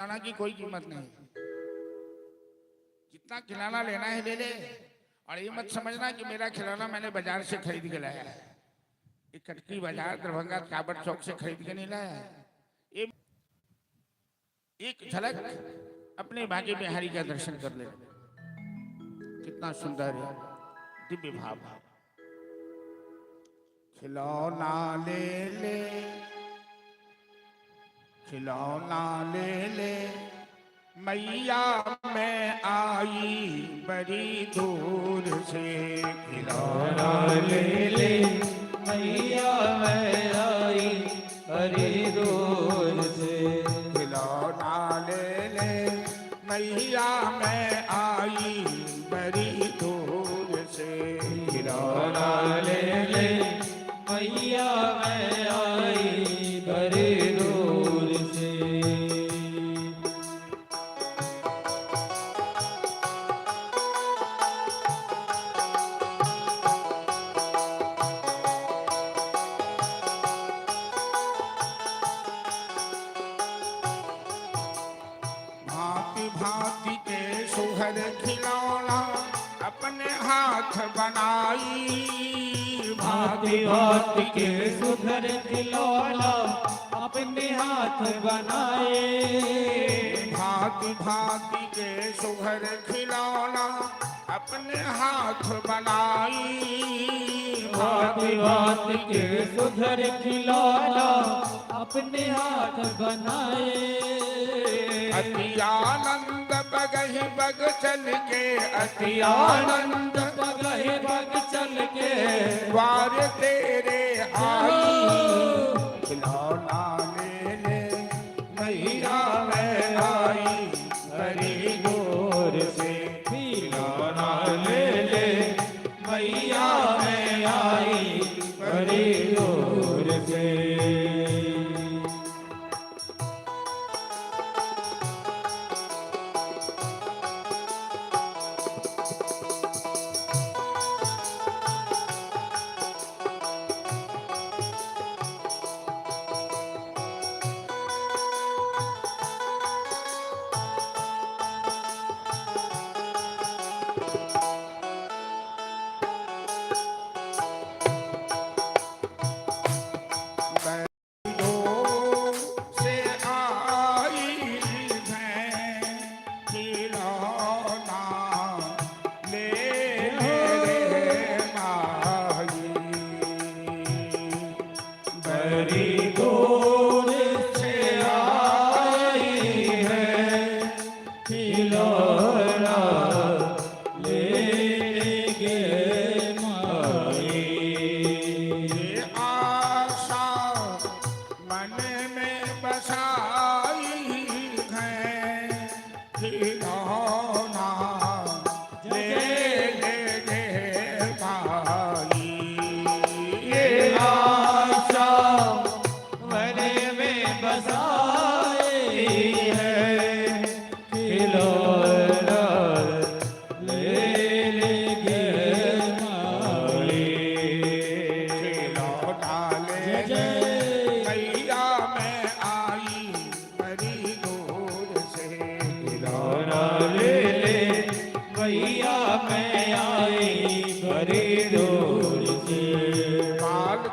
खिलाना की कोई कीमत नहीं, जितना खिलाना लेना है ले ले। और ये मत समझना कि मेरा खिलौना मैंने बाजार से खरीद के लाया है। ये कटकी बाजार दरभंगा काबट चौक से खरीद के नहीं लाया है। ये एक झलक अपने भाग्य बिहारी का दर्शन कर ले, कितना सुंदर है, दिव्य भाव। खिलौना ले ले, खिलौना ले ले, मैया मैं आई बड़ी दूर से। खिलौना ले ले, मैया मैं आई बड़ी दूर से। खिलौना ले ले, मैया मैं आई बड़ी दूर से। खिलौना ले ले, मैया मैं आई बड़ी दूर से। भांति भांति के सुहर खिलौना अपने हाथ बनाई। भांति भांति के सुघर खिलौना अपने हाथ बनाए। भांति भांति के सुघर खिलौना अपने हाथ बनाई। भांति भांति के सुघर खिलौना अपने हाथ बनाए। अति आनंद बगहि बग चल के, अति आनंद बगहि बग चल के द्वार तेरे आई। खिलौना ले ले, मैया मैं आई बड़ी दूर से। खिलौना ले ले, मैया मैं आई बड़ी दूर से।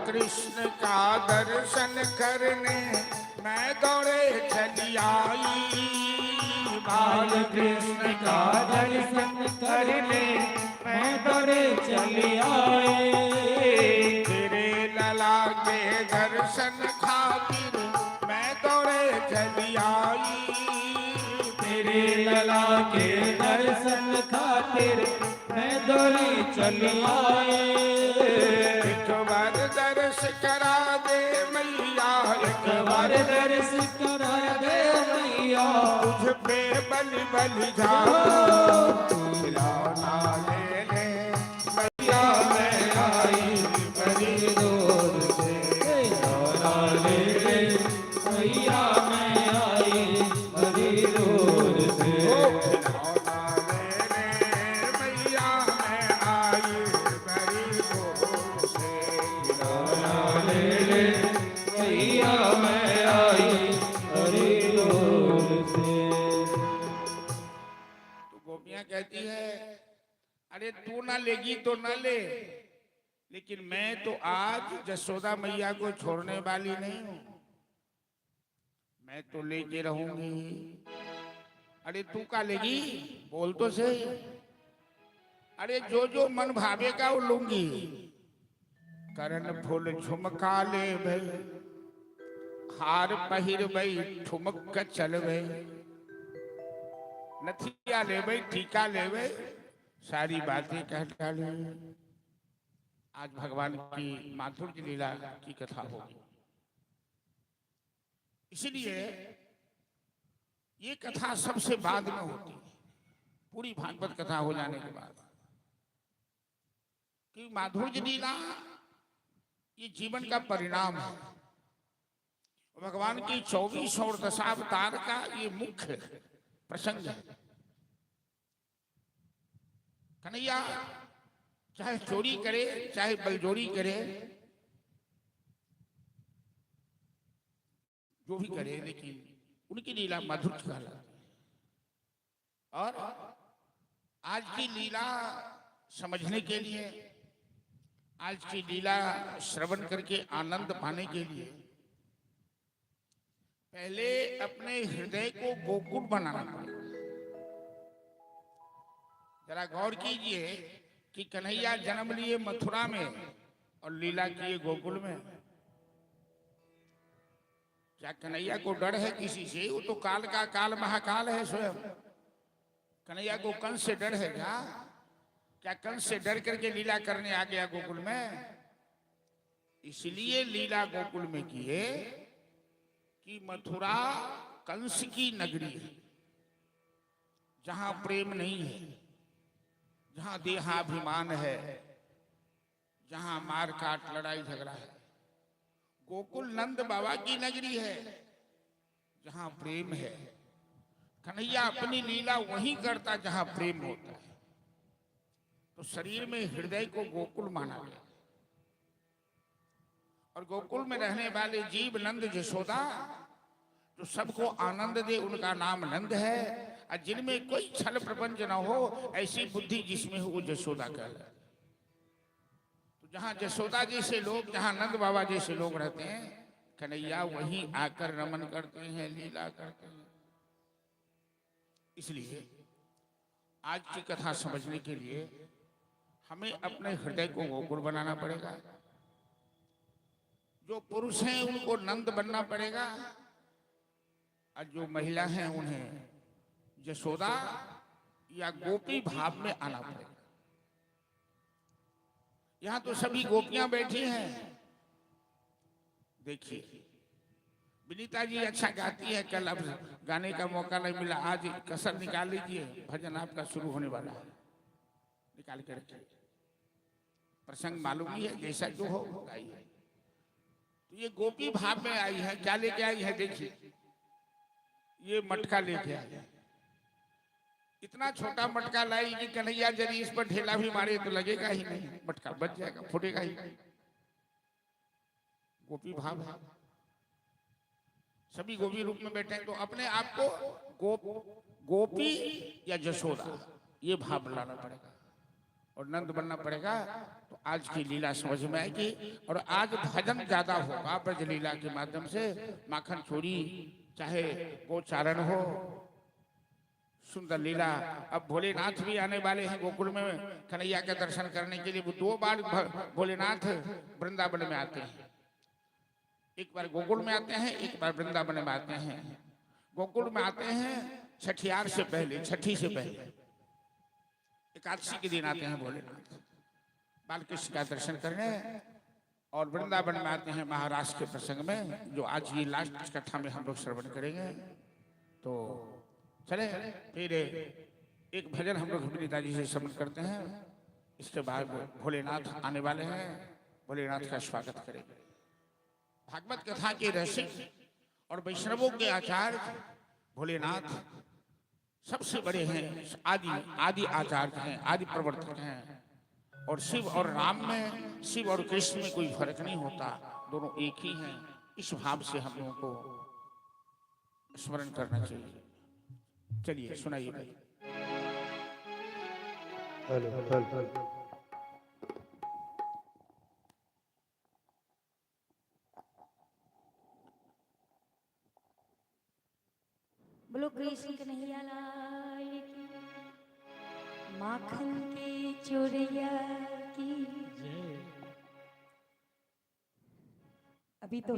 कृष्ण का दर्शन करने मैं दौड़े चली आई। बाल कृष्ण का दर्शन करने मैं दौड़े चली आई। तेरे लला के दर्शन खातिर मैं दौड़े चली आई। तेरे लला के दर्शन खातिर मैं दौड़े चली आई। एक बार दर्श करा दे मैया, एक बार दर्श करा दे मैया, तुझ पे बलि बलि जा। खिलौना ले ले, मैया मैं आई बड़ी दूर से। खिलौना ले ले, मैया मैं आई बड़ी दूर से। खिलौना ले ले, मैया मैं आई बड़ी दूर से। खिलौना ले ले, मैया मैं आई बड़ी दूर से। कहती है, अरे तू ना लेगी तो ना ले, लेकिन मैं तो आज जसोदा मैया को छोड़ने वाली नहीं हूं, मैं तो लेके रहूंगी। अरे तू का लेगी, बोल तो सही। अरे जो जो मन भावेगा वो लूंगी। करण फूल झुमका ले भाई, हार पहिर भाई, ठुमक चल भाई, नथिया ले भाई, टीका ले भाई, सारी बातें कह डाली। आज भगवान की माधुर्य लीला की कथा होगी। इसलिए ये कथा सबसे बाद में होती है, पूरी भागवत कथा हो जाने के बाद। कि माधुर्य लीला ये जीवन का परिणाम है, भगवान की 24 और दशावतार का ये मुख्य प्रसंग है। कन्हैया चाहे चोरी करे, चाहे बलजोरी करे, जो भी करे, लेकिन उनकी लीला मधुर कहलाती है। और आज की लीला समझने के लिए, आज की लीला श्रवण करके आनंद पाने के लिए पहले अपने हृदय को गोकुल बनाना पड़ेगा। जरा गौर कीजिए कि कन्हैया जन्म लिए मथुरा में और लीला किए गोकुल में। क्या कन्हैया को डर है किसी से? वो तो काल का काल महाकाल है स्वयं। कन्हैया को कंस से डर है क्या कंस से डर करके लीला करने आ गया गोकुल में? इसलिए लीला गोकुल में किए कि मथुरा कंस की नगरी है, जहां प्रेम नहीं है, जहां देहाभिमान है, जहां मार काट लड़ाई झगड़ा है। गोकुल नंद बाबा की नगरी है, जहां प्रेम है। कन्हैया अपनी लीला वहीं करता जहां प्रेम होता है। तो शरीर में हृदय को गोकुल माना गया। और गोकुल में रहने वाले जीव नंद जसोदा जो सबको आनंद दे, उनका नाम नंद है। और जिनमें कोई छल प्रपंच न हो, ऐसी बुद्धि जिसमें हो वो जसोदा कहलाती। तो जहां जसोदा जैसे लोग, जहां नंद बाबा जैसे लोग रहते हैं, कन्हैया वहीं आकर रमन करते हैं, लीला करते हैं। इसलिए आज की कथा समझने के लिए हमें अपने हृदय को गोकुल बनाना पड़ेगा। जो पुरुष हैं उनको नंद बनना पड़ेगा, और जो महिला हैं उन्हें जसोदा या गोपी भाव में आना पड़ेगा। यहां तो सभी गोपियां बैठी हैं। देखिए, विनीता जी अच्छा गाती है, कल अब गाने का मौका नहीं मिला, आज कसर निकाल लीजिए, भजन आपका शुरू होने वाला है, निकाल के रखिए। प्रसंग मालूम ही है, जैसा जो हो गाइए। तो ये गोपी भाव में आई है। क्या लेके आई है? देखिए, ये मटका लेके आई है। इतना छोटा मटका लाई कि कन्हैया यदि इस पर ढेला भी मारे तो लगेगा ही नहीं, मटका बच जाएगा, फूटेगा ही नहीं। गोपी भाव है। सभी गोपी रूप में बैठे हैं, तो अपने आप को गोपी या जसोदा ये भाव लाना पड़ेगा और नंद बनना पड़ेगा। तो आज की लीला समझ में आएगी। और आज भजन ज्यादा होगा ब्रज लीला के माध्यम से। माखन चोरी, चाहे गोचारण हो, सुंदर लीला। अब भोलेनाथ भी आने वाले हैं गोकुल में कन्हैया के दर्शन करने के लिए। वो 2 बार भोलेनाथ वृंदावन में आते हैं। एक बार गोकुल में आते हैं, एक बार वृंदावन में आते हैं। गोकुल में आते हैं छठियार से पहले, छठी से पहले, एकादशी के दिन आते हैं भोलेनाथ बालकृष्ण का दर्शन करने। और वृंदावन में आते हैं महाराष्ट्र के प्रसंग में, जो आज ये लास्ट कथा में हम लोग श्रवण करेंगे। तो चले फिर एक भजन हम लोग विनीता जी से श्रवण करते हैं। इसके बाद भोलेनाथ आने वाले हैं, भोलेनाथ का स्वागत करेंगे। भागवत कथा के रसिक और वैष्णवों के आचार्य भोलेनाथ सबसे बड़े हैं, आदि आचार्य हैं, आदि प्रवर्तक हैं। और शिव और राम में, शिव और कृष्ण में कोई फर्क नहीं होता, दोनों एक ही हैं। इस भाव से हम लोगों को स्मरण करना चाहिए। चलिए सुनाइए भाई। हेलो हेलो बोलो कृष्ण कन्हैया लाल की, माखन की चोरिया की। अभी तो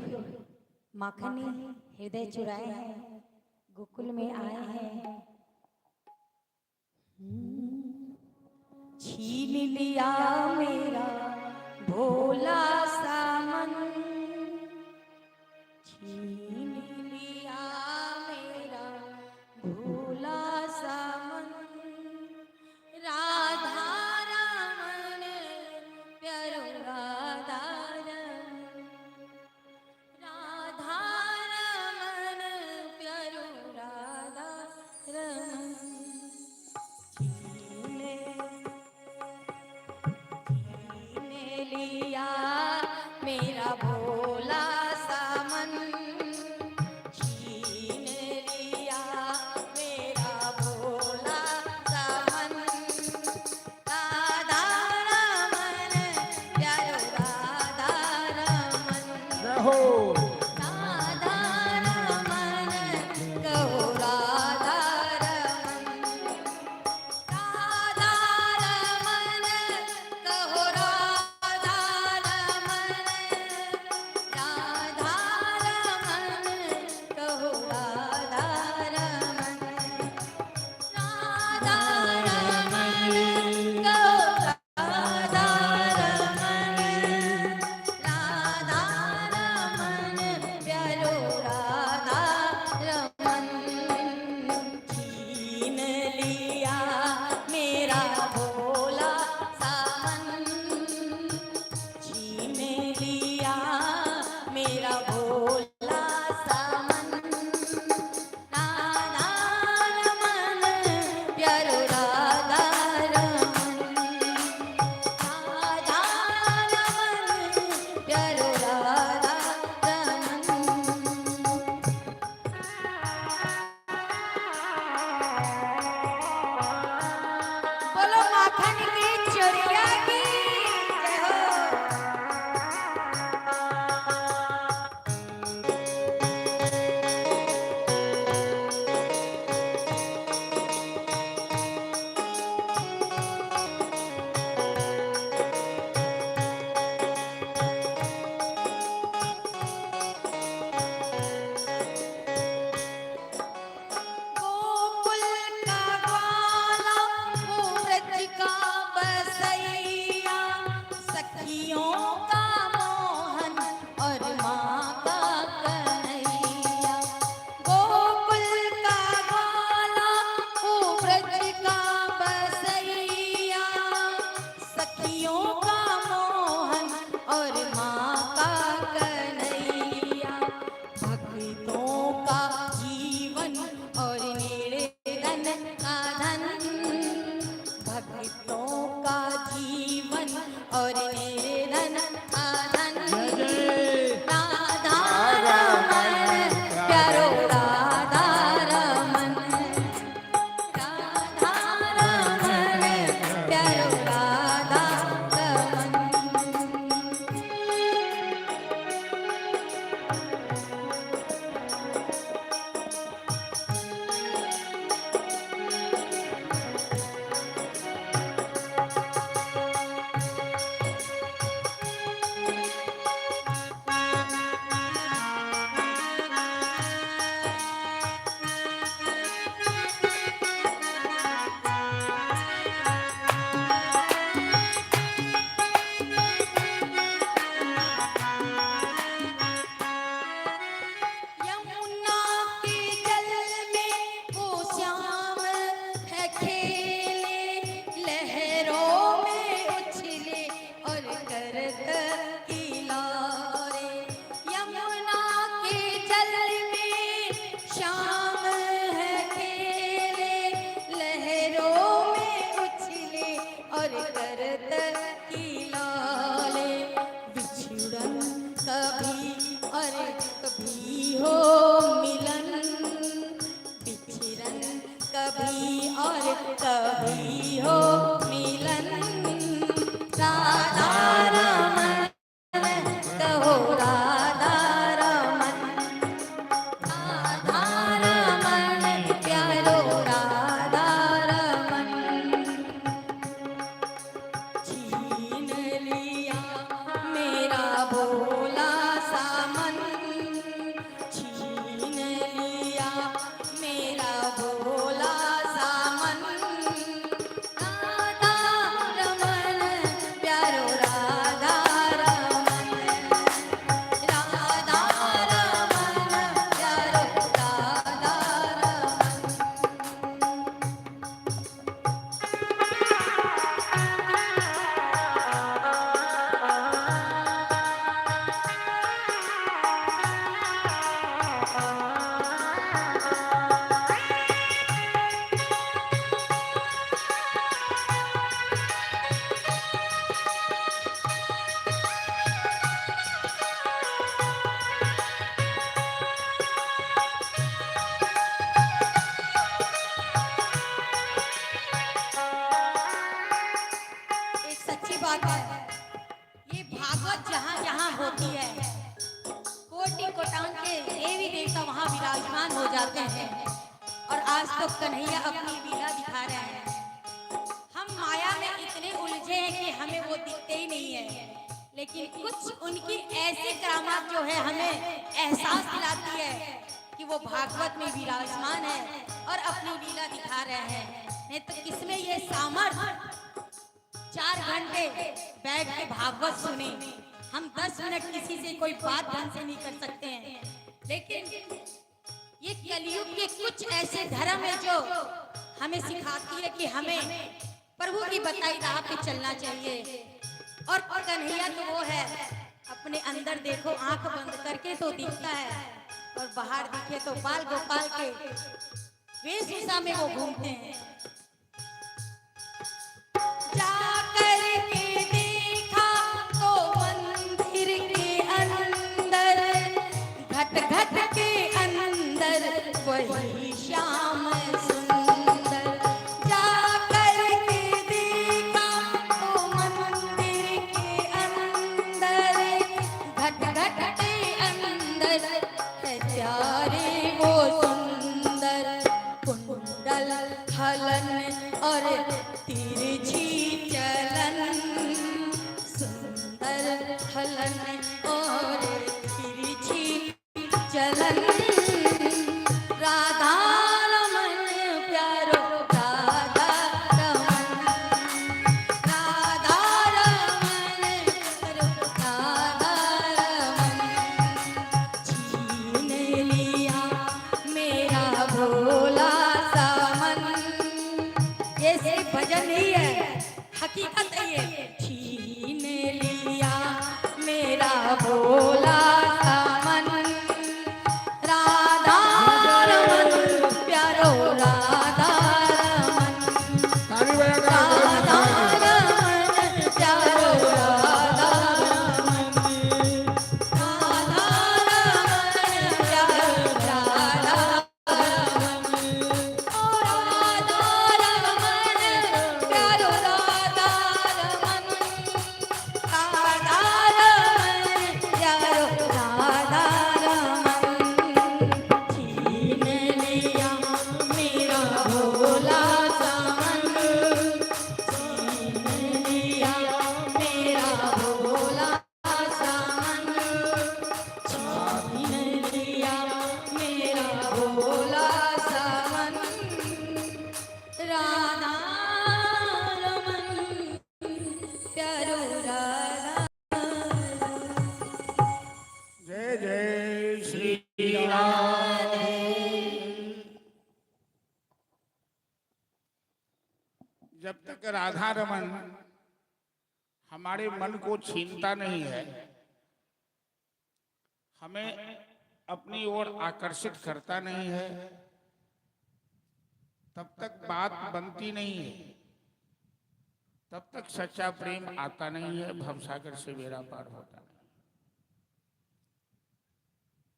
माखन ने हृदय चुराए हैं, गोकुल में आए हैं। छीन लिया मेरा भोला सामन, छीन लिया मेरा भोला सामन। राधा रमन प्यारो राधा रमन, राधा रमन प्यारो राधा रमन। छीन लिया मेरा भोला सामन, छीन लिया मेरा भोला सामन। राधा रमन प्यारो राधा रमन, रहो राधा रमन कहो राधा रमन, राधा रमन कहो राधा रमन, राधा रमन कहो राधा रमन, राधा रमन कहो राधा रमन, राधा रमन प्यारो राधा रमन। छीन लिया मेरा भोला सामन, छीन लिया मेरा भोला सामन। राधा रमन प्यारो राधा रमन, राधा रमन प्यारो राधा रमन। बोलो माखन की चोरिया की जय हो। गोकुल का ग्वाला वो व्रज का बसैया, सखियों का मोहन और माँ का कन्हैया। गोकुल का ग्वाला वो व्रज का बसैया, सखियों का मोहन और माँ का कन्हैया। भक्तों का जीवन और निर्धन का धन, भक्तों का जीवन और निर्धन का धन। राधा रमन प्यारो राधा रमन, राधा रमन प्यारो राधा रमन। यमुना के जल में वो श्याम है खेले, लहरों में उछले और करत किनारे। यमुना के जल में श्याम है खेले, लहरों में उछले और करत किनारे। बिछुड़न कभी और कभी हो मिलन, बिछड़न कभी और कभी हो मिलन। तो कन्हैया अपनी लीला दिखा रहे हैं। हम माया में इतने उलझे हैं कि हमें वो दिखते ही नहीं है, लेकिन कुछ उनकी ऐसी करामात जो है हमें एहसास दिलाती है कि वो भागवत में विराजमान है और अपनी लीला दिखा रहे हैं। नहीं तो किसमें ये सामर्थ्य 4 घंटे बैठ के भागवत सुने, हम 10 मिनट किसी से कोई बात ढंग से नहीं कर सकते हैं। लेकिन ये कलयुग के कुछ ऐसे धर्म है जो हमें सिखाती है कि हमें प्रभु की बताई राह पे चलना चाहिए। और कन्हैया तो वो है, अपने अंदर देखो आंख बंद करके तो दिखता है और बाहर दिखे तो बाल गोपाल के वेशभूषा में वो घूमते हैं। जाकर के देखा तो मंदिर के अंदर, घट घट के अंदर वही श्याम सुंदर। जाकर के देखा तो मंदिर के अंदर, घट घट के अंदर प्यारे वो सुंदर। कुंडल हलन और तिरछी चलन, सुंदर हलन और तिरछी चलन। राधा रमन प्यारो राधा रमन, राधा रमन प्यारो राधा रमन। छीन लिया मेरा भोला सा मन। ये सिर्फ भजन नहीं है, हकीकत है ये। छीन लिया मेरा भोला सा मन, राधा रमन प्यारो राधा रमन, ताली बजा राधा रमन प्यारो राधा रमन, राधा रमन प्यारो राधा रमन, ओ राधा रमन प्यारो राधा रमन, राधा रमन प्यारो राधा रमन। छीन लिया मेरा भोला सा मन, छीन लिया मेरा भोला सा मन, छीन लिया मेरा भोला सा मन। राधा रमन प्यारो राधा। जय जय श्री राम। जब तक राधा रमन हमारे मन को छीनता नहीं है, हमें अपनी ओर आकर्षित करता नहीं है, तब तक बात बनती नहीं है, तब तक सच्चा प्रेम आता नहीं है, भवसागर से बेड़ा पार होता नहीं।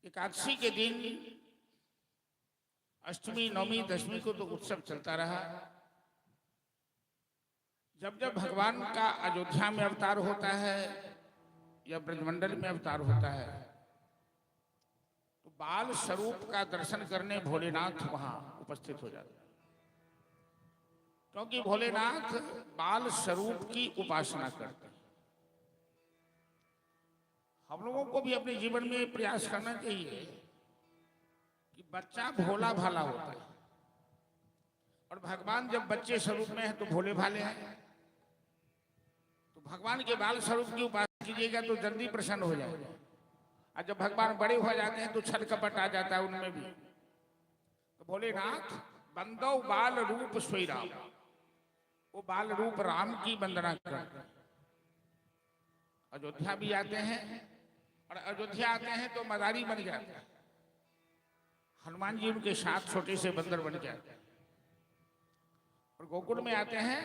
एकादशी के दिन अष्टमी नवमी दशमी को तो उत्सव चलता रहा। जब जब भगवान का अयोध्या में अवतार होता है या ब्रजमंडल में अवतार होता है, तो बाल स्वरूप का दर्शन करने भोलेनाथ वहां उपस्थित हो जाते हैं, क्योंकि भोलेनाथ बाल स्वरूप की उपासना करते हैं। हम लोगों को भी अपने जीवन में प्रयास करना चाहिए कि बच्चा भोला भाला होता है, और भगवान जब बच्चे स्वरूप में है तो भोले भाले हैं। तो भगवान के बाल स्वरूप की उपासना कीजिएगा तो जल्दी प्रसन्न हो जाएगा। और जब भगवान बड़े हो जाते हैं तो छल कपट आ जाता है उनमें भी। तो भोलेनाथ बंदो बाल रूप सोई राम, वो बाल रूप राम की वंदना करते हैं। अयोध्या भी आते हैं, और अयोध्या आते हैं तो मदारी बन जाते हैं। हनुमान जी उनके साथ छोटे से बंदर बन जाते हैं। और गोकुल में आते हैं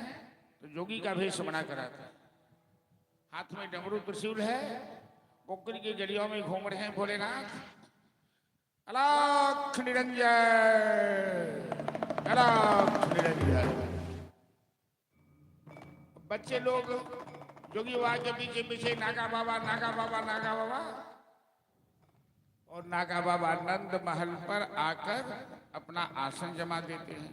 तो जोगी का भेष बना कर आता है, हाथ में डमरू त्रिशूल है, गोकुल की गलियों में घूम रहे हैं भोलेनाथ। अलख निरंजन, अलख निरंजन। बच्चे लोग जोगी बाबा के पीछे पीछे नागा बाबा नागा बाबा नागा बाबा, और नागा बाबा नंद महल पर आकर अपना आसन जमा देते हैं।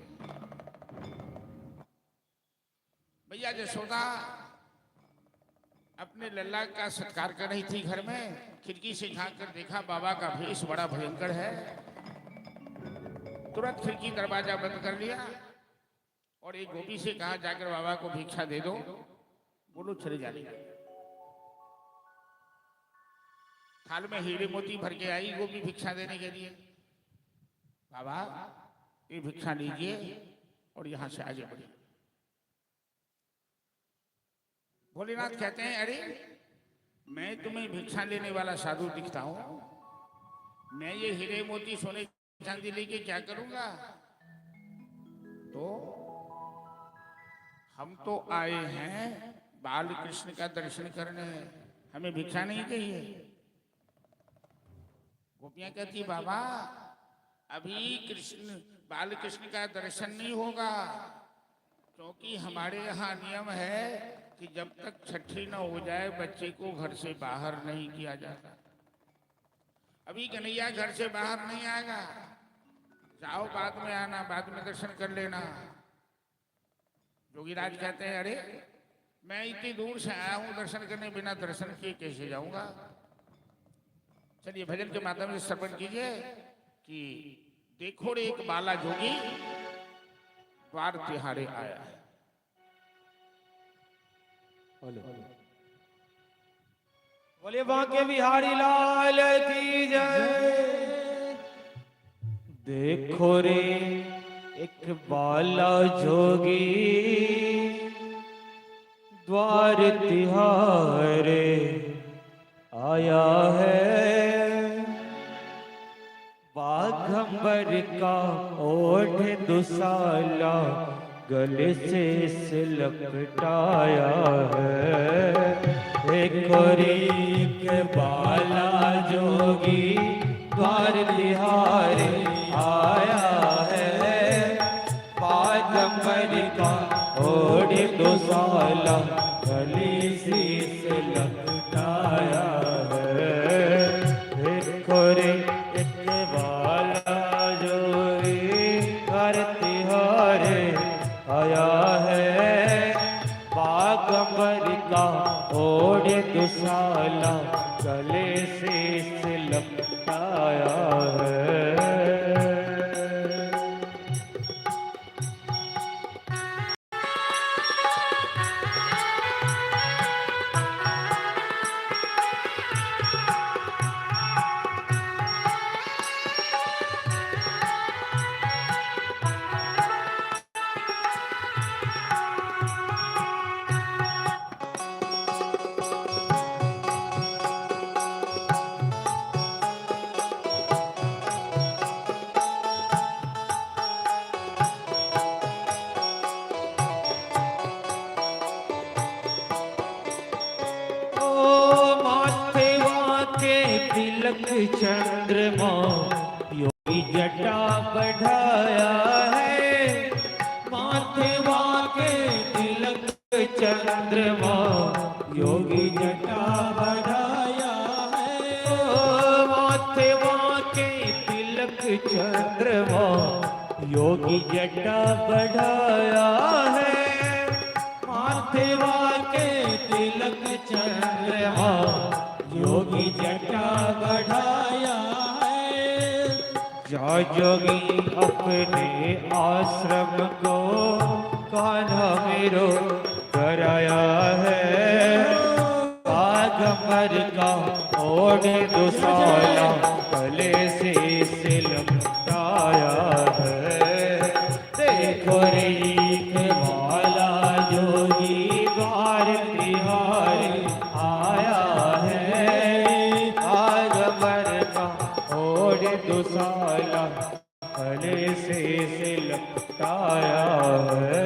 भैया यशोदा अपने लल्ला का सत्कार कर रही थी घर में, खिड़की से झांक कर देखा बाबा का भेष बड़ा भयंकर है। तुरंत खिड़की दरवाजा बंद कर लिया और एक गोपी से कहा जाकर बाबा को भिक्षा दे दो। बोलो चले जाने। थाल में हीरे मोती भर के आई गोपी भिक्षा देने के लिए। बाबा ये भिक्षा लीजिए और यहां से आगे बढ़िए। भोलेनाथ कहते हैं अरे मैं तुम्हें भिक्षा लेने वाला साधु दिखता हूं, मैं ये हीरे मोती सोने चांदी लेके क्या करूंगा? तो हम तो आए हैं बाल कृष्ण का दर्शन करने, हमें भिक्षा नहीं चाहिए। गोपियां कहती बाबा अभी कृष्ण बाल कृष्ण का दर्शन नहीं होगा, क्योंकि हमारे यहाँ नियम है कि जब तक छठी न हो जाए बच्चे को घर से बाहर नहीं किया जाता। अभी कन्हैया घर से बाहर नहीं आएगा, जाओ बाद में आना, बाद में दर्शन कर लेना। जोगीराज कहते हैं अरे मैं इतनी दूर से आया हूं दर्शन करने, बिना दर्शन किए कैसे जाऊंगा? चलिए भजन के माध्यम से श्रवण कीजिए कि देखो रे एक बाला जोगी द्वार तिहारे आया है। बोले बांके बिहारी लाल की जय। देखो रे एक बाला जोगी द्वार तिहारे आया है। बाघंबर का ओढ़ दुसाला गले से लपटाया है। देखो रे एक बाला जोगी द्वार तिहारे आया है। बाघंबर का ओढ़ दुसाला गले से लपटाया है। देखो रे एक बाला जोगी द्वार तिहारे आया है। बाघंबर का ओढ़ दुसाला गले से लपटाया है। तिलक चंद्रमा योगी जटा बढ़ाया है। माथेवा के तिलक चंद्रमा योगी जटा बढ़ाया है। माथेवा के तिलक चंद्रमा योगी जटा बढ़ाया है। माथेवा के तिलक चंद्रमा योगी जटा बढ़ाया है। जा जोगी अपने आश्रम को कान्हा मेरो कराया है। बाघंबर का ओढ़ दुसाला गले से लपटाया है। देखो रे एक बाला जोगी द्वार तिहारे आया है। बाघंबर का ओढ़ दुसाला गले से लपटाया है।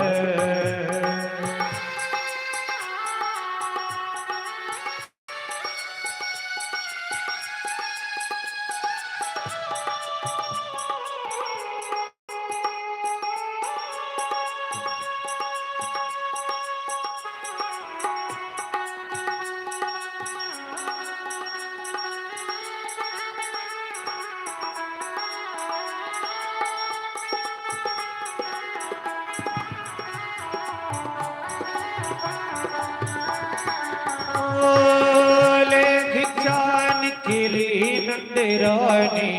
नंदरानी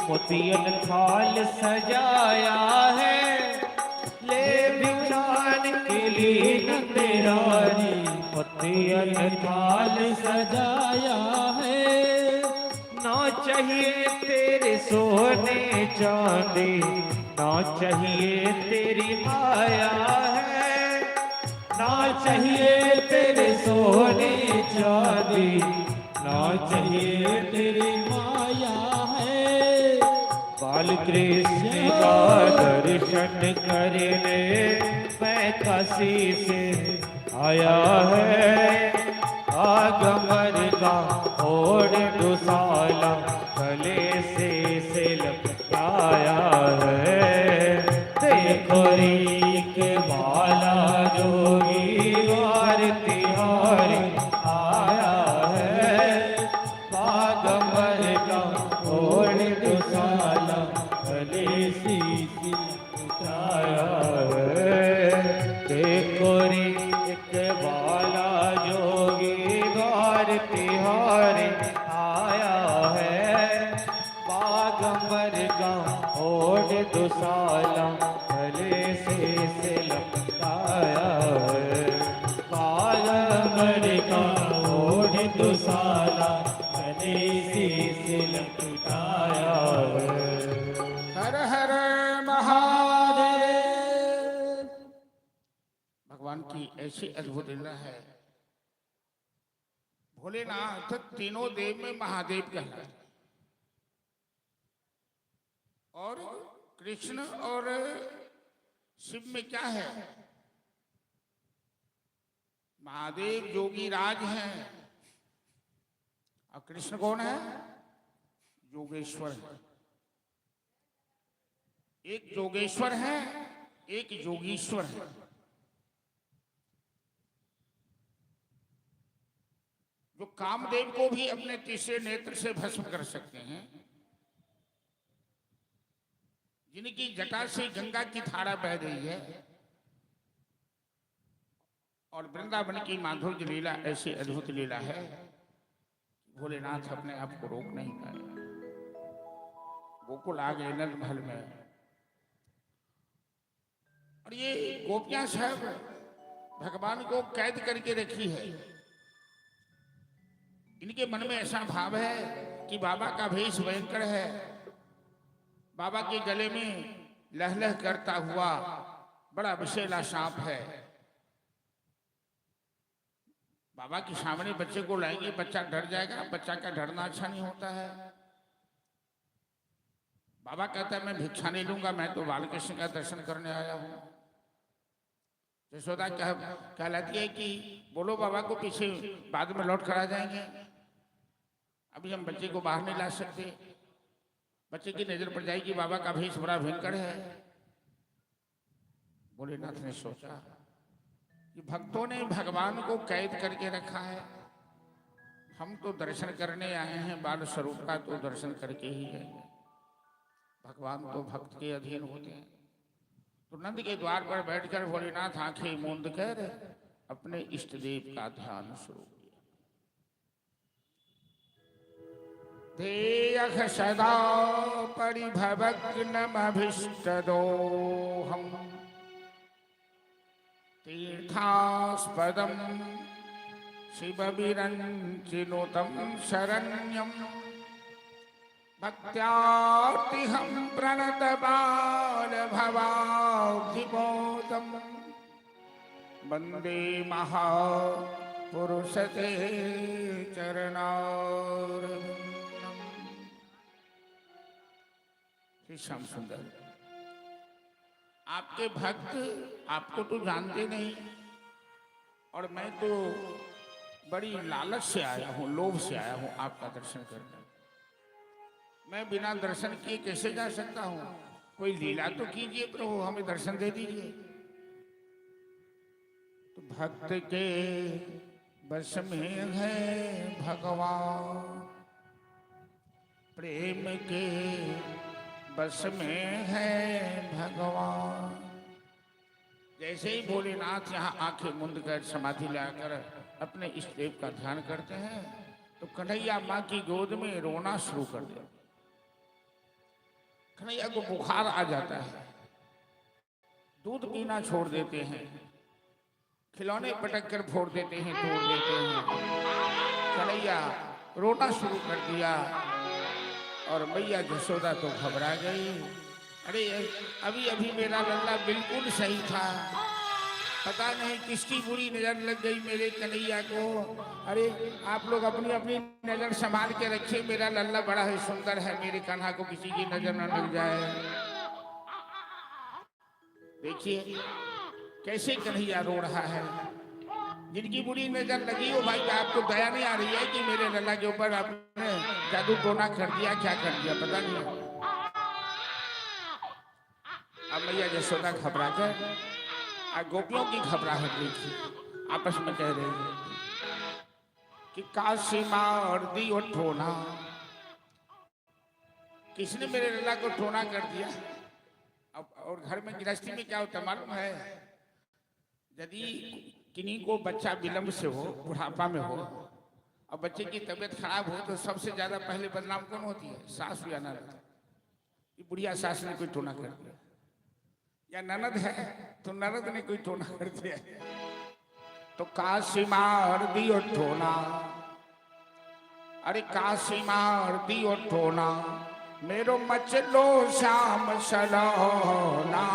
मोतियन थाल सजाया है। ले भिक्षान के लिए नंदरानी मोतियन थाल सजाया है। ना चाहिए तेरे सोने चांदी, ना चाहिए तेरी माया है। ना चाहिए तेरे सोने चांदी, ना चाहिए तेरी माया है। बाल कृष्ण का दर्शन करने मैं काशी से आया है। आगमर का ओढ़ दुसाला गले से लपटाया है। देखो रीक बाला जोगी वार तिहार आया है। आगमर का ओढ़ दुसाला गले से लपटाया है। देखो रीक बाला जोगी वार तिहार आया है। बागंबर का ओढ़ दुसाला गले से लपटाया है। बागंबर का ओढ़ दुसाला गले से लपटाया है। हर हर महादेव। भगवान की ऐसी अद्भुत लीला है। भोलेनाथ तीनों देव में महादेव कहलाते हैं। और कृष्ण और शिव में क्या है? महादेव जोगी राज हैं और कृष्ण कौन है? योगेश्वर है। एक जोगेश्वर है, एक जोगीश्वर है। जो कामदेव को भी अपने तीसरे नेत्र से भस्म कर सकते हैं, जिनकी जटा से गंगा की धारा बह रही है। और वृंदावन की माधुर्य लीला ऐसी अद्भुत लीला है, भोलेनाथ अपने आप को रोक नहीं पाए। गोकुल आ गए नंद महल में, और ये गोपियां सब भगवान को कैद करके रखी है। इनके मन में ऐसा भाव है कि बाबा का भेष भयंकर है। बाबा के गले में लह लह करता हुआ बड़ा विषैला सांप है। बाबा के सामने बच्चे को लाएंगे, बच्चा डर जाएगा। बच्चा का डरना अच्छा नहीं होता है। बाबा कहता है मैं भिक्षा नहीं लूंगा, मैं तो बालकृष्ण का दर्शन करने आया हूं। यशोदा कहलाती है कि बोलो बाबा को, पीछे बाद में लौट कर आ जाएंगे, अभी हम बच्चे को बाहर नहीं ला सकते। बच्चे की नजर पड़ जाएगी, बाबा का भेष बड़ा भयंकर है। भोलेनाथ ने सोचा कि भक्तों ने भगवान को कैद करके रखा है, हम तो दर्शन करने आए हैं बाल स्वरूप का, तो दर्शन करके ही जाएंगे। भगवान तो भक्त के अधीन होते हैं। तो नंद के द्वार पर बैठकर भोलेनाथ आंखें मूंद कर अपने इष्ट देव का ध्यान शुरू किया। देयख सदा परिभवग्नमभीष्टदोहम् तीर्थास्पदं शिवविरञ्चिनुतं शरण्यं भक्त्यार्तिहं प्रणतबालभवाब्धिबोधं वन्दे महापुरुषते चरणारविन्दम्। श्री श्याम सुंदर, आपके भक्त आपको तो जानते नहीं, और मैं तो बड़ी लालच से आया हूँ, लोभ से आया हूँ आपका दर्शन करने। मैं बिना दर्शन किए कैसे जा सकता हूँ? कोई लीला तो कीजिए प्रभु, हमें दर्शन दे दीजिए। तो भक्त के बस में है भगवान, प्रेम के बस में है भगवान। जैसे ही भोलेनाथ यहाँ आंखें मूंद कर समाधि लाकर अपने इष्ट देव का ध्यान करते हैं, तो कन्हैया माँ की गोद में रोना शुरू कर दिया। कन्हैया को बुखार आ जाता है, दूध पीना छोड़ देते हैं, खिलौने पटक कर फोड़ देते हैं, तोड़ देते हैं। कन्हैया रोना शुरू कर दिया और मैया यशोदा तो घबरा गई। अरे अभी अभी मेरा लल्ला बिल्कुल सही था, पता नहीं किसकी बुरी नजर लग गई मेरे कन्हैया को। अरे आप लोग अपनी अपनी नजर संभाल के रखिए, मेरा लल्ला बड़ा ही सुंदर है, मेरे कान्हा को किसी की नजर न लग जाए। देखिए कैसे कन्हैया रो रहा है। जिनकी बुरी नजर लगी हो भाई, आपको दया नहीं आ रही है कि मेरे लल्ला के ऊपर आपने जादू टोना कर दिया, क्या कर दिया पता नहीं। अब मैया यशोदा घबरा कर, गोपियों की घबराहट देखी, आपस में कह रही है कि काशी मार दियो टोना। किसने मेरे लल्ला को टोना कर दिया। अब और घर में गृहस्थी में क्या होता मालूम है, यदि किन्हीं को बच्चा विलंब से हो, बुढ़ापा में हो और बच्चे की तबीयत खराब हो, तो सबसे ज्यादा पहले बदनाम कौन होती है, सास या ननद। ये बुढ़िया सास ने कोई टोना कर दिया, या ननद है तो ननद ने कोई टोना कर दिया। तो काशी मार दियो टोना, अरे काशी मार दियो टोना, मेरो मचलो श्याम सलोना।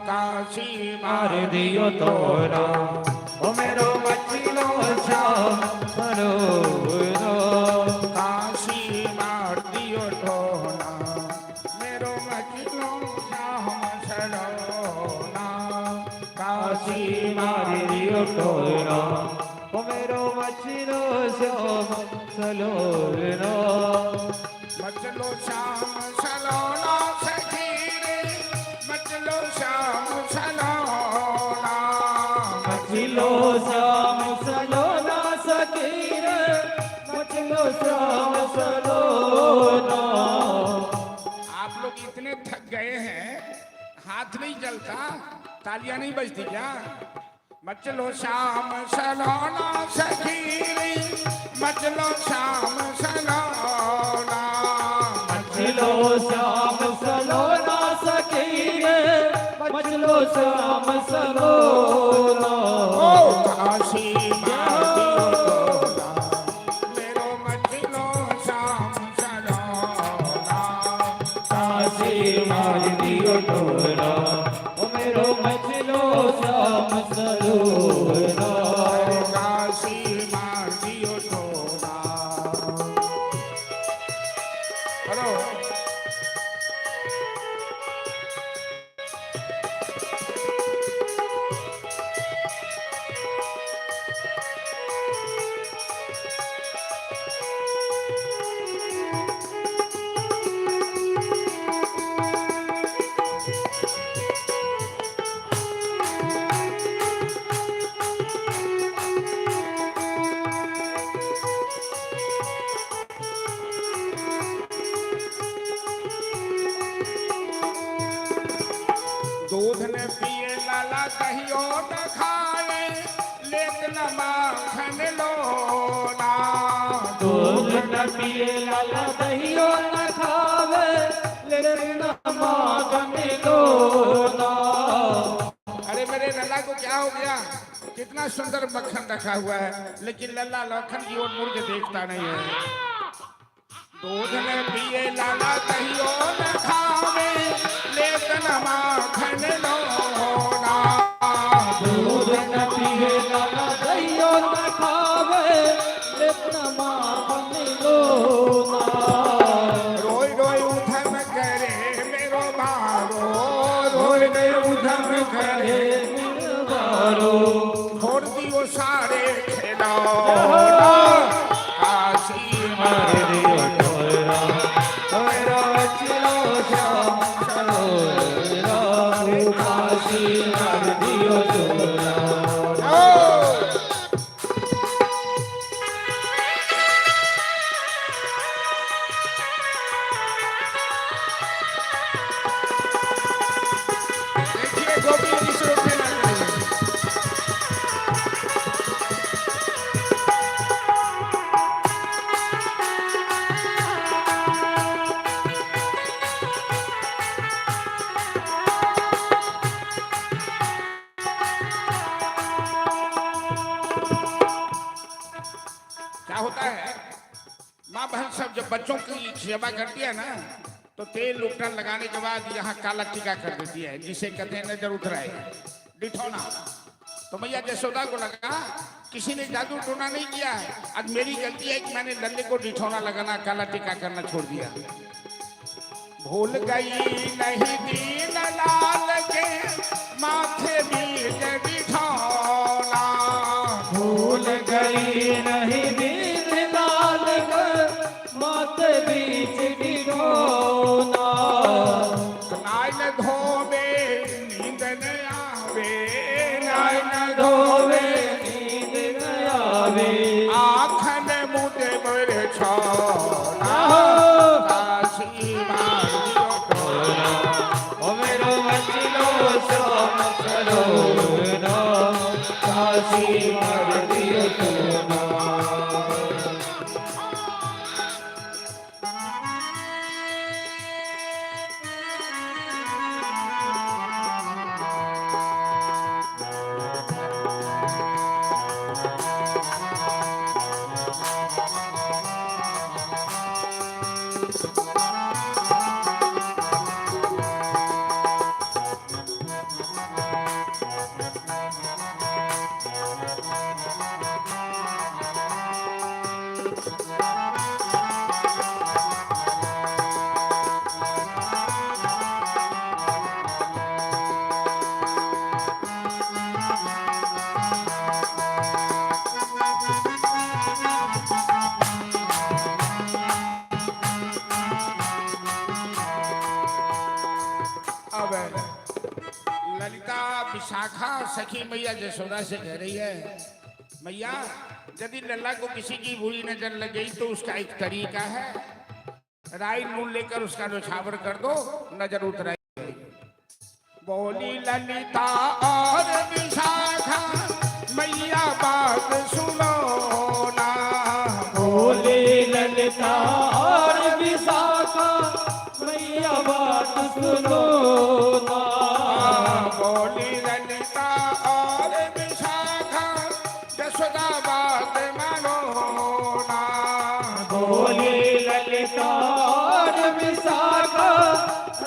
काशी मार दियो टोना, ओ मेरो मचलो श्याम सलोना। काशी मार दियो टोना, मेरो मचलो श्याम सलोना। काशी मार दियो टोना, ओ मेरो मचलो श्याम सलोना। मचलो श्याम सलोना सखी रे, मचलो श्याम सलोना। मचलो श्याम सलोना सखी रे, मचलो श्याम सलोना। आप लोग इतने थक गए हैं, हाथ नहीं चलता, तालियां नहीं बजती क्या। मचलो श्याम सलोना सखी रे, मचलो श्याम सलोना। मचलो श्याम सलोना सखी रे, मचलो श्याम सलोना। काशी मार दियो टोना, मेरो मचलो श्याम सलोना। काशी मार दियो टोना, ओ मेरो मचलो श्याम सलोना। काशी मार दियो टोना। हेलो दूध न पिए लाला कहियो न खाए, लेकिन माखन लोना। दूध न पिए लाला दहियो न खावे, लेकिन माखन लोना। अरे मेरे लल्ला को क्या हो गया, कितना सुंदर मक्खन रखा हुआ है, लेकिन लल्ला लखन की ओर मुड़ के देखता नहीं है। दूध न पिए लाला कहियो न खावे, लेकिन माखन लोना। दूध न पिए लाला दहियो न खावे, लेकिन माखन लोना। रोई रोई उधम करे मेरो मारो, रोई रोई उधम करे मारो। छोड़ दियो सारे खिलौना। काशी मार दियो टोना, ओ मेरो मचलो श्याम सलोना। काशी मार दियो टोना। देखिए गोपी जी से उठे ना करिए। सब जब बच्चों की सेवा करती है ना तो तेल उपटा लगाने के बाद यहाँ काला टीका कर देती है, जिसे कहते हैं नजर उतराए, डिठौना। तो मैया जसोदा को लगा किसी ने जादू टोना नहीं किया है, आज मेरी गलती है कि मैंने लल्ले को डिठौना लगाना, काला टीका करना छोड़ दिया। भूल गई नहीं दीन लाल के माथे बीच डिठौना, भूल गई नहीं दीन लाल के माथे बीच डिठौना। नाइन धोवे नींद न आवे, नाइन धोवे नींद न आवे, आँखन मुदे मेरे छौना, काशी मारियो टोना। ओ मेरो मचलो श्याम सरोना, काशी मार दियो टोना। अब ललिता विशाखा सखी मैया जसोदा से कह रही है, मैया यदि लल्ला को किसी की बुरी नजर लग गई तो उसका एक तरीका है, राई नून लेकर उसका नौछावर कर दो, नजर उतराई। बोली ललिता और विशाखा मैया बात सुनो ना, बोले ललिता और विशाखा मैया बात सुनो ना। बोली ललिता और विशाखा जसोदा बात मानो ना, बोले ललिता और विशाखा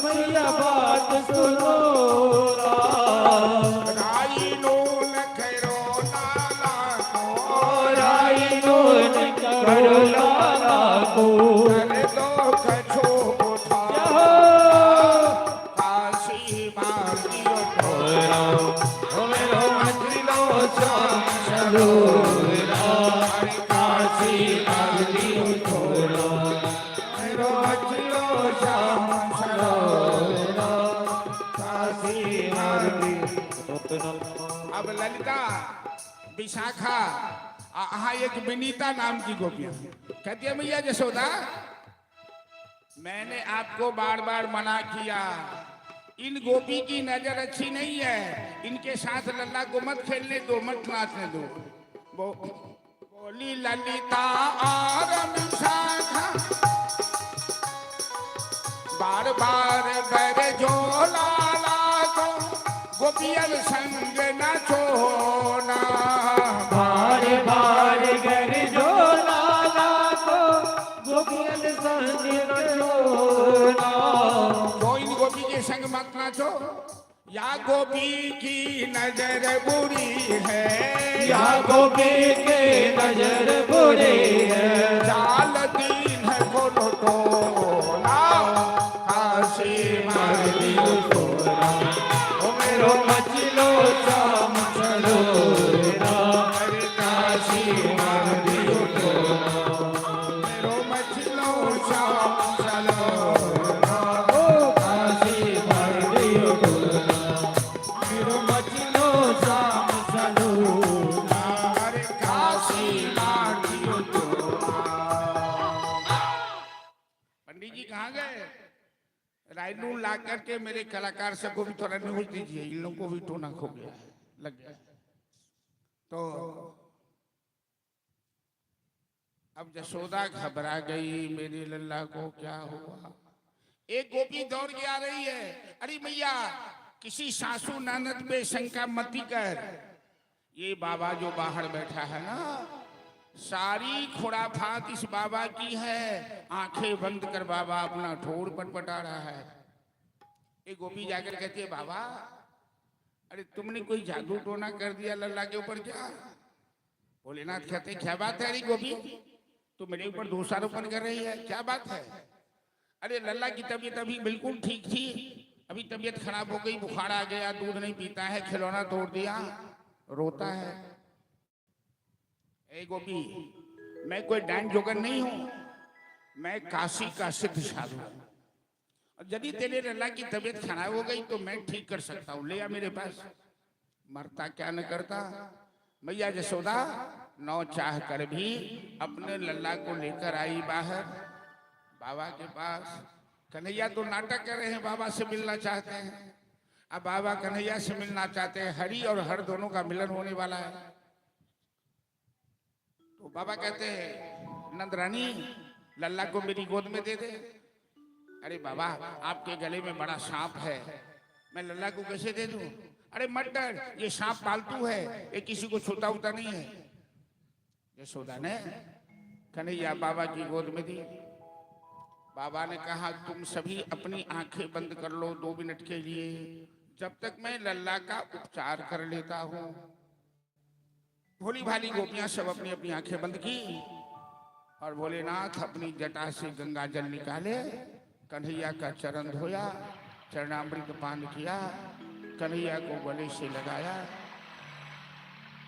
मैया बात सुनो ना। राई नून खैरो नाला को, राई नून करो लाला को, कर दो कछो उठा, काशी मार दियो टोना। ओ मेरो मचलो श्याम सरोना, काशी मार दियो टोना। मेरो मचलो श्याम सरोना, काशी मार दियो टोना। अब ललिता विशाखा हाँ एक विनीता नाम की गोपी कहती है, मैया जसोदा मैंने आपको बार बार मना किया, इन गोपी की नजर अच्छी नहीं है, इनके साथ लल्ला को मत खेलने दो, मत नाचने दो। बोली ललिता और विशाखा बार बार बर जो लाला को गोपियन संग न छोना, बार बार घर जो लाला को गोपियन संग छोना। तो इन गोपी के संग मत नाचो, या गोपी की नजर बुरी है, या गोपी के नजर बुरी है, जाल दीन है को टोला, काशी मार दियो टोना। ओ मेरो मचलो श्याम सरोना, काशी मार दियो टोना। मेरो मछलो श्याम सलोना, ओ काशी मार दियो टोना। मेरो मचलो श्याम सरोना, अरे काशी मार दियो टोला। पंडित जी कहाँ गए? रायनून ला करके मेरे कलाकार सबको भी थोड़ा नोच दीजिए, इन लोगों को भी टोना खो गया लग गया। तो अब जसोदा घबरा गई, मेरे लल्ला को क्या हुआ। एक गोपी दौड़ के आ रही है, अरे मैया किसी सासू ननद पे शंका मती कर, ये बाबा जो बाहर बैठा है ना सारी खुराफात इस बाबा की है। आंखें बंद कर बाबा अपना ठोर पटपटा रहा है। एक गोपी जाकर कहती है, बाबा अरे तुमने कोई जादू टोना कर दिया लल्ला के ऊपर क्या? भोलेनाथ कहते हैं, क्या बात है अरे गोपी, तू मेरे ऊपर दोषारोपण कर रही है, क्या बात है? अरे लल्ला की तबीयत अभी बिल्कुल ठीक थी, अभी तबीयत खराब हो गई, बुखार आ गया, दूध नहीं पीता है, खिलौना तोड़ दिया, रोता है। ए गोपी, मैं कोई डांड जोकर नहीं हूं, मैं काशी का सिद्ध साधु हूं। और यदि तेरे लल्ला की तबीयत खराब हो गई तो मैं ठीक कर सकता हूं, ले आ मेरे पास। मरता क्या न करता। मैया यशोदा नौ चाह कर भी अपने लल्ला को लेकर आई बाहर बाबा के पास। कन्हैया तो नाटक कर रहे हैं, बाबा से मिलना चाहते हैं। अब बाबा कन्हैया से मिलना चाहते हैं, हरि और हर दोनों का मिलन होने वाला है। तो बाबा कहते हैं, नंद रानी लल्ला को मेरी गोद में दे दे। अरे बाबा, आपके गले में बड़ा सांप है, मैं लल्ला को कैसे दे दूं? अरे मत डर, ये सांप पालतू है, ये किसी को छूता उता नहीं है। यशोदा ने कन्हैया बाबा की गोद में दी। बाबा ने कहा, तुम सभी अपनी आंखें बंद कर लो 2 मिनट के लिए, जब तक मैं लल्ला का उपचार कर लेता हूं। भोली भाली गोपियां सब अपनी अपनी आंखें बंद की और भोलेनाथ अपनी जटा से गंगा जल निकाले, कन्हैया का चरण धोया, चरणामृत पान किया, कन्हैया को गले से लगाया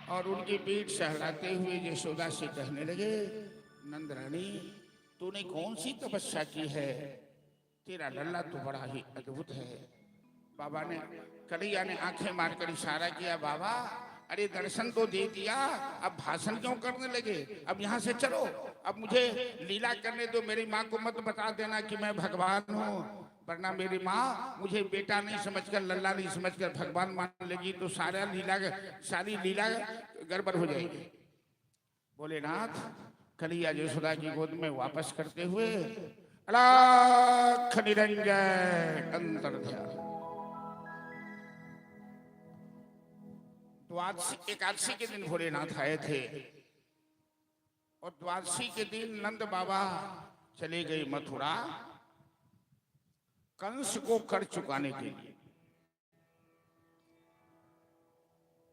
और उनकी पीठ सहलाते हुए यशोदा से कहने लगे, नंद रानी तूने कौन सी तपस्या की है? तेरा लल्ला तो बड़ा ही अद्भुत है। बाबा ने, कन्हैया ने आंखें मारकर इशारा किया, बाबा अरे दर्शन तो दे दिया, अब भाषण क्यों करने लगे? अब यहाँ से चलो, अब मुझे लीला करने दो। मेरी माँ को मत बता देना कि मैं भगवान हूँ, वरना मेरी माँ मुझे बेटा नहीं समझकर, लल्ला नहीं समझकर भगवान मान लेगी तो सारी लीला गड़बड़ हो जाएगी। भोलेनाथ कन्हैया यशोदा की गोद में वापस करते हुए अलख निरंजन अंतर ध्यान। द्वादशी एकादशी के दिन भोलेनाथ आए थे और द्वादशी के दिन नंद बाबा चले गए मथुरा कंस को कर चुकाने के लिए।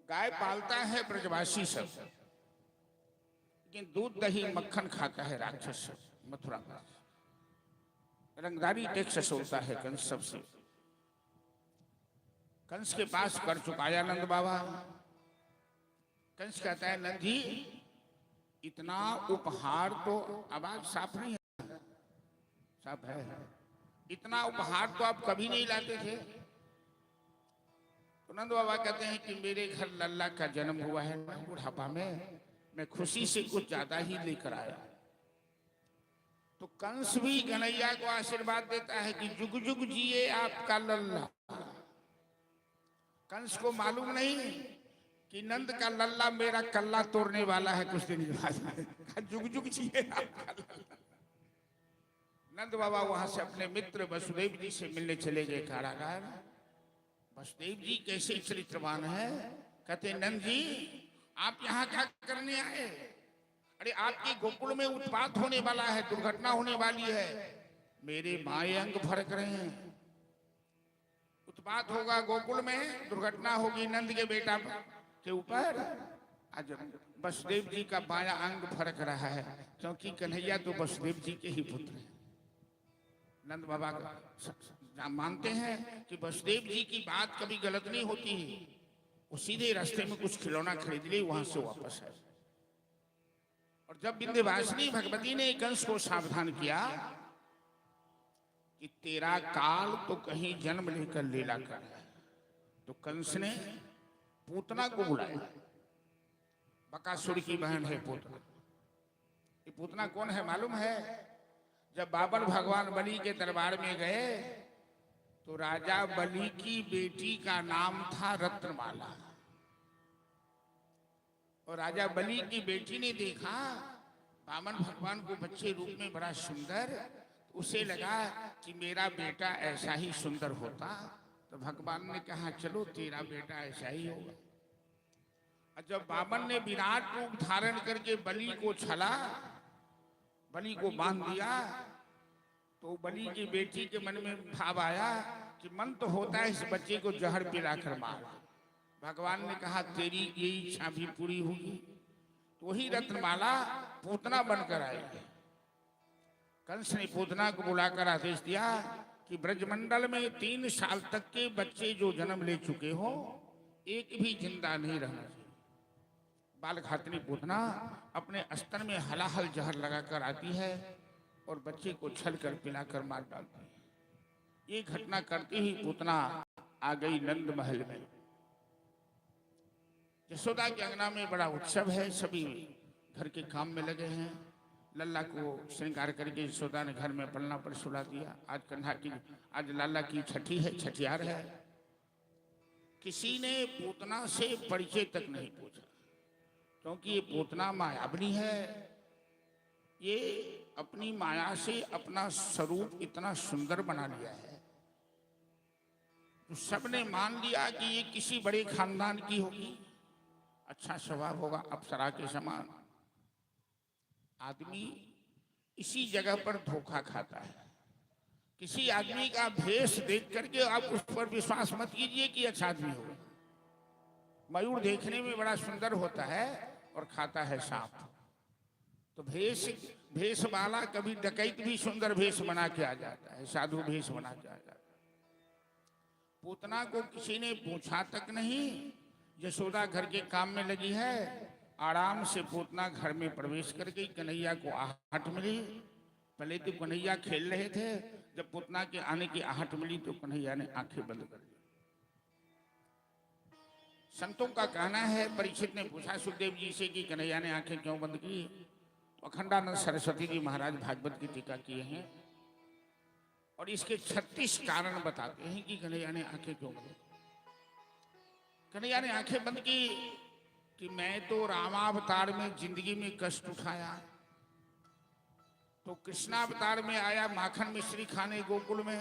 गाय पालता है ब्रजवासी सब, लेकिन दूध दही मक्खन खाता है राक्षस मथुरा का। रंगदारी टैक्स होता है कंस सबसे। कंस के पास कर चुकाया नंद बाबा। कंस कहता है, नंद जी इतना उपहार तो, आवाज साफ नहीं है, साफ है, इतना उपहार तो आप कभी नहीं लाते थे। तो नंद बाबा कहते हैं कि मेरे घर लल्ला का जन्म हुआ है बुढ़ापा में, मैं खुशी से कुछ ज्यादा ही लेकर आया। तो कंस भी कन्हैया को आशीर्वाद देता है कि जुग जुग जिए आपका लल्ला। कंस को मालूम नहीं कि नंद का लल्ला मेरा कल्ला तोड़ने वाला है कुछ दिन बाद। जुग जुग जिए आपका लल्ला। नंद बाबा वहां से अपने मित्र वसुदेव जी से मिलने चले गए कारागार। वसुदेव जी कैसे चरित्रवान है। कहते, नंद जी आप यहाँ क्या करने आए? अरे आपके गोकुल में उत्पात होने वाला है, दुर्घटना होने वाली है, मेरे माए अंग फड़क रहे हैं, उत्पात होगा गोकुल में, दुर्घटना होगी नंद के बेटा के ऊपर। आज वसुदेव जी का बायां अंग फड़क रहा है, क्योंकि कन्हैया तो वसुदेव जी के ही पुत्र हैं। नंद बाबा मानते हैं कि वसुदेव जी की बात कभी गलत नहीं होती। वो सीधे रास्ते में कुछ खिलौना खरीद लिए, वहां से वापस आए। और जब विंध्यवासिनी भगवती ने कंस को सावधान किया कि तेरा काल तो कहीं जन्म लेकर लीला कर, तो कंस ने पूतना को बुलाया। बकासुर की बहन है पूतना। ये पूतना कौन है मालूम है? जब बाबर भगवान बलि के दरबार में गए तो राजा बलि की बेटी का नाम था रत्नमाला। और राजा बलि की बेटी ने देखा वामन भगवान को बच्चे रूप में बड़ा सुंदर, उसे लगा कि मेरा बेटा ऐसा ही सुंदर होता। तो भगवान ने कहा चलो तेरा बेटा ऐसा ही होगा। और जब बामन ने विराट रूप धारण करके बलि को छला, बलि को बांध दिया, तो बलि की बेटी के मन में भाव आया कि मन तो होता है इस बच्चे को जहर पिलाकर मार। भगवान ने कहा तेरी ये इच्छा भी पूरी होगी, तो वही रत्नमाला पूतना बनकर आई। कंस ने पूतना को बुलाकर आदेश दिया कि ब्रजमंडल में 3 साल तक के बच्चे जो जन्म ले चुके हो, एक भी जिंदा नहीं रहना चाहिए। बाल घातनी पूतना अपने अस्तर में हलाहल जहर लगाकर आती है और बच्चे को छल कर पिलाकर मार डालती है। ये घटना करते ही पूतना आ गई नंद महल में। यशोदा के अंगना में बड़ा उत्सव है, सभी घर के काम में लगे हैं। लल्ला को श्रृंगार करके यशोदा ने घर में पलना पर सुला दिया। आज लाला की छठी है, छठियार है। किसी ने पूतना से परिचय तक नहीं पूछा, क्योंकि ये पूतना मायावनी है। ये अपनी माया से अपना स्वरूप इतना सुंदर बना लिया है, तो सबने मान लिया कि ये किसी बड़े खानदान की होगी, अच्छा स्वभाव होगा, अप्सरा के समान। आदमी इसी जगह पर धोखा खाता है। किसी आदमी का भेष देख करके आप उस पर विश्वास मत कीजिए कि अच्छा आदमी होगा। मयूर देखने में बड़ा सुंदर होता है और खाता है सांप। तो भेष वाला कभी डकैत भी सुंदर भेष बना के आ जाता है, साधु भेष बना के आ जाता है। पूतना को किसी ने पूछा तक नहीं। यशोदा घर के काम में लगी है, आराम से पूतना घर में प्रवेश कर गई। कन्हैया को आहट मिली। पहले तो कन्हैया खेल रहे थे, जब पूतना के आने की आहट मिली तो कन्हैया ने आंखें बंद कर दी। संतों का कहना है, परीक्षित ने पूछा सुखदेव जी से कि कन्हैया ने आंखें क्यों बंद की, तो अखंडानंद सरस्वती जी महाराज भागवत की टीका किए हैं और इसके 36 कारण बताते हैं कि कन्हैया ने आंखें क्यों बंद की। कन्हैया ने आंखें बंद की कि मैं तो रामावतार में जिंदगी में कष्ट उठाया, तो कृष्णावतार में आया माखन मिश्री खाने गोकुल में,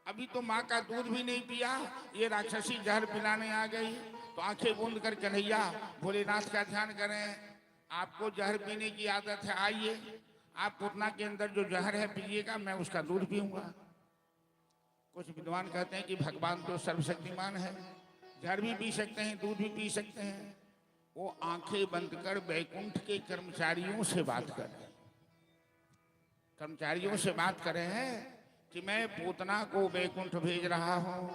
अभी तो माँ का दूध भी नहीं पिया, ये राक्षसी जहर पिलाने आ गई। तो आंखें बंद कर कन्हैया भोलेनाथ का ध्यान करें, आपको जहर पीने की आदत है, आइए आप पूतना के अंदर जो जहर है पीजिएगा, मैं उसका दूध पीऊंगा। कुछ विद्वान कहते हैं कि भगवान तो सर्वशक्तिमान है, जहर भी पी सकते हैं, दूध भी पी सकते हैं। वो आंखें बंद कर बैकुंठ के कर्मचारियों से बात कर रहे हैं। कर्मचारियों से बात कर रहे हैं कि मैं पूतना को बैकुंठ भेज रहा हूं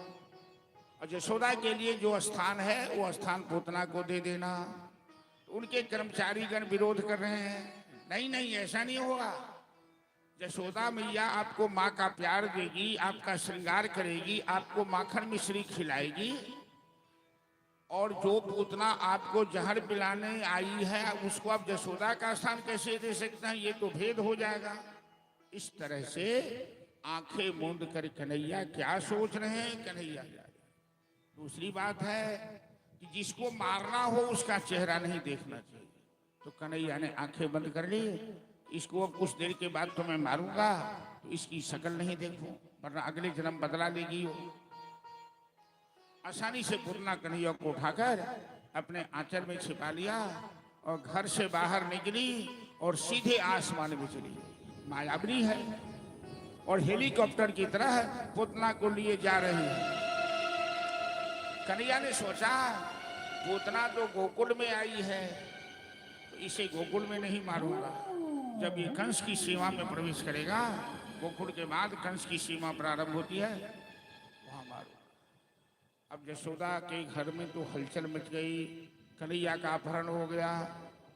और यशोदा के लिए जो स्थान है वो स्थान पूतना को दे देना। उनके कर्मचारीगण विरोध कर रहे हैं, नहीं नहीं ऐसा नहीं होगा। यशोदा मैया आपको माँ का प्यार देगी, आपका श्रृंगार करेगी, आपको माखन मिश्री खिलाएगी, और जो पूतना आपको जहर पिलाने आई है उसको आप यशोदा का स्थान कैसे दे सकते हैं, ये तो भेद हो जाएगा। इस तरह से आंखें मूंद कर कन्हैया क्या सोच रहे हैं, कन्हैया। दूसरी बात है कि जिसको मारना हो उसका चेहरा नहीं देखना चाहिए, तो कन्हैया ने आंखें बंद कर ली। इसको अब कुछ देर के बाद तो मैं मारूंगा, तो इसकी शक्ल नहीं देखूं, वरना अगले जन्म बदला लेगी वो। आसानी से पूतना कन्हैया को उठाकर अपने आंचल में छिपा लिया और घर से बाहर निकली और सीधे आसमान में चली। मायावनी है और हेलीकॉप्टर की तरह पूतना को लिए जा रही है। कन्हैया ने सोचा पूतना तो गोकुल में आई है, तो इसे गोकुल में नहीं मारूंगा। जब ये कंस की सीमा में प्रवेश करेगा, गोकुल के बाद कंस की सीमा प्रारंभ होती है, वहां मारूंगा। अब यशोदा के घर में तो हलचल मच गई, कन्हैया का अपहरण हो गया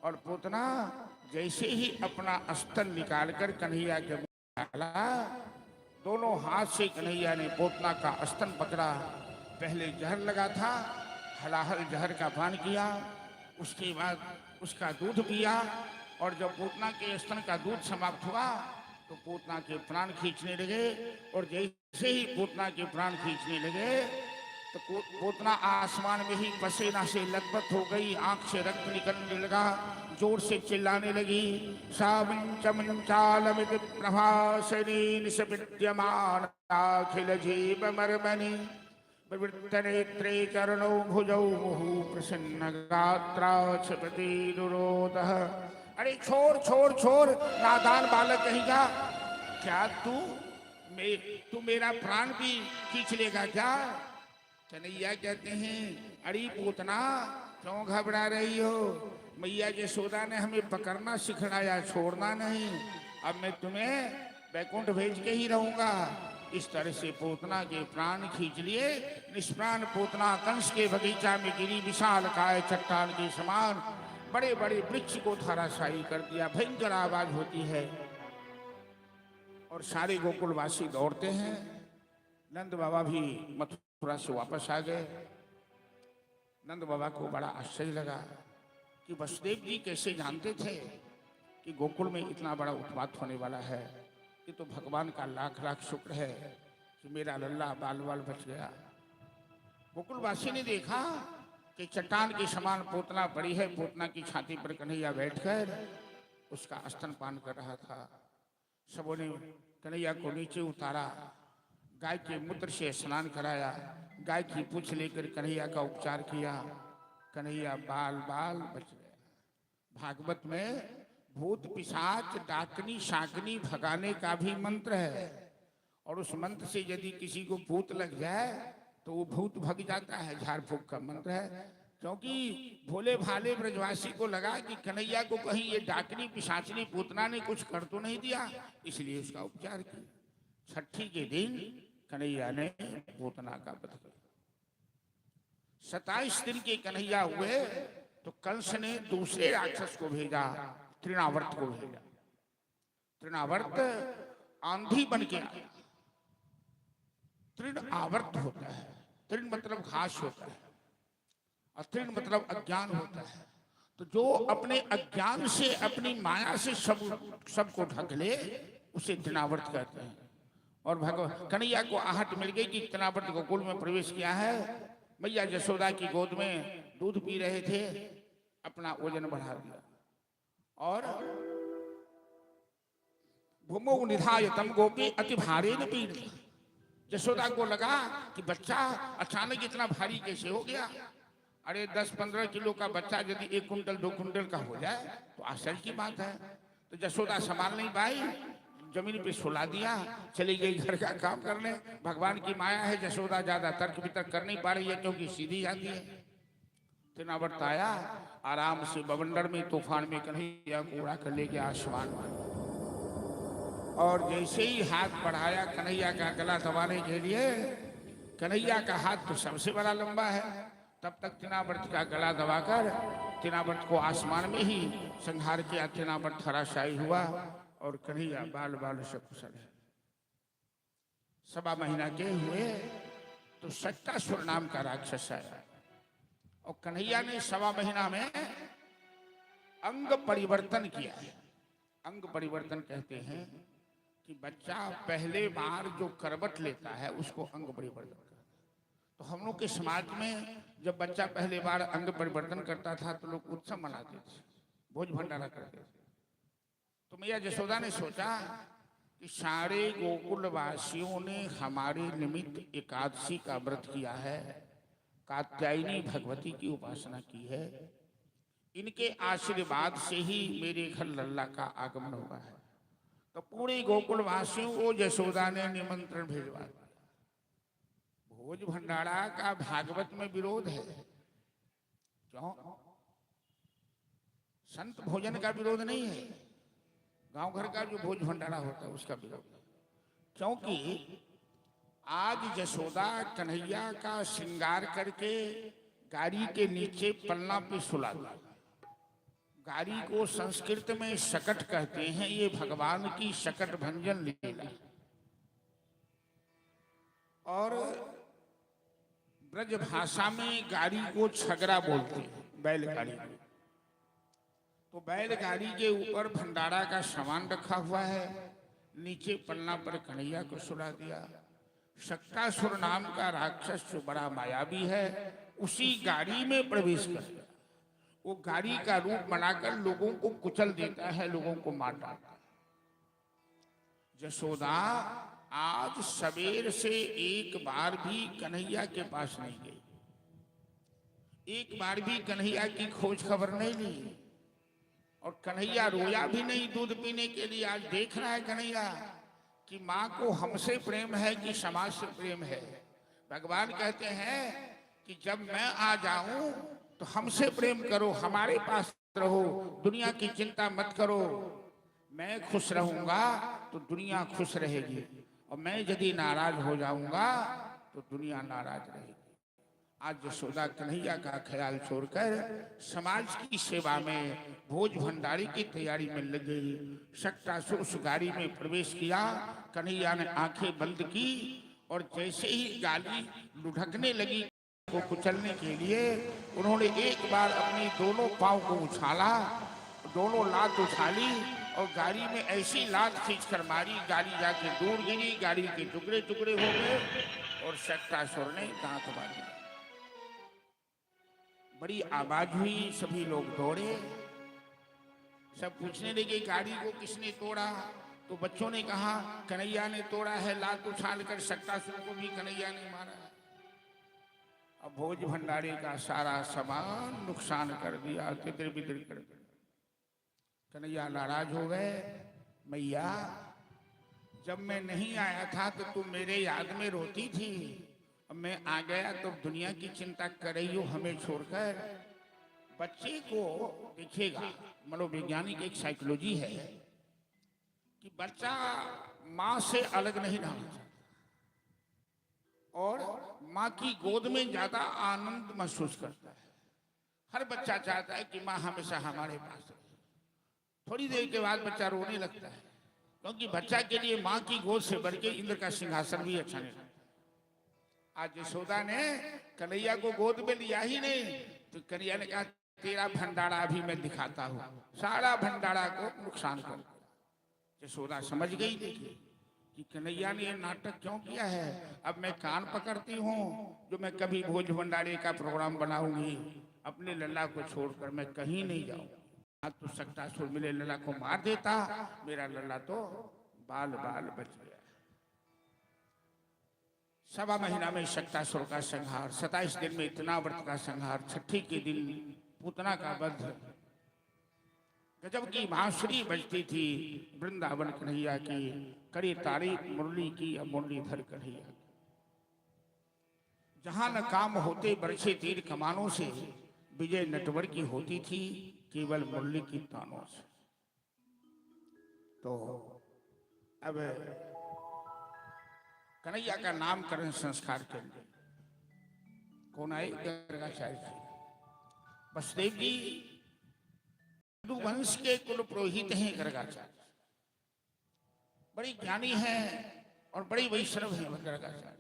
और पूतना जैसे ही अपना अस्त्र निकालकर कन्हैया के मुंह डाला, दोनों हाथ से कन्हैया ने पूतना का अस्त्र पकड़ा। पहले जहर लगा था, हलाहल जहर का पान किया, उसके बाद उसका दूध पिया, और जब पूतना के स्तन का दूध समाप्त हुआ तो पूतना के प्राण खींचने लगे। और जैसे ही पूतना के प्राण खींचने लगे तो पूतना आसमान में ही पसीना से लथपथ हो गई, आंख से रक्त निकलने लगा, जोर से चिल्लाने लगी, सामंचालमित प्रभासनीन से विद्यमान अखिल जीव मर्मणि प्रवृत्तनेत्रे चरणौ भुजौ मुहु प्रसन्न गात्रा क्षपति रुरोदः। अरे छोड़ छोड़ छोड़, नादान बालक कहीं का, क्या तू मेरा प्राण भी खींच लेगा क्या? कन्हैया कहते हैं, अरे पूतना क्यों घबरा रही हो? मैया यशोदा ने हमें पकड़ना सिखलाया, छोड़ना नहीं। अब मैं तुम्हें बैकुंठ भेज के ही रहूंगा। इस तरह से पूतना के प्राण खींच लिए। निष्प्राण पूतना कंस के बगीचा में गिरी, विशाल काय चट्टान के समान बड़े बड़े वृक्ष को धराशायी कर दिया। भयंकर आवाज होती है और सारे गोकुलवासी दौड़ते हैं। नंद बाबा भी मथुरा से वापस आ गए। नंद बाबा को बड़ा आश्चर्य लगा कि वसुदेव जी कैसे जानते थे कि गोकुल में इतना बड़ा उत्पात होने वाला है। ये तो भगवान का लाख लाख शुक्र है कि मेरा लल्ला बाल बाल बच गया। गोकुलवासी ने देखा कि चट्टान के समान पूतना पड़ी है। पूतना की छाती पर कन्हैया बैठकर उसका स्तनपान कर रहा था। सबों ने कन्हैया को नीचे उतारा, गाय के मूत्र से स्नान कराया, गाय की पूंछ लेकर कन्हैया का उपचार किया। कन्हैया बाल बाल बच गया। भागवत में भूत पिशाच डाकनी शाकनी भगाने का भी मंत्र है, और उस मंत्र से यदि किसी को भूत लग जाए तो वो भूत भग जाता है। झाड़ फूक का मंत्र है। क्योंकि भोले भाले ब्रजवासी को लगा कि कन्हैया को कहीं ये डाकनी पिशाचनी पूतना ने कुछ कर तो नहीं दिया, इसलिए उसका उपचार किया। छठी के दिन कन्हैया ने पूतना का वध किया। 27 दिन के कन्हैया हुए तो कंस ने दूसरे राक्षस को भेजा, तृणावर्त को भेजा। तृणावर्त आंधी बन के आया। तृण आवर्त होता है। तृण मतलब घास होता है और तृण मतलब अज्ञान होता है। तो जो अपने अज्ञान से अपनी माया से सबको ढक ले उसे तृणावर्त कहते हैं। और भगवान कन्हैया को आहट मिल गई कि तृणावर्त गोकुल में प्रवेश किया है। मैया यशोदा की गोद में दूध पी रहे थे, अपना वजन बढ़ा दिया और भूमौ निधाय तम गोपी अति भारी न पीड़। यशोदा को लगा कि बच्चा अचानक इतना भारी कैसे हो गया। अरे 10-15 किलो का बच्चा यदि 1 कुंटल 2 कुंटल का हो जाए तो आश्चर्य की बात है। तो यशोदा संभाल नहीं पाई, जमीन पे सुला दिया, चली गई घर का काम करने। भगवान की माया है, यशोदा ज्यादा तर्क वितर्क कर नहीं पा रही है क्योंकि सीधी जाती है। तृणावर्त आया, आराम से बवंडर में तूफान में कन्हैया को उड़ा कर ले गया आसमान में। और जैसे ही हाथ बढ़ाया कन्हैया का गला दबाने के लिए, कन्हैया का हाथ तो सबसे बड़ा लंबा है, तब तक तृणावर्त का गला दबाकर तृणावर्त को आसमान में ही संहार किया। तृणावर्त धराशायी हुआ और कन्हैया बाल बाल से कुशल है। 1.25 महीना के हुए तो सट्टासुर नाम का राक्षस आया और कन्हैया ने 1.25 महीना में अंग परिवर्तन किया। अंग परिवर्तन कहते हैं कि बच्चा पहले बार जो करवट लेता है उसको अंग परिवर्तन कहते हैं। तो हम लोग के समाज में जब बच्चा पहले बार अंग परिवर्तन करता था तो लोग उत्सव मनाते थे, भोज भंडारा करते थे। तो मैया यशोदा ने सोचा कि सारे गोकुलवासियों ने हमारे निमित्त एकादशी का व्रत किया है, कात्यायनी भगवती की उपासना की है, इनके आशीर्वाद से ही मेरे घर लल्ला का आगमन हुआ है। तो पूरे गोकुलवासियों को यशोदा ने निमंत्रण भेजवा दिया। भोज भंडारा का भागवत में विरोध है। क्यों? संत भोजन का विरोध नहीं है, गांव घर का जो भोज भंडारा होता है उसका विरोध है। क्योंकि आज यशोदा कन्हैया का श्रृंगार करके गाड़ी के नीचे पलना पे सुला दिया। गाड़ी को संस्कृत में शकट कहते हैं। ये भगवान की शकट भंजन लीला। और ब्रज भाषा में गाड़ी को छगरा बोलते हैं, बैलगाड़ी। तो बैलगाड़ी के ऊपर भंडारा का सामान रखा हुआ है, नीचे पलना पर कन्हैया को सुला दिया। शक्तासुर नाम का राक्षस जो बड़ा मायावी है उसी गाड़ी में प्रवेश कर गया। वो गाड़ी का रूप बनाकर लोगों को कुचल देता है, लोगों को मार डालता है। यशोदा आज सवेर से एक बार भी कन्हैया के पास नहीं गई, एक बार भी कन्हैया की खोज खबर नहीं ली, और कन्हैया रोया भी नहीं दूध पीने के लिए। आज देख रहा है कन्हैया कि माँ को हमसे प्रेम है कि समाज से प्रेम है। भगवान कहते हैं कि जब मैं आ जाऊं तो हमसे प्रेम करो, हमारे पास रहो, दुनिया की चिंता मत करो। मैं खुश रहूंगा तो दुनिया खुश रहेगी, और मैं यदि नाराज हो जाऊंगा तो दुनिया नाराज रहेगी। आज यशोदा कन्हैया का ख्याल छोड़कर समाज की सेवा में भोज भंडारी की तैयारी में लग गई। शक्टासुर उस गाड़ी में प्रवेश किया। कन्हैया ने आंखें बंद की, और जैसे ही गाड़ी लुढ़कने लगी को कुचलने के लिए, उन्होंने एक बार अपनी दोनों पांव को उछाला, दोनों लात उछाली, और गाड़ी में ऐसी लात खींचकर मारी, गाड़ी जाके दूर गिरी, गाड़ी के टुकड़े टुकड़े हो गए, और शक्टासुर ने दांत मारे। बड़ी आवाज हुई, सभी लोग दौड़े, सब पूछने लगे गाड़ी को किसने तोड़ा। तो बच्चों ने कहा कन्हैया ने तोड़ा है, लात उछाल कर शक्टासुर को भी कन्हैया ने मारा। अब भोज भंडारी का सारा सामान नुकसान कर दिया, तितर बितर कर दिया। कन्हैया नाराज हो गए, मैया जब मैं नहीं आया था तो तुम मेरे याद में रोती थी, अब मैं आ गया तो दुनिया की चिंता कर रही हो हमें छोड़कर। बच्चे को देखिएगा, मनोवैज्ञानिक एक साइकोलॉजी है कि बच्चा माँ से अलग नहीं रहना चाहता, और माँ की गोद में ज्यादा आनंद महसूस करता है। हर बच्चा चाहता है कि माँ हमेशा हमारे पास रहे। थोड़ी देर के बाद बच्चा रोने लगता है, क्योंकि बच्चा के लिए माँ की गोद से बढ़ के इंद्र का सिंहासन भी अच्छा नहीं लगता। आज यशोदा ने कन्हैया को गोद में लिया ही नहीं, तो कन्हैया ने कहा तेरा भंडारा अभी मैं दिखाता हूँ, सारा भंडारा को नुकसान कर दिया। यशोदा समझ गई देखिए कि कन्हैया ने ये नाटक क्यों किया है। अब मैं कान पकड़ती हूँ, जो मैं कभी भोज भंडारे का प्रोग्राम बनाऊंगी, अपने लल्ला को छोड़कर मैं कहीं नहीं जाऊंगी। आज तो शक्टासुर मेरे लल्ला को मार देता, मेरा लल्ला तो बाल बाल बच गया। 1.25 महीना में शक्टासुर का संहार, 27 दिन में इतना व्रत का संहार, छठी के दिन पूतना का वध। गजब की बांसुरी बजती थी वृंदावन कन्हैया की, करे तारीफ मुरली की अब मुरलीधर कन्हैया। जहां न काम होते बरछे तीर कमानों से, विजय नटवर की होती थी केवल मुरली की तानों से। तो अब कन्हैया का नामकरण संस्कार के लिए कौन आए? गर्गाचार्य जी। वसुदेव जी वंश के कुल पुरोहित हैं गर्गाचार्य, बड़ी ज्ञानी हैं और बड़ी वैष्णव हैं गर्गाचार्य।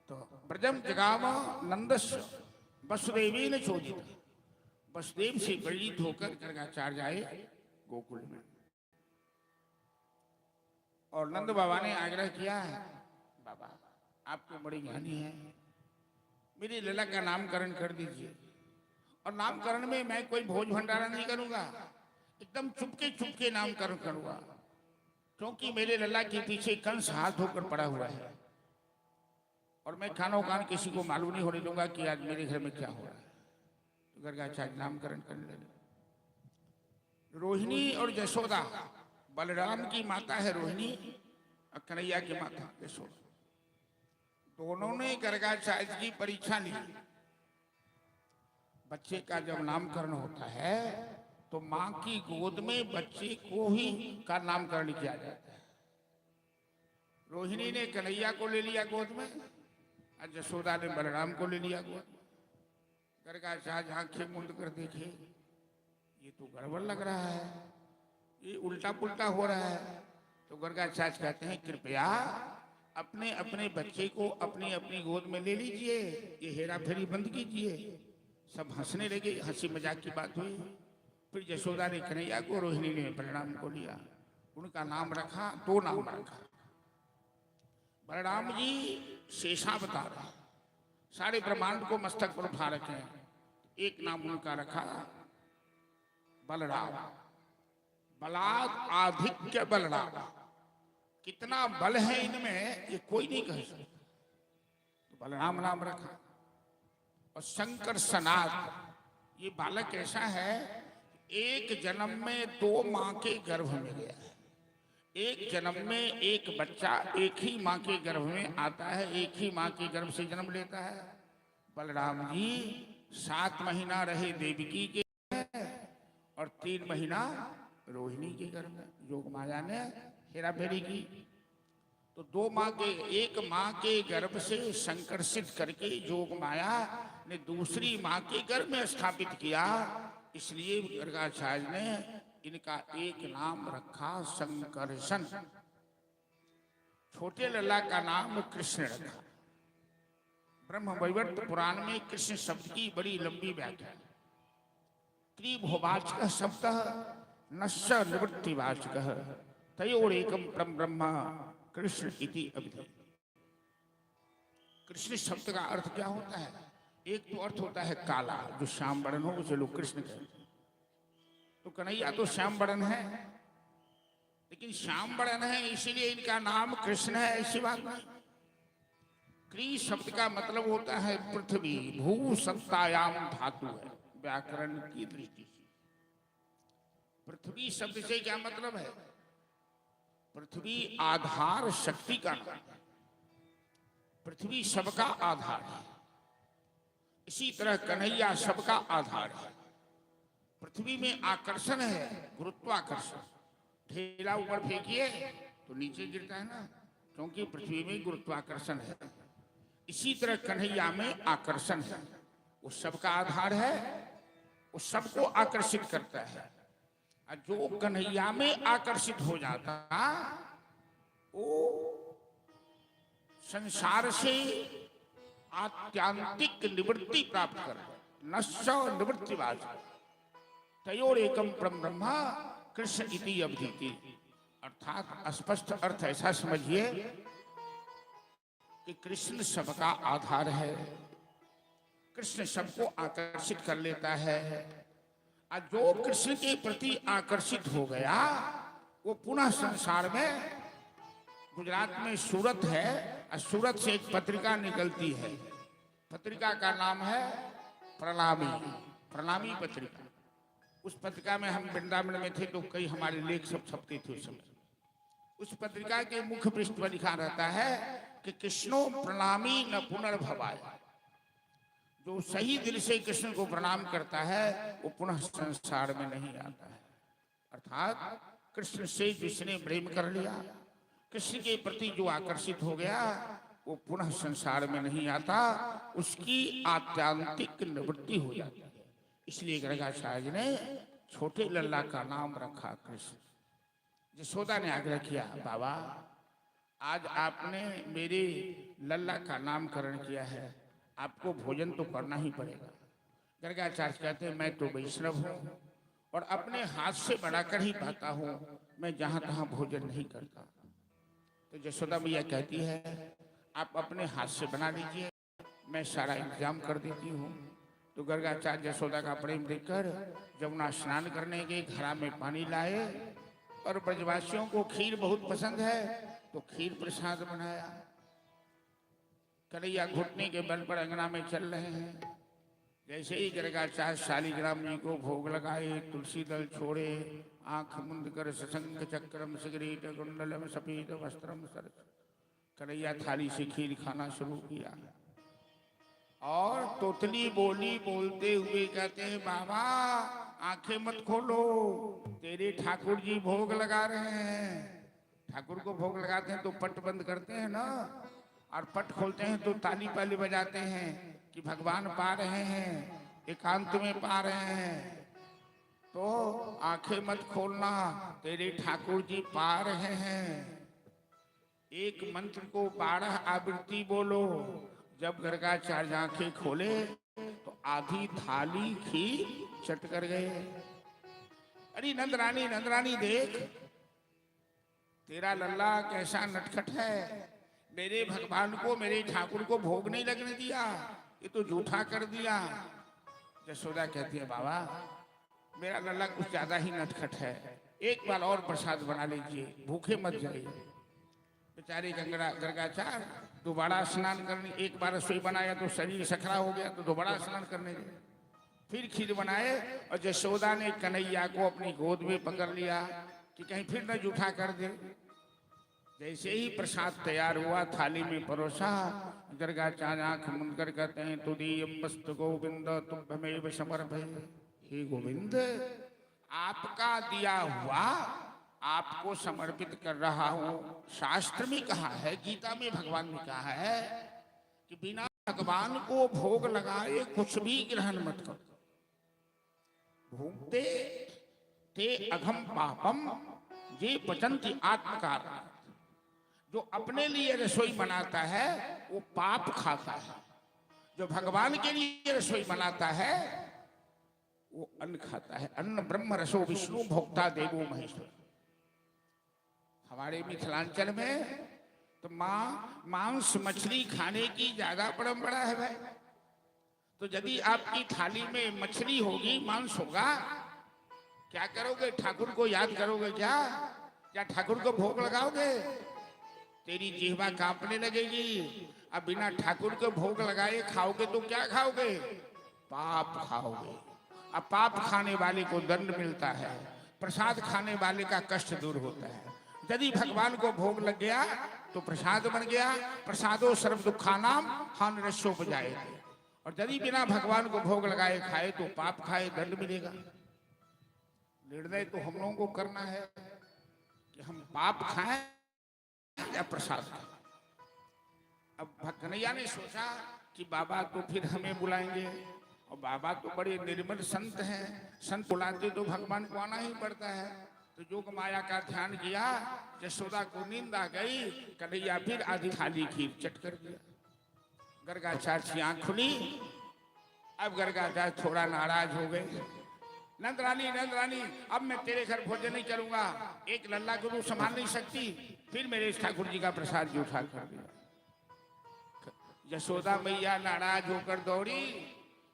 तो ब्रजम जगाम नंदस्य वसुदेवी ने चोदित, वसुदेव से प्रेरित होकर गर्गाचार्य आए गोकुल में, और नंद बाबा ने आग्रह किया बाबा आप तो बड़ी ज्ञानी हैं, मेरी लला का नामकरण कर दीजिए। और नामकरण में मैं कोई भोज भंडारा नहीं करूंगा, एकदम चुपके नामकरण करूंगा, क्योंकि मेरे लल्ला के पीछे कंस हाथ धोकर पड़ा हुआ है, और मैं खानो खान किसी को मालूम नहीं होने दूंगा कि आज मेरे घर में क्या हो रहा है। तो गर्गाचार्य नामकरण करने लगे। रोहिणी और यशोदा, बलराम की माता है रोहिणी और कन्हैया की माता यशोदा, दोनों ने गर्गाचार्य की परीक्षा ली। बच्चे का जब नामकरण होता है तो मां की गोद में बच्चे को ही का नामकरण किया जाता है। रोहिणी ने कन्हैया को ले लिया गोद में, और यशोदा ने बलराम को ले लिया गोद में। गर्गाचार्य आंखें मूंद कर देखे, ये तो गड़बड़ लग रहा है, ये उल्टा पुल्टा हो रहा है। तो गर्गाचार्य कहते हैं कृपया अपने अपने बच्चे को अपनी अपनी गोद में ले लीजिए, ये हेरा फेरी बंद कीजिए। सब हंसने लगे, हंसी मजाक की बात हुई। फिर यशोदा ने कन्हैया को, रोहिणी ने बलराम को लिया, उनका नाम रखा, 2 नाम रखा। बलराम जी शेषावतार, सारे ब्रह्मांड को मस्तक पर उठा रखे हैं, एक नाम उनका रखा बलराम, बलाद आधिक्य बलराम, कितना बल है इनमें ये कोई नहीं कह सकता। तो बलराम नाम रखा। और शंकर सनात, ये बालक ऐसा है, एक जन्म में 2 माँ के गर्भ में गया है। एक जन्म में एक बच्चा एक ही माँ के गर्भ में आता है, एक ही माँ के गर्भ से जन्म लेता है। बलराम जी 7 महीना रहे देवकी के और 3 महीना रोहिणी के गर्भ में। योग माया ने हेरा फेरी की, तो 2 माँ के, एक माँ के गर्भ से संकर्षित करके योग माया ने दूसरी माँ के गर्भ में स्थापित किया। इसलिए गर्गाचार्य ने इनका एक नाम रखा संकर्षण। छोटे लल्ला का नाम कृष्ण रखा। ब्रह्म वैवर्त पुराण में कृष्ण शब्द की बड़ी लंबी व्याख्या है। त्रिभुवाचक शब्द नश्य निवृत्तिवाचक तयोरेकम परम ब्रह्म कृष्ण इति अभिधि। कृष्ण शब्द का अर्थ क्या होता है? एक तो अर्थ होता है काला, जो श्याम वर्ण हो उसे लोग कृष्ण कहते हैं। तो कन्हैया तो श्याम वर्ण है, लेकिन श्याम वर्ण है इसीलिए इनका नाम कृष्ण है, ऐसी बात नहीं। क्री शब्द का मतलब होता है पृथ्वी, भू सत्तायाम धातु है व्याकरण की दृष्टि से। पृथ्वी शब्द से क्या मतलब है? पृथ्वी आधार शक्ति का नाम है। पृथ्वी सबका आधार है। इसी तरह कन्हैया सबका आधार है। पृथ्वी में आकर्षण है, गुरुत्वाकर्षण। ढेला ऊपर फेंकिए तो नीचे गिरता है ना, क्योंकि पृथ्वी में गुरुत्वाकर्षण है। इसी तरह कन्हैया में आकर्षण है, वो सबका आधार है, वो सबको आकर्षित करता है। और जो कन्हैया में आकर्षित हो जाता वो संसार से आत्यांतिक निवृत्ति प्राप्त कर, नश्य निवृत्तिवाच तयोर एकम परम ब्रह्म कृष्ण इति अभिधीति। अर्थात स्पष्ट अर्थ ऐसा समझिए कि कृष्ण सबका आधार है, कृष्ण सबको आकर्षित कर लेता है। और जो कृष्ण के प्रति आकर्षित हो गया वो पुनः संसार में, गुजरात में सूरत है, और सूरत से एक पत्रिका निकलती है, पत्रिका का नाम है प्रणामी, प्रणामी पत्रिका। उस पत्रिका में हम वृंदावन में थे तो कई हमारे लेख सब छपते थे उस समय। उस पत्रिका के मुख्य पृष्ठ पर लिखा रहता है कि कृष्णो प्रणामी न पुनर्भवाय। जो सही दिल से कृष्ण को प्रणाम करता है वो पुनः संसार में नहीं आता है। अर्थात कृष्ण से जिसने प्रेम कर लिया, कृष्ण के प्रति जो आकर्षित हो गया वो पुनः संसार में नहीं आता, उसकी आत्यांतिक निवृत्ति हो जाती है। इसलिए गर्गाचार्य ने छोटे लल्ला का नाम रखा कृष्ण। यशोदा ने आग्रह किया, बाबा आज आपने मेरे लल्ला का नामकरण किया है, आपको भोजन तो करना ही पड़ेगा। गर्गाचार्य कहते हैं मैं तो वैष्णव हूँ और अपने हाथ से बनाकर ही पाता हूँ, मैं जहाँ तहाँ भोजन नहीं करता। तो यशोदा मैया कहती है आप अपने हाथ से बना लीजिए, मैं सारा इंतजाम कर देती हूँ। तो गर्गाचार्य यशोदा का प्रेम देखकर जमुना स्नान करने के घड़ा में पानी लाए, और ब्रजवासियों को खीर बहुत पसंद है तो खीर प्रसाद बनाया। कन्हैया घुटने के बल पर अंगना में चल रहे हैं। जैसे ही गर्गाचार्य शालिग्राम जी को भोग लगाए, तुलसी दल छोड़े, आंख मुंद कर सशंक चक्रम सिगरेट कुंडलम सफेद वस्त्रम सर, कन्हैया थाली से खीर खाना शुरू किया। और तोतली बोली बोलते हुए कहते हैं बाबा आंखें मत खोलो, तेरे ठाकुर जी भोग लगा रहे हैं। ठाकुर को भोग लगाते हैं तो पट बंद करते हैं ना, और पट खोलते हैं तो ताली पाली बजाते हैं कि भगवान पा रहे हैं, एकांत में पा रहे हैं। तो आंखें मत खोलना, तेरे ठाकुर जी पा रहे हैं। एक मंत्र को 12 आवृत्ति बोलो। जब गर्गाचार्य आंखें खोले तो आधी थाली खीर चट कर गए। अरे नंदरानी नंदरानी देख, तेरा लल्ला कैसा नटखट है, मेरे भगवान को, मेरे ठाकुर को भोग नहीं लगने दिया, ये तो झूठा कर दिया। यशोदा कहती है बाबा मेरा लल्ला कुछ ज्यादा ही नटखट है, एक बार और प्रसाद बना लीजिए, भूखे मत जाइए। बेचारे गर्गाचार्य दोबारा स्नान करने, एक बार रसोई बनाया तो शरीर सखरा हो गया तो दोबारा स्नान करने गए। फिर खीर बनाए और यशोदा ने कन्हैया को अपनी गोद में पकड़ लिया कि कहीं फिर न जूठा कर दे। जैसे ही प्रसाद तैयार हुआ, थाली में परोसा, गर्गाचार्य आंख मूंद कर कहते हैं, तुदीयं मस्तु गोविंद तुभ्यमेव समर्पये। हे गोविंद, आपका दिया हुआ आपको समर्पित कर रहा हूं। शास्त्र में कहा है, गीता में भगवान ने कहा है कि बिना भगवान को भोग लगाए कुछ भी ग्रहण मत करो। भोगते ते अघम पापम ये पचंती आत्मकार। जो अपने लिए रसोई बनाता है वो पाप खाता है, जो भगवान के लिए रसोई बनाता है वो अन्न खाता है। अन्न ब्रह्म रसो विष्णु भोक्ता देवो महेश्वर। हमारे मिथिलांचल में तो मांस मछली खाने की ज्यादा परंपरा है भाई। तो यदि आपकी थाली में मछली होगी, मांस होगा, क्या करोगे? ठाकुर को याद करोगे क्या? क्या ठाकुर को भोग लगाओगे? तेरी जिह्वा कांपने लगेगी। अब बिना ठाकुर को भोग लगाए खाओगे तो क्या खाओगे? पाप खाओगे। अब पाप खाने वाले को दंड मिलता है, प्रसाद खाने वाले का कष्ट दूर होता है। यदि भगवान को भोग लग गया तो प्रसाद बन गया। प्रसादो सर्व दुखानाम हान रसोपजाए। और यदि बिना भगवान को भोग लगाए खाए तो पाप खाए, दंड मिलेगा। निर्णय तो हम लोगों को करना है कि हम पाप खाएं या प्रसाद खाएं। अब कन्हैया ने सोचा कि बाबा तो फिर हमें बुलाएंगे, और बाबा तो बड़े निर्मल संत हैं, संत बुलाते तो भगवान को आना ही पड़ता है। तो जोग माया का ध्यान किया, यशोदा को नींद आ गई। कन्हैया फिर आधी थाली खीर चट कर दिया। गर्गाचार्य की आंख खुली। अब गर्गाचार्य थोड़ा नाराज हो गए। नंद रानी, अब मैं तेरे घर भोजन नहीं करूंगा। एक लल्ला को तू संभाल नहीं सकती। फिर मेरे ठाकुर जी का प्रसाद जूठा कर दिया। यशोदा मैया नाराज होकर दौड़ी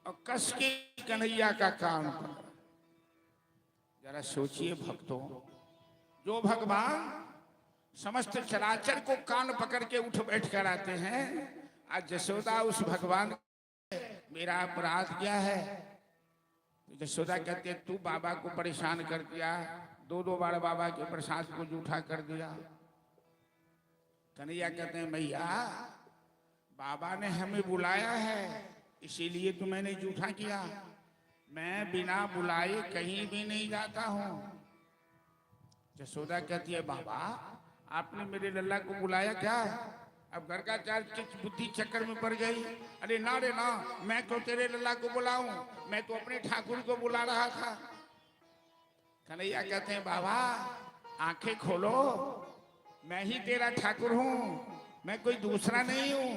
और कस के कन्हैया का कान पकड़ा। जरा सोचिए भक्तों, जो भगवान समस्त चराचर को कान पकड़ के उठ बैठ कर आते हैं, आज यशोदा उस भगवान मेरा अपराध क्या है? यशोदा कहते तू बाबा को परेशान कर दिया, दो बार बाबा के प्रसाद को जूठा कर दिया। कन्हैया कहते हैं मैया, बाबा ने हमें बुलाया है इसीलिए तो मैंने जूठा किया। मैं बिना बुलाए कहीं भी नहीं जाता हूं। यशोदा कहती है बाबा आपने मेरे लल्ला को बुलाया क्या? अब गर्गाचार्य किस बुद्धि चक्कर में पड़ गई। अरे ना रे ना, मैं क्यों तेरे लल्ला को बुलाऊं? मैं तो अपने ठाकुर को बुला रहा था। कन्हैया कहते हैं बाबा आंखें खोलो, मैं ही तेरा ठाकुर हूं, मैं कोई दूसरा नहीं हूं।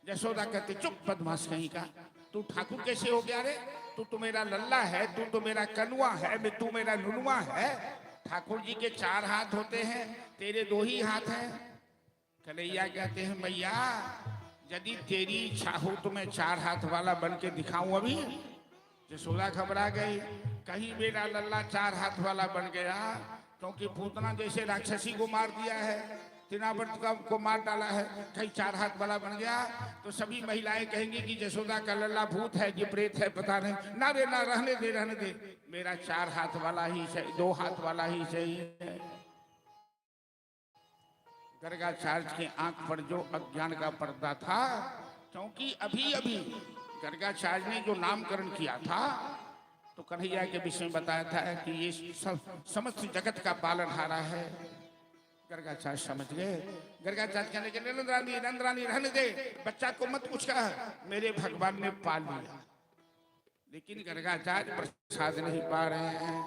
यशोदा कहते चुप बदमाश कहीं का, तू ठाकुर कैसे हो गया रे? तू तो मेरा लल्ला है, तू तो मेरा कनुआ है, तू मेरा नुनुआ है। ठाकुर जी के 4 हाथ होते हैं, तेरे 2 ही हाथ हैं। कन्हैया कहते हैं मैया यदि तेरी इच्छा हो तो मैं 4 हाथ वाला बन के दिखाऊं अभी। यशोदा घबरा गई, कहीं मेरा लल्ला 4 हाथ वाला बन गया, क्योंकि पूतना जैसे राक्षसी को मार दिया है, तिनावर्त को मार डाला है, कहीं 4 हाथ वाला बन गया तो सभी महिलाएं कहेंगी कि यशोदा का लल्ला भूत है कि प्रेत है, पता नहीं। ना रे ना, रहने दे, मेरा 4 हाथ वाला ही सही, 2 हाथ वाला ही सही है। गर्गाचार्य की आंख पर जो अज्ञान का पर्दा था, क्योंकि अभी अभी गर्गाचार्य ने जो नामकरण किया था तो कन्हैया के विषय में बताया था कि ये समस्त जगत का पालनहारा है। गर्गाचार्य समझ गए। गर्गाचार्य कहने के नंद रानी रहने दे, बच्चा को मत कुछ कहा, मेरे भगवान ने पाल लिया। लेकिन गर्गाचार्य प्रसाद नहीं पा रहे हैं,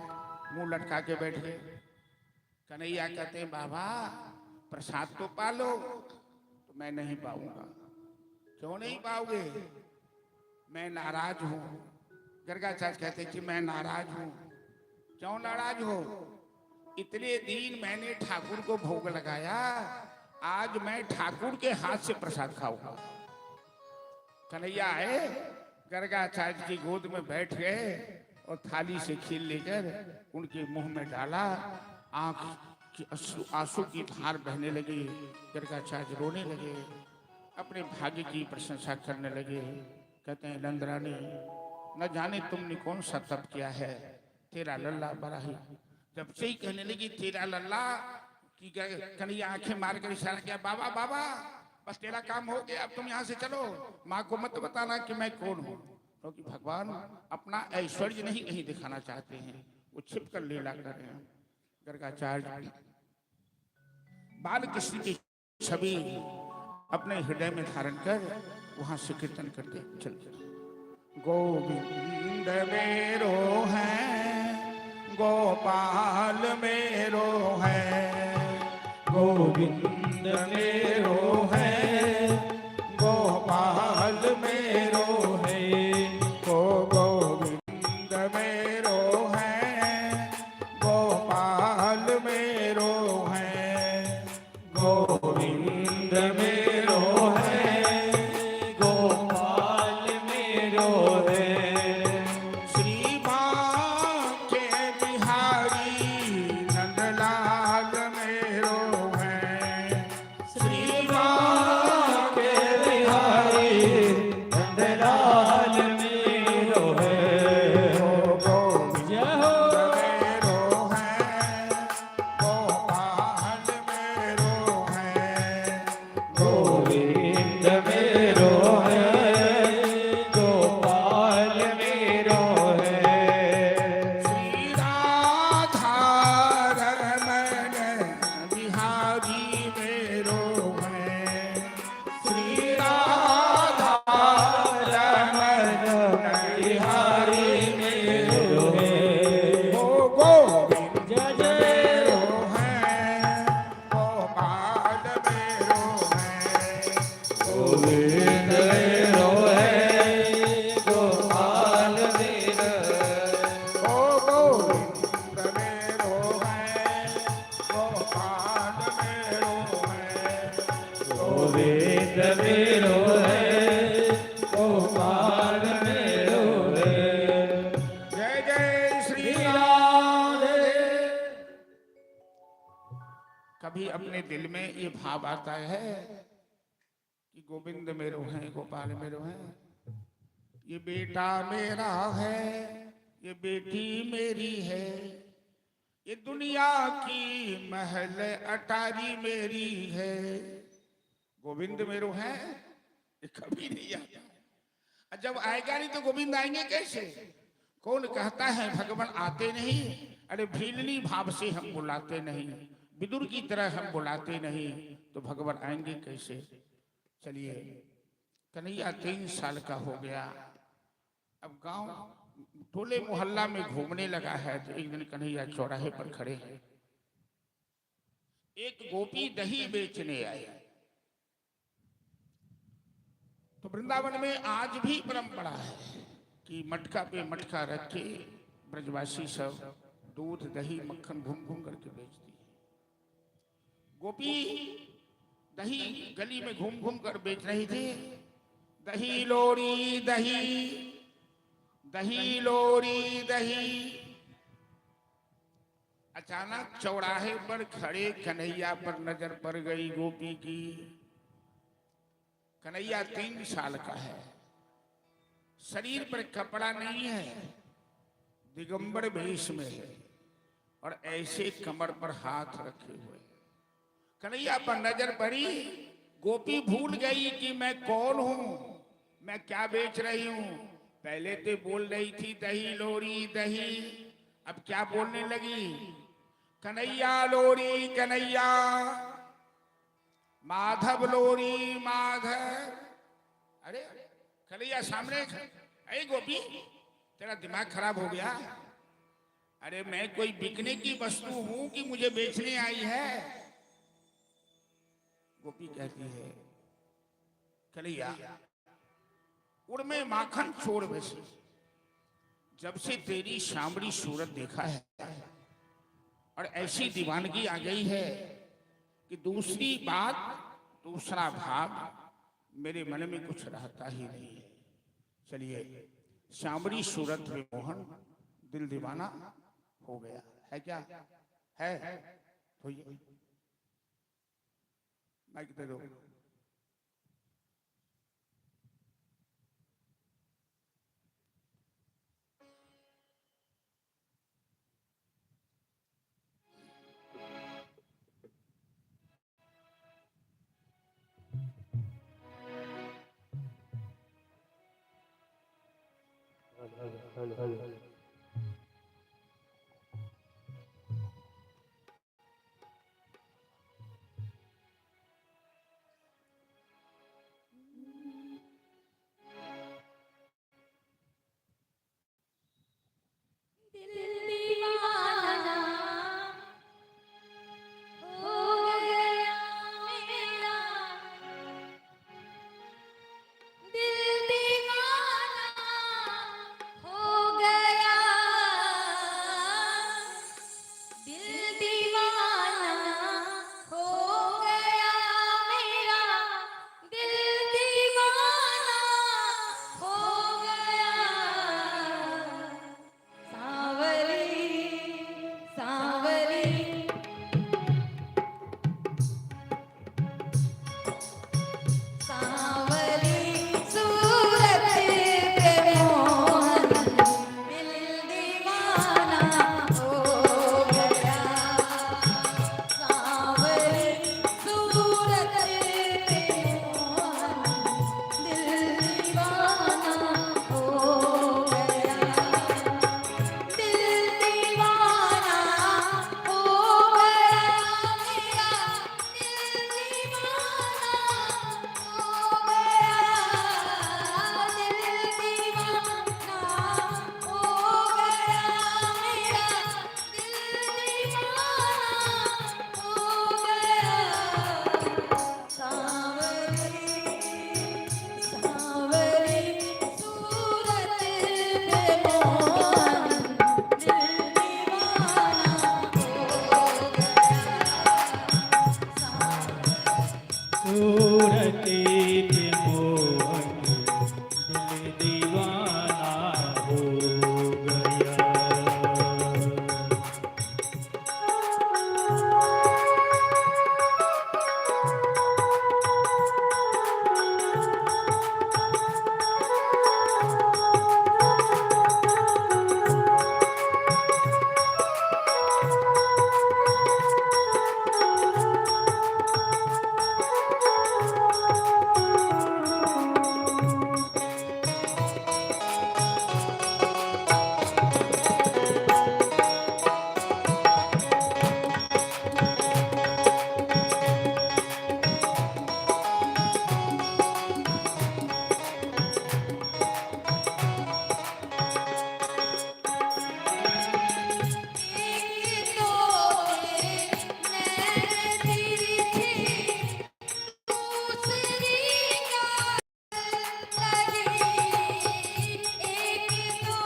मुंह लटका के बैठ गए। कन्हैया कहते हैं बाबा प्रसाद तो पालो। तो मैं नहीं पाऊंगा। क्यों नहीं पाओगे? मैं नाराज हूं। गर्गाचार्य कहते कि मैं नाराज हूं। क्यों नाराज हो? इतने दिन मैंने ठाकुर को भोग लगाया, आज मैं ठाकुर के हाथ से प्रसाद खाऊंगा। कन्हैया आए, गर्गाचार्य की गोद में बैठ गए और थाली से खीर लेकर उनके मुंह में डाला, आंख कि आंसू की धार बहने लगी। गर्गाचार्य रोने लगे, अपने भाग्य की प्रशंसा करने लगे। कहते हैं नंदरानी, न जाने तुमने कौन सा तप किया है, तेरा लल्ला बड़ा ही। जब से ही कहने लगी तेरा लल्ला, कि कन्हैया आंखें मार कर इशारा किया, बाबा बाबा बस तेरा काम हो गया, अब तुम यहाँ से चलो, माँ को मत बताना कि मैं कौन हूँ। क्योंकि भगवान अपना ऐश्वर्य नहीं कहीं दिखाना चाहते हैं, वो छिप कर लीला कर रहे हैं। गर्गाचार्य बालकृष्ण की छवि अपने हृदय में धारण कर वहां से कीर्तन करते चलते। गोविंद मेरो है, गोपाल मेरो है, गोविंद मेरो है, गोपाल मेरो है, गोविंद मेरो है, गोपाल मेरो है, गोविंद मेरो है, गोपाल मेरो है। श्री बांके बिहारी नंदलाल मेरो है, श्री के बिहारी नंदलाल मेरो है। गोविंद जय हो मेरो है, गोपाल मेरो है, गोविंद मेरो है, गोपाल मेरो है। श्री राधा रमण बिहारी मेरो है, श्री राधा रमण बिहारी मेरो है। ओ गोविंद जय जय मेरो है, गोपाल मेरो है, गोविंद मेरो है, गोपाल मेरो ओ गोविंद मेरो है, गोपाल मेरो है, गोविंद मेरो है, गोपाल मेरो है। जय जय श्री राम। राधे। कभी अपने दिल में ये भाव आता है कि गोविंद मेरो है, गोपाल मेरो है, ये बेटा मेरा है, ये बेटी मेरी है, ये दुनिया की महल अटारी मेरी है। गोविंद मेरो है, ये कभी नहीं आता। और जब आएगा नहीं तो गोविंद आएंगे कैसे? कौन कहता है भगवान आते नहीं? अरे भीलनी भाव से हम बुलाते नहीं, विदुर की तरह हम बुलाते नहीं, तो भगवान आएंगे कैसे? चलिए, कन्हैया 3 साल का हो गया, अब गांव टोले मोहल्ला में घूमने लगा है। तो एक दिन कन्हैया चौराहे पर खड़े हैं, एक गोपी दही बेचने आई। तो वृंदावन में आज भी परंपरा है कि मटका पे मटका रख के ब्रजवासी सब दूध दही मक्खन घूम घूम करके बेचती है। गोपी दही गली में घूम घूम कर बेच रही थी। दही लोरी दही, दही लोरी दही। अचानक चौराहे पर खड़े कन्हैया पर नजर पड़ गई गोपी की। कन्हैया 3 साल का है, शरीर पर कपड़ा नहीं है, दिगंबर वेश में है और ऐसे कमर पर हाथ रखे हुए। कन्हैया पर नजर पड़ी, गोपी भूल गई कि मैं कौन हूं, मैं क्या बेच रही हूं। पहले तो बोल रही थी दही लोरी दही, अब क्या बोलने लगी? कन्हैया लोरी कन्हैया, माधव लोरी माधव। अरे कन्हैया सामने, अरे गोपी तेरा दिमाग खराब हो गया? अरे मैं कोई बिकने की वस्तु हूं कि मुझे बेचने आई है? गोपी कहती है, कन्हैया उड़ में माखन छोड़ वैसे, जब से तेरी सांवरी सूरत देखा है और ऐसी दीवानगी आ गई है कि दूसरी बात, दूसरा भाव मेरे मन में कुछ रहता ही नहीं है। चलिए, सांवरी सूरत में मोहन, दिल दीवाना हो गया है। क्या है? माइक दे दो। दिल दीवाना हो गया मेरा, दिल दीवाना हो गया, दिल दीवाना हो गया मेरा, दिल दीवाना हो गया। सांवरी सांवरी सांवरी सूरत पे मोहन दिल दीवाना हो गया। सांवरी सूरत पे मोहन दिल दीवाना हो गया। दिल दीवाना हो गया मेरा, दिल दीवाना हो गया, दिल दीवाना हो गया मेरा, दिल दीवाना हो गया। सांवरी सांवरी सूरत पे मोहन दिल दीवाना हो गया। सूरती के मोहन दिल दीवाना हो गया। एक तो तेरे नैन तिरछे, दूसरी का लगी, एक तो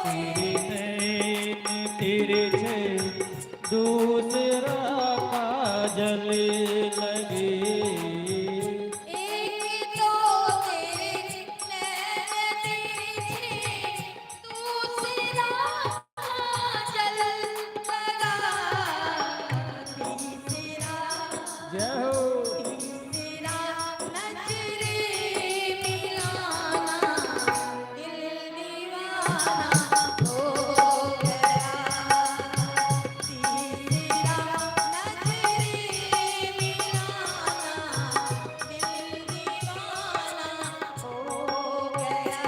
तेरे नैन तिरछे दूसरा काजल लगे। एक तो तेरे नैन तिरछे, दूसरा काजल लगा, तीसरा जय हो। तीसरा नजरे मिलाना दिल दीवाना हो गया। तीसरा नजरे मिलाना दिल दीवाना हो गया।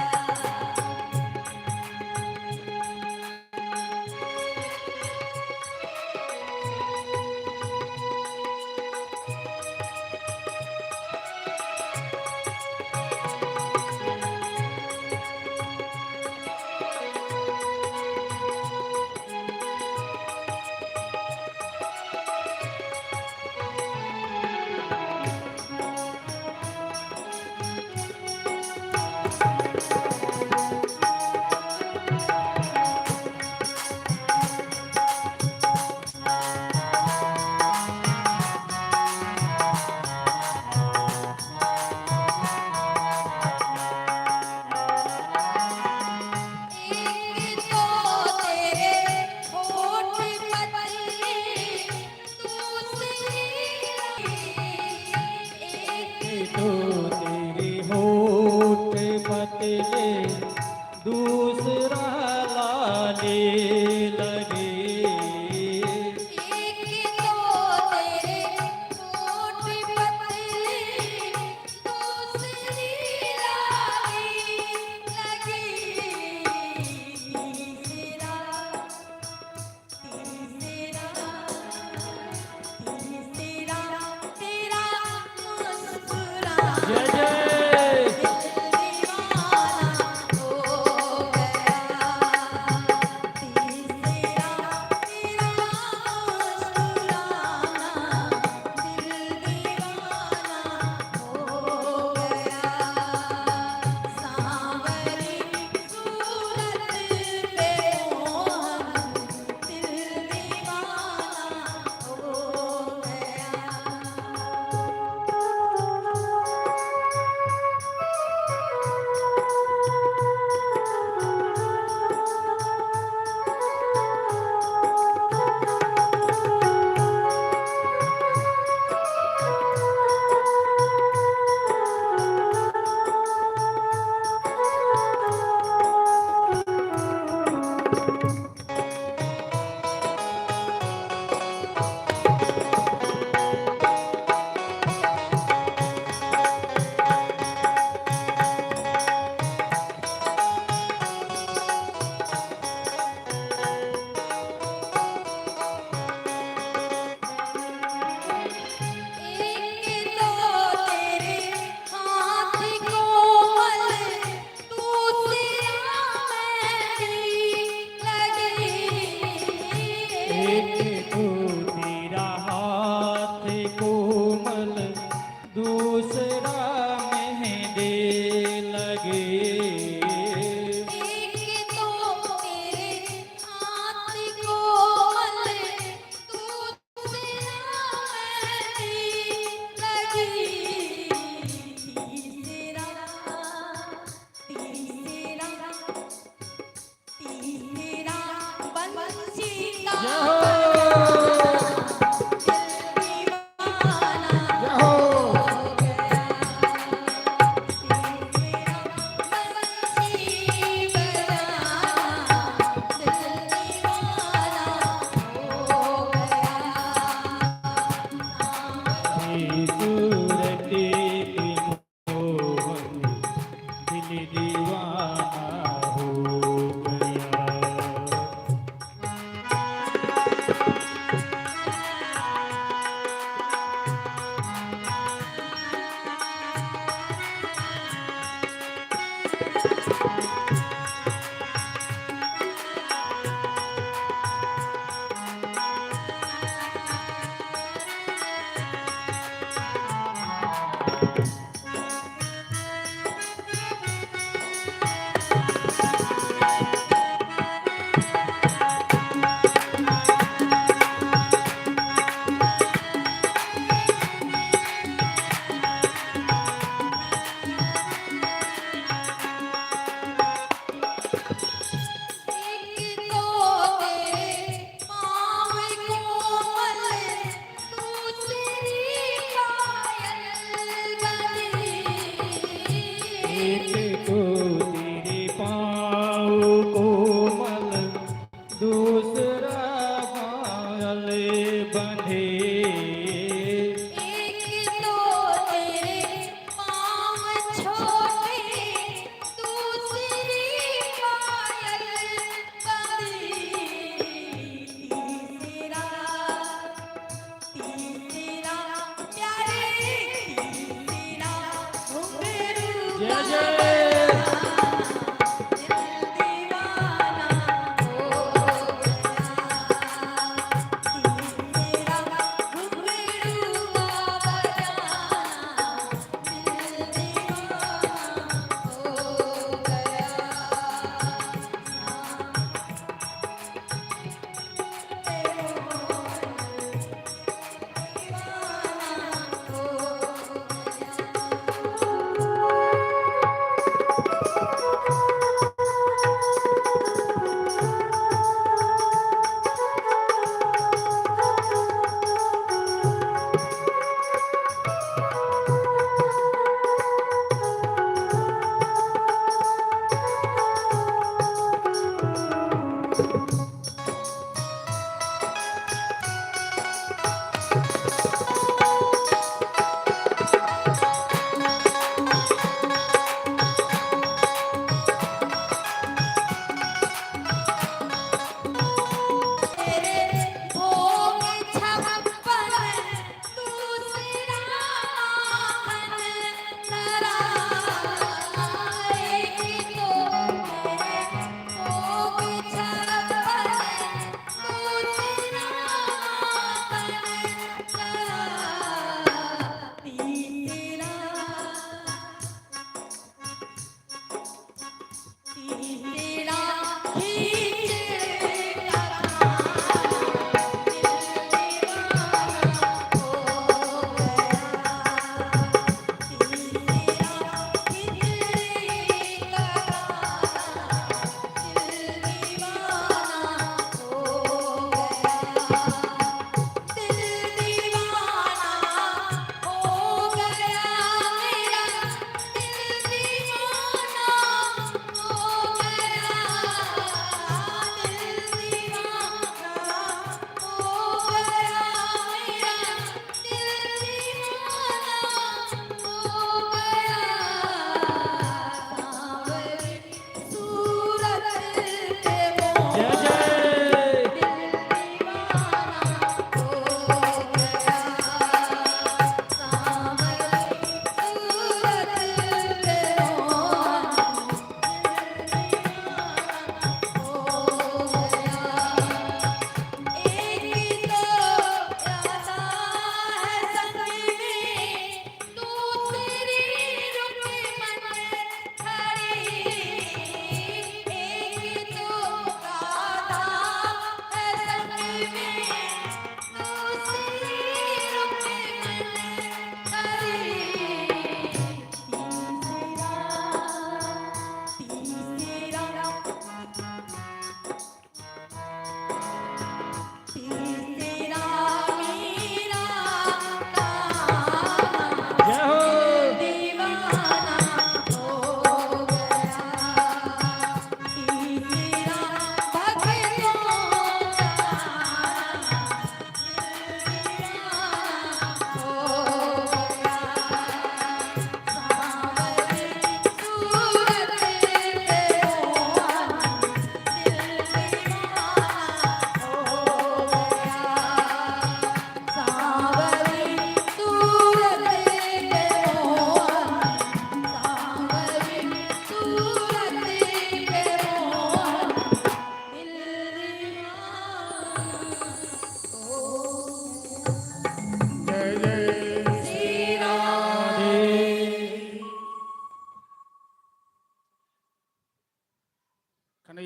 जय जय एक तो तेरा हाथ कोमल दूसरा मेहंदी लगे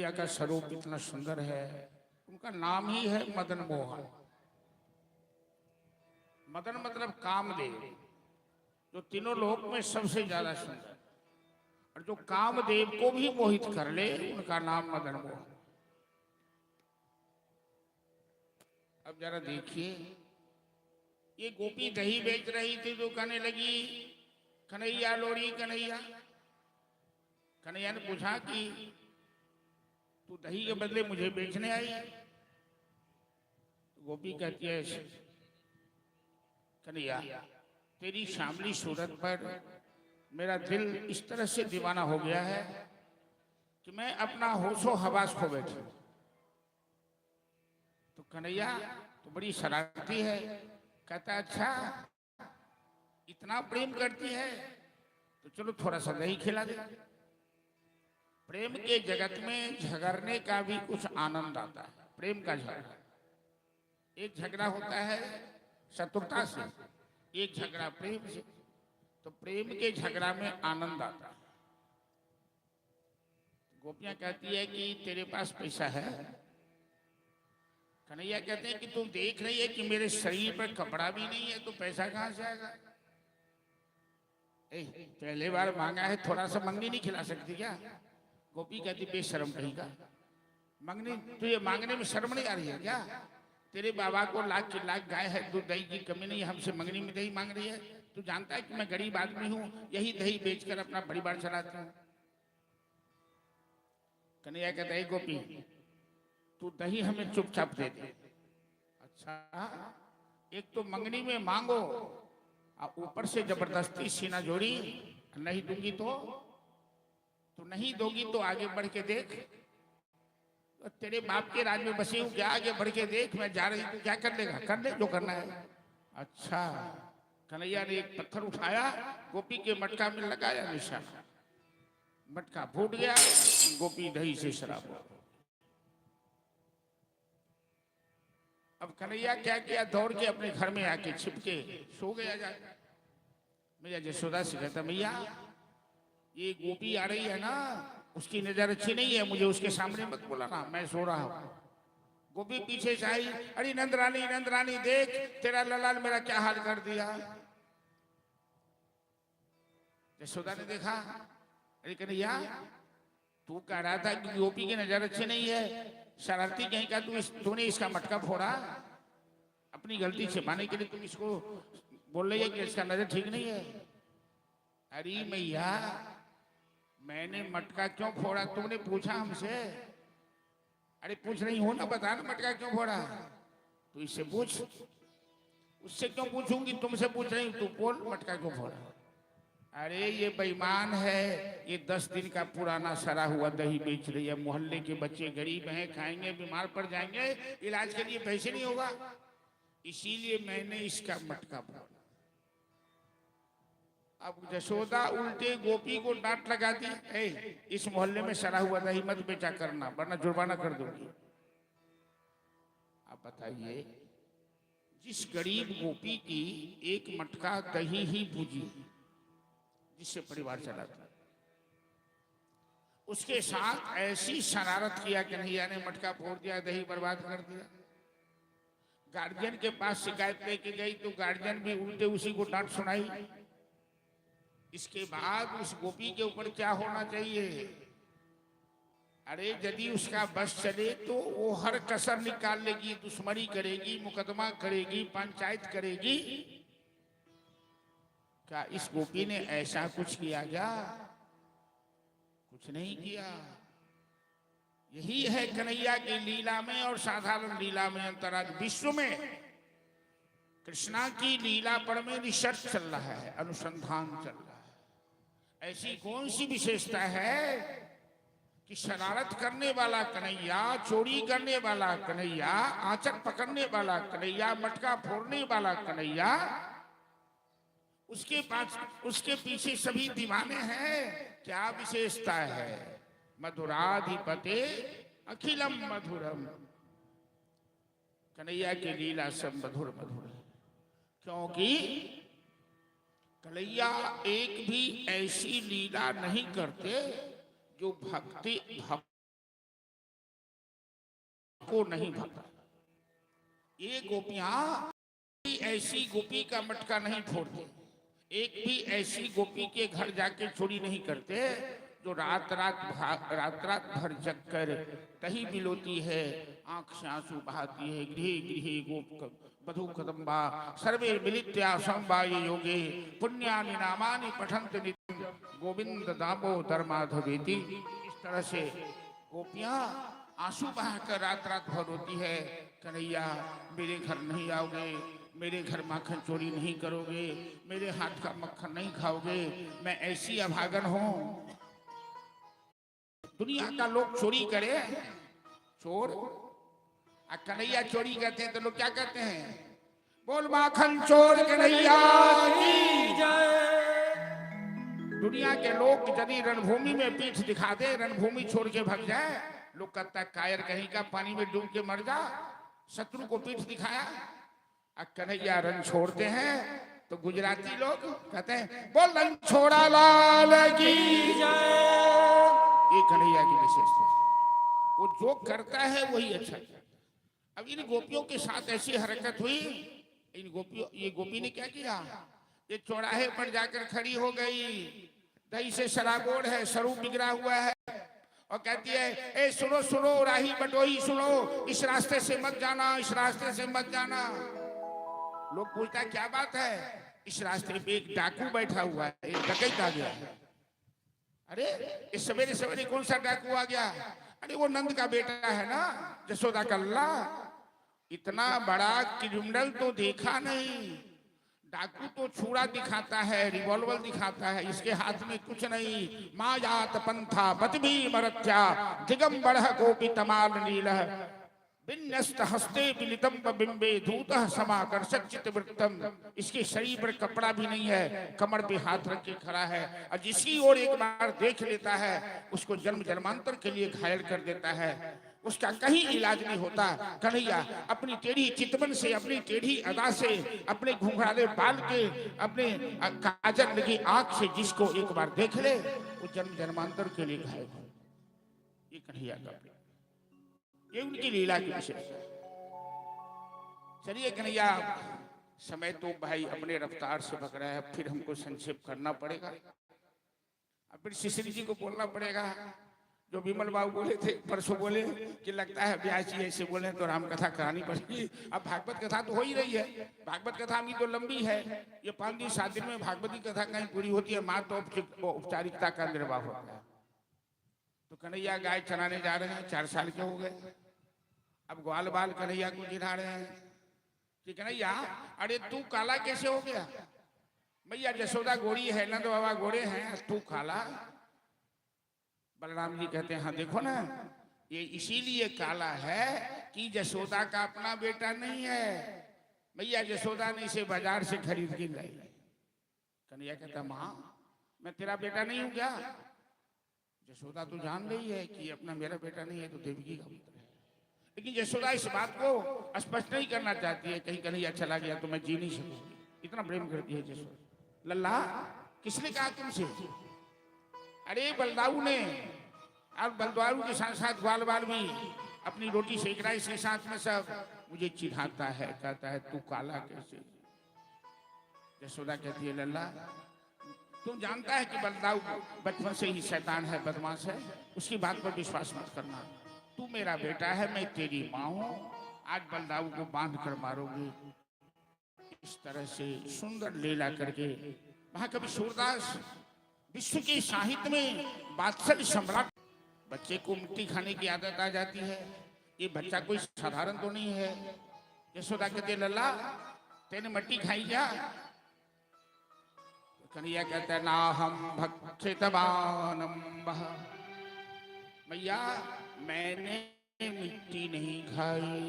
कन्हैया का स्वरूप इतना सुंदर है, उनका नाम ही है मदन मोहन। मदन मतलब कामदेव, जो तीनों लोक में सबसे ज्यादा सुंदर, और जो कामदेव को भी मोहित कर ले उनका नाम मदन मोहन। अब जरा देखिए, ये गोपी दही बेच रही थी तो कहने लगी कन्हैया लोरी कन्हैया। कन्हैया ने पूछा कि तू दही के बदले मुझे बेचने आई? तो गोपी कहती है कन्हैया, तेरी शामली सूरत पर मेरा दिल इस तरह से दीवाना हो गया है कि मैं अपना होशो हवास खो बैठी। तो कन्हैया तो बड़ी शरारती है, कहता अच्छा इतना प्रेम करती है तो चलो थोड़ा सा दही खिला दे। प्रेम के जगत में झगड़ने का भी कुछ आनंद आता है। प्रेम का झगड़ा, एक झगड़ा होता है शत्रुता से, एक झगड़ा प्रेम से। तो प्रेम के झगड़ा में आनंद आता है। गोपियां कहती है कि तेरे पास पैसा है? कन्हैया कहते हैं कि तुम देख रही है कि मेरे शरीर पर कपड़ा भी नहीं है तो पैसा कहां से आएगा? पहले बार मांगा है, थोड़ा सा मंगनी नहीं खिला सकती क्या? गोपी कहती बेशर्म कहीं का, मंगनी तुझे मांगने में शर्म नहीं आ रही है क्या? तेरे बाबा को लाख की लाख गाय है, दूध दही की कमी नहीं, हमसे मंगनी में दही मांग रही है? तू जानता है कि मैं गरीब आदमी हूं, यही दही बेचकर अपना परिवार चलाता हूं। कन्हैया कहता है गोपी तू दही हमें चुपचाप दे दे। अच्छा, एक तो मंगनी में मांगो और ऊपर से जबरदस्ती सीना जोड़ी, नहीं दूंगी तो नहीं दोगी तो आगे बढ़ के देख, तो तेरे बाप के राज में बसी हूं क्या? आगे बढ़ के देख, मैं जा रही हूं, क्या कर लेगा? कर ले जो करना है। अच्छा, कन्हैया ने एक पत्थर उठाया, गोपी के मटका में लगाया निशाना, मटका फूट गया, गोपी दही से शराब हो गई। अब कन्हैया क्या किया, दौड़ के अपने घर में आके छिपके सो गया जाकर। मैया यशोदा से कहता मैया ये गोपी आ रही है ना, उसकी नजर अच्छी नहीं है, मुझे उसके सामने मत बुलाना, मैं सो रहा हूं। गोपी पीछे से आई, अरे नंदरानी देख तेरा ललाल मेरा क्या हाल कर दिया। यशोदा ने देखा, अरे कन्हैया तू कह रहा था कि गोपी की नजर अच्छी नहीं है, शरारती कहीं का तूने इसका मटका फोड़ा, अपनी गलती छिपाने के लिए तुम इसको बोल रही है कि इसका नजर ठीक नहीं है। अरे मैया मैंने मटका क्यों फोड़ा तुमने पूछा हमसे? अरे पूछ रही हो ना, बता ना मटका क्यों फोड़ा? तो इससे पूछ। उससे क्यों पूछूंगी, तुमसे पूछ रही हूं, तू बोल मटका क्यों फोड़ा? अरे ये बेईमान है, ये 10 दिन का पुराना सड़ा हुआ दही बेच रही है, मोहल्ले के बच्चे गरीब हैं, खाएंगे बीमार पड़ जाएंगे, इलाज के लिए पैसे नहीं होगा, इसीलिए मैंने इसका मटका फोड़ा। अब यशोदा उल्टे गोपी को डांट लगा दी, इस मोहल्ले में सड़ा हुआ दही मत बेचा करना वरना जुर्माना कर दूंगी। आप बताइए, जिस गरीब गोपी की एक मटका दही ही पूजी जिससे परिवार चला था, उसके साथ ऐसी शरारत किया कन्हैया ने, मटका फोड़ दिया, दही बर्बाद कर दिया। गार्जियन के पास शिकायत लेके गई तो गार्जियन भी उल्टे उसी को डांट सुनाई। इसके बाद उस गोपी के ऊपर क्या होना चाहिए? अरे यदि उसका बस चले तो वो हर कसर निकाल लेगी, दुश्मनी करेगी, मुकदमा करेगी, पंचायत करेगी। क्या इस गोपी ने ऐसा कुछ किया क्या? कुछ नहीं किया। यही है कन्हैया की लीला में और साधारण लीला में अंतर। आज विश्व में कृष्णा की लीला पर में रिसर्च चल रहा है, अनुसंधान चल रहा है। ऐसी कौन सी विशेषता है कि शरारत करने वाला कन्हैया, चोरी करने वाला कन्हैया, आंचल पकड़ने वाला कन्हैया, मटका फोड़ने वाला कन्हैया, उसके पीछे सभी दीवाने हैं? क्या विशेषता है? मधुराधिपते अखिलम मधुरम। कन्हैया की लीला सब मधुर मधुर है, क्योंकि कन्हैया एक भी ऐसी लीला नहीं करते जो भक्ति मुझको नहीं भाता। ये गोपियां ऐसी गोपी का मटका नहीं फोड़ते, एक भी ऐसी गोपी के घर जाके चोरी नहीं करते जो रात रात भर जग कर तही बिलोती है, आंख से आंसू बहाती है। गृहे गृहे गोप वधू कदम्बा सर्वे मिलित्या समवाय योगे पुण्यानि नामानि पठन्त नित्यं गोविंद दामोदर माधवेति। इस तरह से गोपियां आंसू बहाकर रात भर रोती है, कन्हैया मेरे घर नहीं आओगे, मेरे घर माखन चोरी नहीं करोगे, मेरे हाथ का मक्खन नहीं खाओगे, मैं ऐसी अभागन हूं। दुनिया का लोग चोरी करे, चोर कन्हैया चोरी करते हैं तो लोग क्या कहते हैं, बोल माखन चोर कन्हैया की जय। दुनिया के लोग यदि रणभूमि में पीठ दिखा दे, रणभूमि छोड़ के भाग जाए, लोग कहता है कायर कहीं का, पानी में डूब के मर जा। शत्रु को पीठ दिखाया, कन्हैया रण छोड़ते हैं तो गुजराती लोग कहते हैं बोल रण छोड़ा लाल की जय। ये कन्हैया की विशेषता, वो जो करता है वही अच्छा है। अब इन गोपियों के साथ ऐसी हरकत हुई, ये गोपी ने क्या किया, ये चौराहे पर जाकर खड़ी हो गई, दही से शराबोर है, स्वरूप बिगड़ा हुआ है, और कहती है ए सुनो सुनो राही बटोही सुनो, इस रास्ते से मत जाना, इस रास्ते से मत जाना। लोग पूछता क्या बात है, इस रास्ते पे एक डाकू बैठा हुआ है, एक डकैत आ गया। अरे इस सवेरे सवेरे कौन सा डाकू आ गया, अरे वो नंद का बेटा है ना, जसोदा का लल्ला। इतना बड़ा क्रिमिनल तो देखा नहीं, डाकू तो छुरा दिखाता है, रिवॉल्वर दिखाता है, इसके हाथ में कुछ नहीं। मायात पंथा बतभी मरत्या दिगंबर गोपी तमाल नील विन्यस्त हस्ते बिलितम बिंबे धूतः समाकर्षक चित्तवृत्तम। इसके शरीर पर कपड़ा भी नहीं है, कमर पे हाथ रख के खड़ा है, और जिसकी ओर एक बार देख लेता है उसको जन्म जन्मांतर के लिए घायल कर देता है, उसका कहीं इलाज नहीं होता। कन्हैया अपनी टेढ़ी चितवन से, अपनी टेढ़ी अदा से, अपने घुंघराले बाल के, अपने काजल लगी आंख से जिसको एक बार देख ले वो जन्म जन्मांतर के लिए घायल हो। ये कन्हैया का, ये उनकी लीला की विशेषता। चलिए कन्हैया, समय तो भाई अपने रफ्तार से भग रहा है, फिर हमको संक्षेप करना पड़ेगा, फिर शिश्री जी को बोलना पड़ेगा। जो विमल बाबू बोले थे परसों, बोले कि लगता है ब्याह जी ऐसे बोले तो राम कथा करानी पड़ेगी। अब भागवत कथा तो हो ही रही है, भागवत कथा भी तो लंबी है, ये 5 दिन 7 दिन में भागवती कथा कहीं पूरी होती है, माँ तो औपचारिकता का निर्वाह होता है। तो कन्हैया गाय चराने जा रहे हैं, 4 साल के हो गए, अब ग्वाल बाल कन्हैया को गिरा रहे हैं कि कन्हैया अरे तू काला कैसे हो गया, भैया जसोदा गोरी है, नंद बाबा गोरे हैं, तू काला। बलराम जी कहते हैं हाँ देखो ना, ये इसीलिए काला है कि जसोदा का अपना बेटा नहीं है, भैया जसोदा ने इसे बाजार से खरीद के लाई। कन्हैया कहता माँ मैं तेरा बेटा नहीं हूं क्या, जसोदा तो जान रही है कि अपना मेरा बेटा नहीं है तो देवकी का पुत्र है, लेकिन जसोदा इस बात को स्पष्ट नहीं करना चाहती है, कहीं कन्हैया चला गया तो मैं जी नहीं सकूंगी, इतना प्रेम करती है जसोदा। लल्ला किसने कहा तुमसे, अरे बलदाऊ ने, और बलदाऊ के साथ साथ ग्वाल बाल भी अपनी रोटी सेक रहा है, इसके साथ में सब मुझे चिढ़ाता है, कहता है तू काला कैसे। जसोदा कहती है लल्ला तुम जानता है कि बलदाऊ बचपन से ही शैतान है, बदमाश है, उसकी बात पर विश्वास मत करना, तू मेरा बेटा है, मैं तेरी माँ हूं, आज बलदाऊ को बांध कर मारोगी। इस तरह से सुंदर लीला करके महाकवि सूरदास विश्व के साहित्य में बादशाह सम्राट, बच्चे को मिट्टी खाने की आदत आ जाती है, ये बच्चा कोई साधारण तो नहीं है। यशोदा कहते लल्ला तेने मिट्टी खाई क्या, कन्हैया कहता है ना हम भक्षितवानम, भैया मैंने मिट्टी नहीं खाई।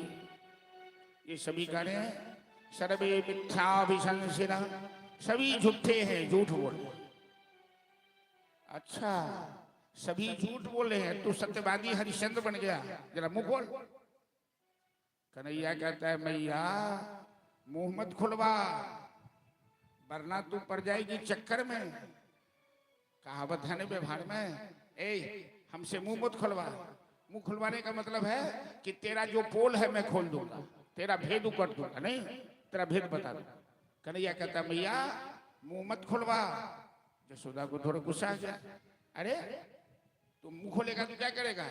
ये सभी कह रहे हैं सर्वे मिथ्याभिशंसिना, सभी झूठे हैं, झूठ बोल। अच्छा सभी झूठ बोले हैं, तू सत्यवादी हरिश्चंद्र बन गया, जरा मुंह खोल। कन्हैया कहता है मैया मुंह मत खुलवा, वरना तू पड़ जाएगी चक्कर में, कहावत है ना व्यवहार में, ए हमसे मुंह मत खुलवा, मुंह खुलवाने का मतलब है कि तेरा जो पोल है मैं खोल दूंगा, तेरा भेद उकट दूंगा, नहीं तेरा भेद बता दूंगा। कन्हैया कहता भैया मुंह मत खुलवा। यशोदा को थोड़ा गुस्सा आ गया, अरे तू मुंह खोलेगा तो क्या करेगा?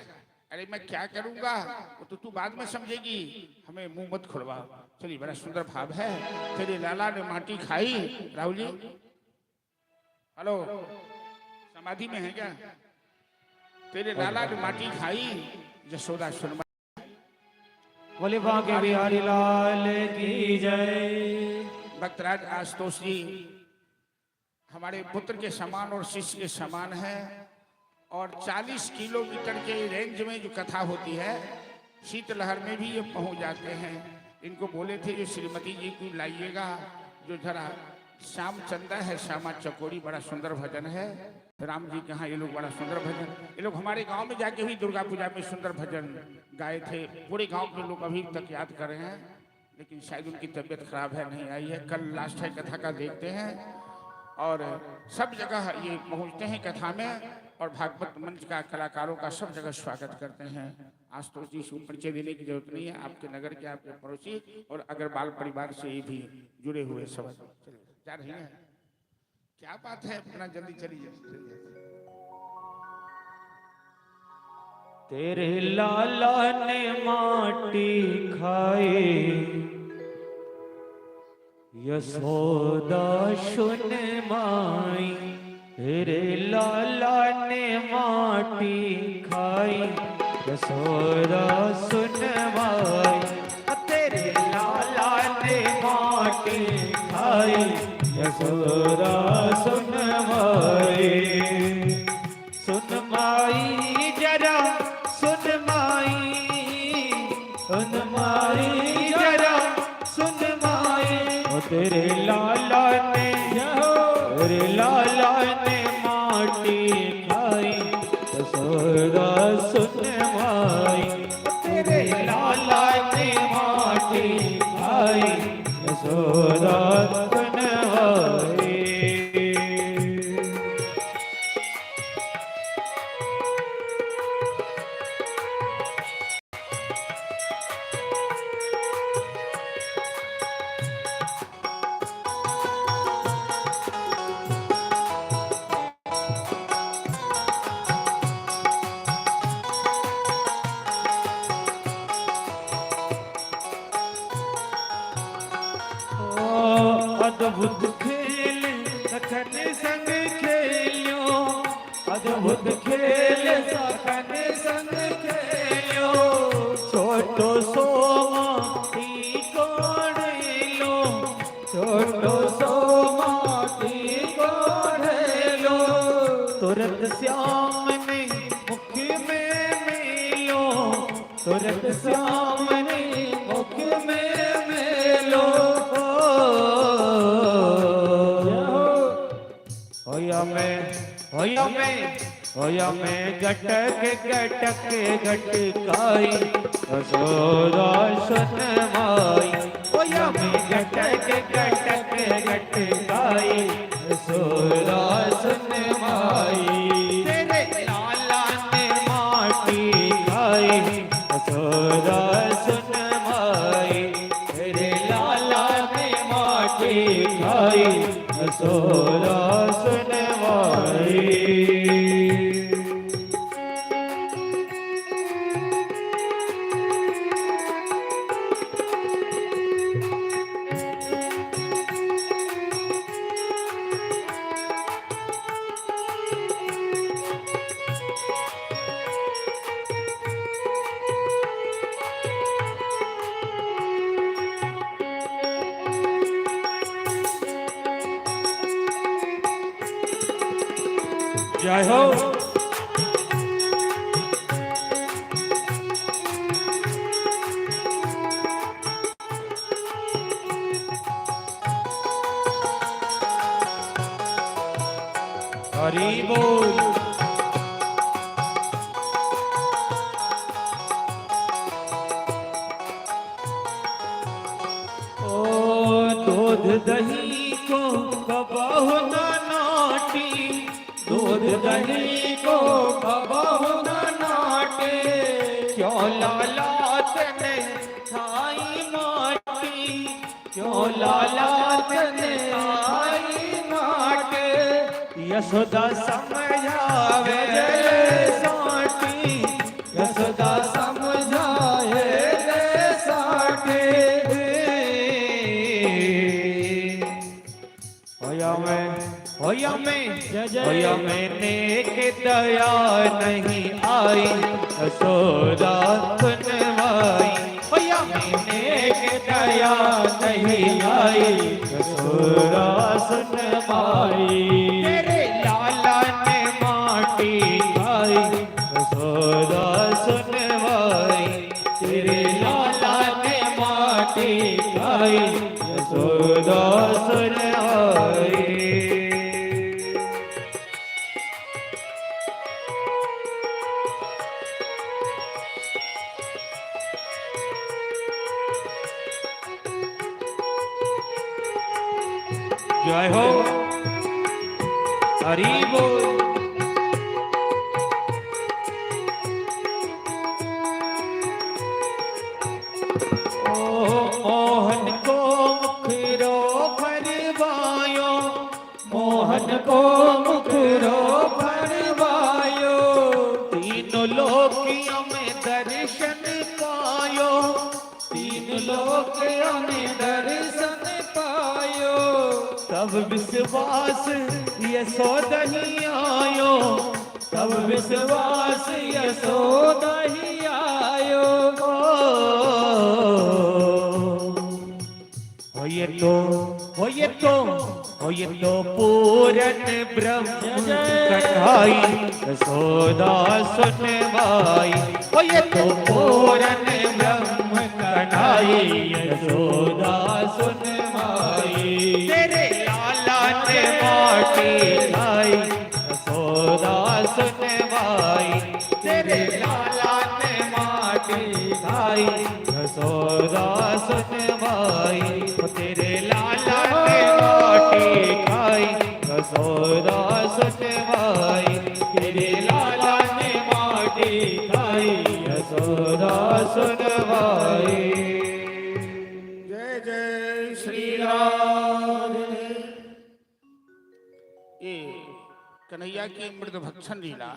अरे मैं क्या करूंगा वो तो तू बाद में समझेगी, हमें मुंह मत खुलवा। चलिए बड़ा सुंदर भाव है। तेरे लाला ने माटी खाई। राहुल जी हेलो, समाधि में है क्या? तेरे लाला ने माटी खाई, यशोदा सुन। बोले बांके बिहारी लाल की जय। भक्तराज आशुतोष जी हमारे पुत्र के समान और शिष्य के समान है, और 40 किलोमीटर के रेंज में जो कथा होती है शीतलहर में भी ये पहुंच जाते हैं। इनको बोले थे जो श्रीमती जी को लाइएगा, जो जरा श्याम चंदा है श्यामा चकोरी, बड़ा सुंदर भजन है राम जी के यहाँ। ये लोग बड़ा सुंदर भजन, ये लोग हमारे गांव में जाके भी दुर्गा पूजा में सुंदर भजन गाए थे। पूरे गांव के लोग अभी तक याद कर रहे हैं, लेकिन शायद उनकी तबीयत खराब है, नहीं आई है। कल लास्ट है कथा का, देखते हैं। और सब जगह ये पहुंचते हैं कथा में, और भागवत मंच का कलाकारों का सब जगह स्वागत करते हैं। आशुतोष जी को परिचय देने की जरूरत नहीं है, आपके नगर के, आपके पड़ोसी और अग्रवाल परिवार से ये भी जुड़े हुए सब जा रही हैं। क्या बात है, अपना जल्दी चलिए। तेरे लाला ने माटी खाई, यशोदा सुन माई। तेरे लाला ने माटी खाई, यशोदा सुन माई। तेरे लाला ने माटी खाई, यशोदा सुन माई। सुन माई जरा सुन माई, सुन माई जरा सुन माई। ओ तेरे लाला ने, तेरे लाला ने माटी खाई, यशोदा सुन माई। तेरे लाला ने माटी खाई, यशोदा सुन माई। अद्भुत खेल सखन संग खेलियो, अद्भुत खेल सखन संग खेलियो। छोटो सो माटी कोड़लो, छोटो सो माटी कोड़लो। तुरंत श्याम ने मुख में मिलो, तुरंत श्याम ने मुख में मिलो। होया में गटक गटक गटकाई, यशोदा सुन माई। होया में गटक गटक गटकाई, यशोदा सुन माई। तेरे लाला ने माटी खाई, यशोदा सुन माई। तेरे लाला ने माटी खाई, यशोदा सुन माई। जय हो। हरि बोल। ओ दूध दही को कबाहु न नाटी, दूध दही को कबाहु न नाटे। लालात ने खाई माटी, क्यों लालात ने खाई माटी। यशोदा समझावे साटी, यशोदा समझाए रे साटे। होया मैंने के दया नहीं आई, यशोदा सुनवाई। होया मैंने के दया नहीं आई, यशोदा सुनवाई। तेरे लाला ने माटी खाई, यशोदा सुनवाई। तेरे लाला ने माटी खाई, यशोदा सुनवाई। जय हो, हरि बोल। मोहन को मुखरो भरवायो, मोहन को मुखरो भरवायो। तीनों लोकियों में दर्शन पायो, तीन लोकियों में दर्शन पायो। तब विश्वास यशोदा ही आयो, तब विश्वास यशोदा ही आयो। ये तो पूरन ब्रह्म कन्हाई, यशोदा सुनवाई। ये तो पूरन ब्रह्म कन्हाई, यशोदा सुनवाई। तेरे लाला ने माटी खाई, यशोदा सुनवाई। तेरे लाला ने माटी खाई, यशोदा सुनवाई। तेरे लाला ने माटी खाई, यशोदा सुनवाई। तेरे लाला ने माटी खाई, यशोदा सुनवाई। जय जय श्री राम। ये कन्हैया की मृद भक्षण लीला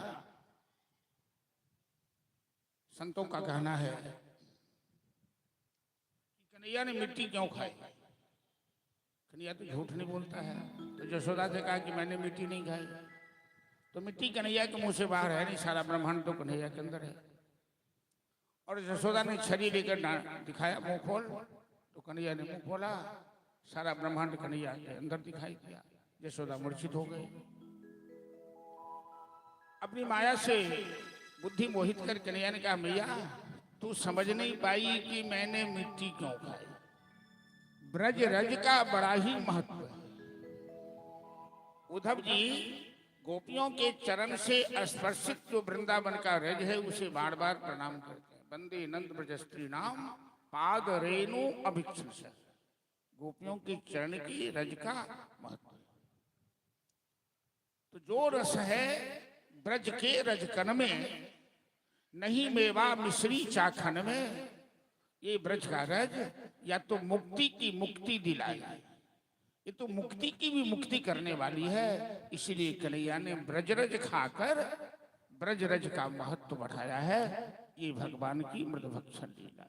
संतों का कहना है कि कन्हैया ने मिट्टी क्यों खाई। कन्हैया तो झूठ नहीं बोलता है, तो यशोदा से कहा कि मैंने मिट्टी नहीं खाई। तो मिट्टी कन्हैया के मुंह से बाहर है नहीं, सारा ब्रह्मांड तो कन्हैया के अंदर है। और यशोदा ने छड़ी लेकर दिखाया मुंह खोल, तो कन्हैया ने मुंह खोला, सारा ब्रह्मांड कन्हैया के अंदर दिखाई दिया। यशोदा मूर्छित हो गई। अपनी माया से बुद्धि मोहित कर कन्हैया ने कहा, मैया तू समझ नहीं पाई कि मैंने मिट्टी क्यों खाई। ब्रज रज का बड़ा ही महत्व है। उद्धव जी गोपियों के चरण से स्पर्शित जो वृंदावन का रज है उसे बार बार प्रणाम करते हैं। वंदे नंद ब्रज स्त्री नाम पाद रेणु अभिक्षुष। गोपियों के चरण की रज का महत्व। तो जो रस है ब्रज के रजकन में, नहीं मेवा मिश्री चाखन में। ये ब्रज का रज या तो मुक्ति की मुक्ति दिलाए, ये तो मुक्ति की भी मुक्ति करने वाली है। इसीलिए कन्हैया ने ब्रजरज खाकर ब्रजरज का महत्व बढ़ाया है। ये भगवान की मृद भक्षण लीला।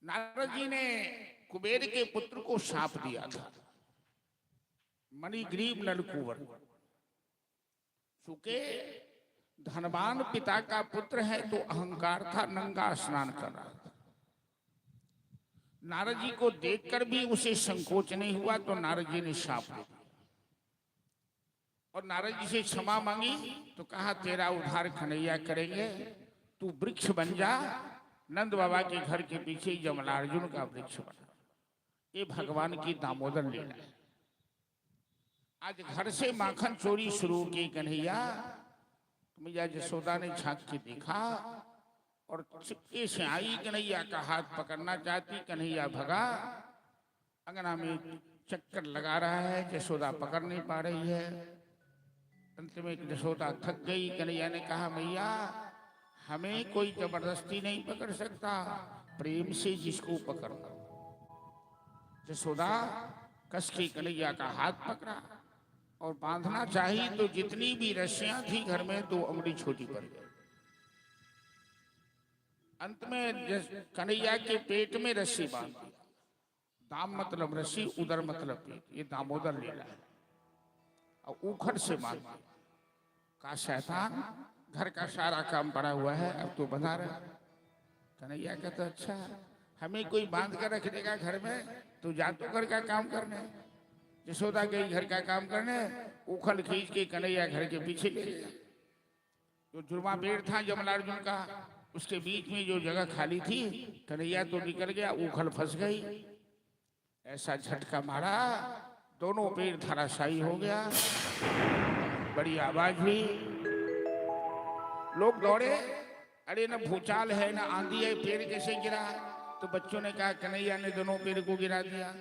नारद जी ने कुबेर के पुत्र को शाप दिया था, मणिग्रीव नलकुवर। चूंकि धनवान पिता का पुत्र है तो अहंकार था, नंगा स्नान कर रहा था। नारद जी को देखकर भी उसे संकोच नहीं हुआ, तो नारद जी ने शाप दे दिया। और नारद जी से क्षमा मांगी तो कहा, तेरा उद्धार कन्हैया करेंगे, तू वृक्ष बन जा। नंद बाबा के घर के पीछे जमलार्जुन का वृक्ष बना। ये भगवान की दामोदर लीला है। आज घर से माखन चोरी शुरू की कन्हैया। मैया यशोदा ने झांक के देखा और चिपके से आई। कन्हैया का हाथ पकड़ना चाहती, कन्हैया भगा। अंगना में चक्कर लगा रहा है, यशोदा पकड़ नहीं पा रही है। अंत में यशोदा थक गई। कन्हैया ने कहा, मैया हमें कोई जबरदस्ती नहीं पकड़ सकता, प्रेम से जिसको पकड़ना। यशोदा कस के कन्हैया का हाथ पकड़ा और बांधना चाहिए तो जितनी भी रस्सियां थी घर में 2 अंगुली छोटी पड़ गई। अंत में कन्हैया के पेट में रस्सी बांध दी। दाम मतलब रस्सी, उदर मतलब पेट, ये दामोदर लीला है। और उखड़ से बांध दिया। का शैतान घर का सारा काम पड़ा हुआ है, अब तो बना रहा। कन्हैया कहता अच्छा हमें कोई बांध कर रख देगा घर में, तो जा तो घर का काम करने। यशोदा गई घर का काम करने, उखल खींच के कन्हैया घर के पीछे ले गया। जो जुर्मा पेड़ था जमलार्जुन का, उसके बीच में जो जगह खाली थी, कन्हैया तो निकल गया, उखल फंस गई। ऐसा झटका मारा, दोनों पेड़ धराशायी हो गया। बड़ी आवाज हुई, लोग दौड़े, अरे न भूचाल है न आंधी है, पेड़ कैसे गिरा? तो बच्चों ने कहा कन्हैया ने दोनों पेड़ को गिरा दिया।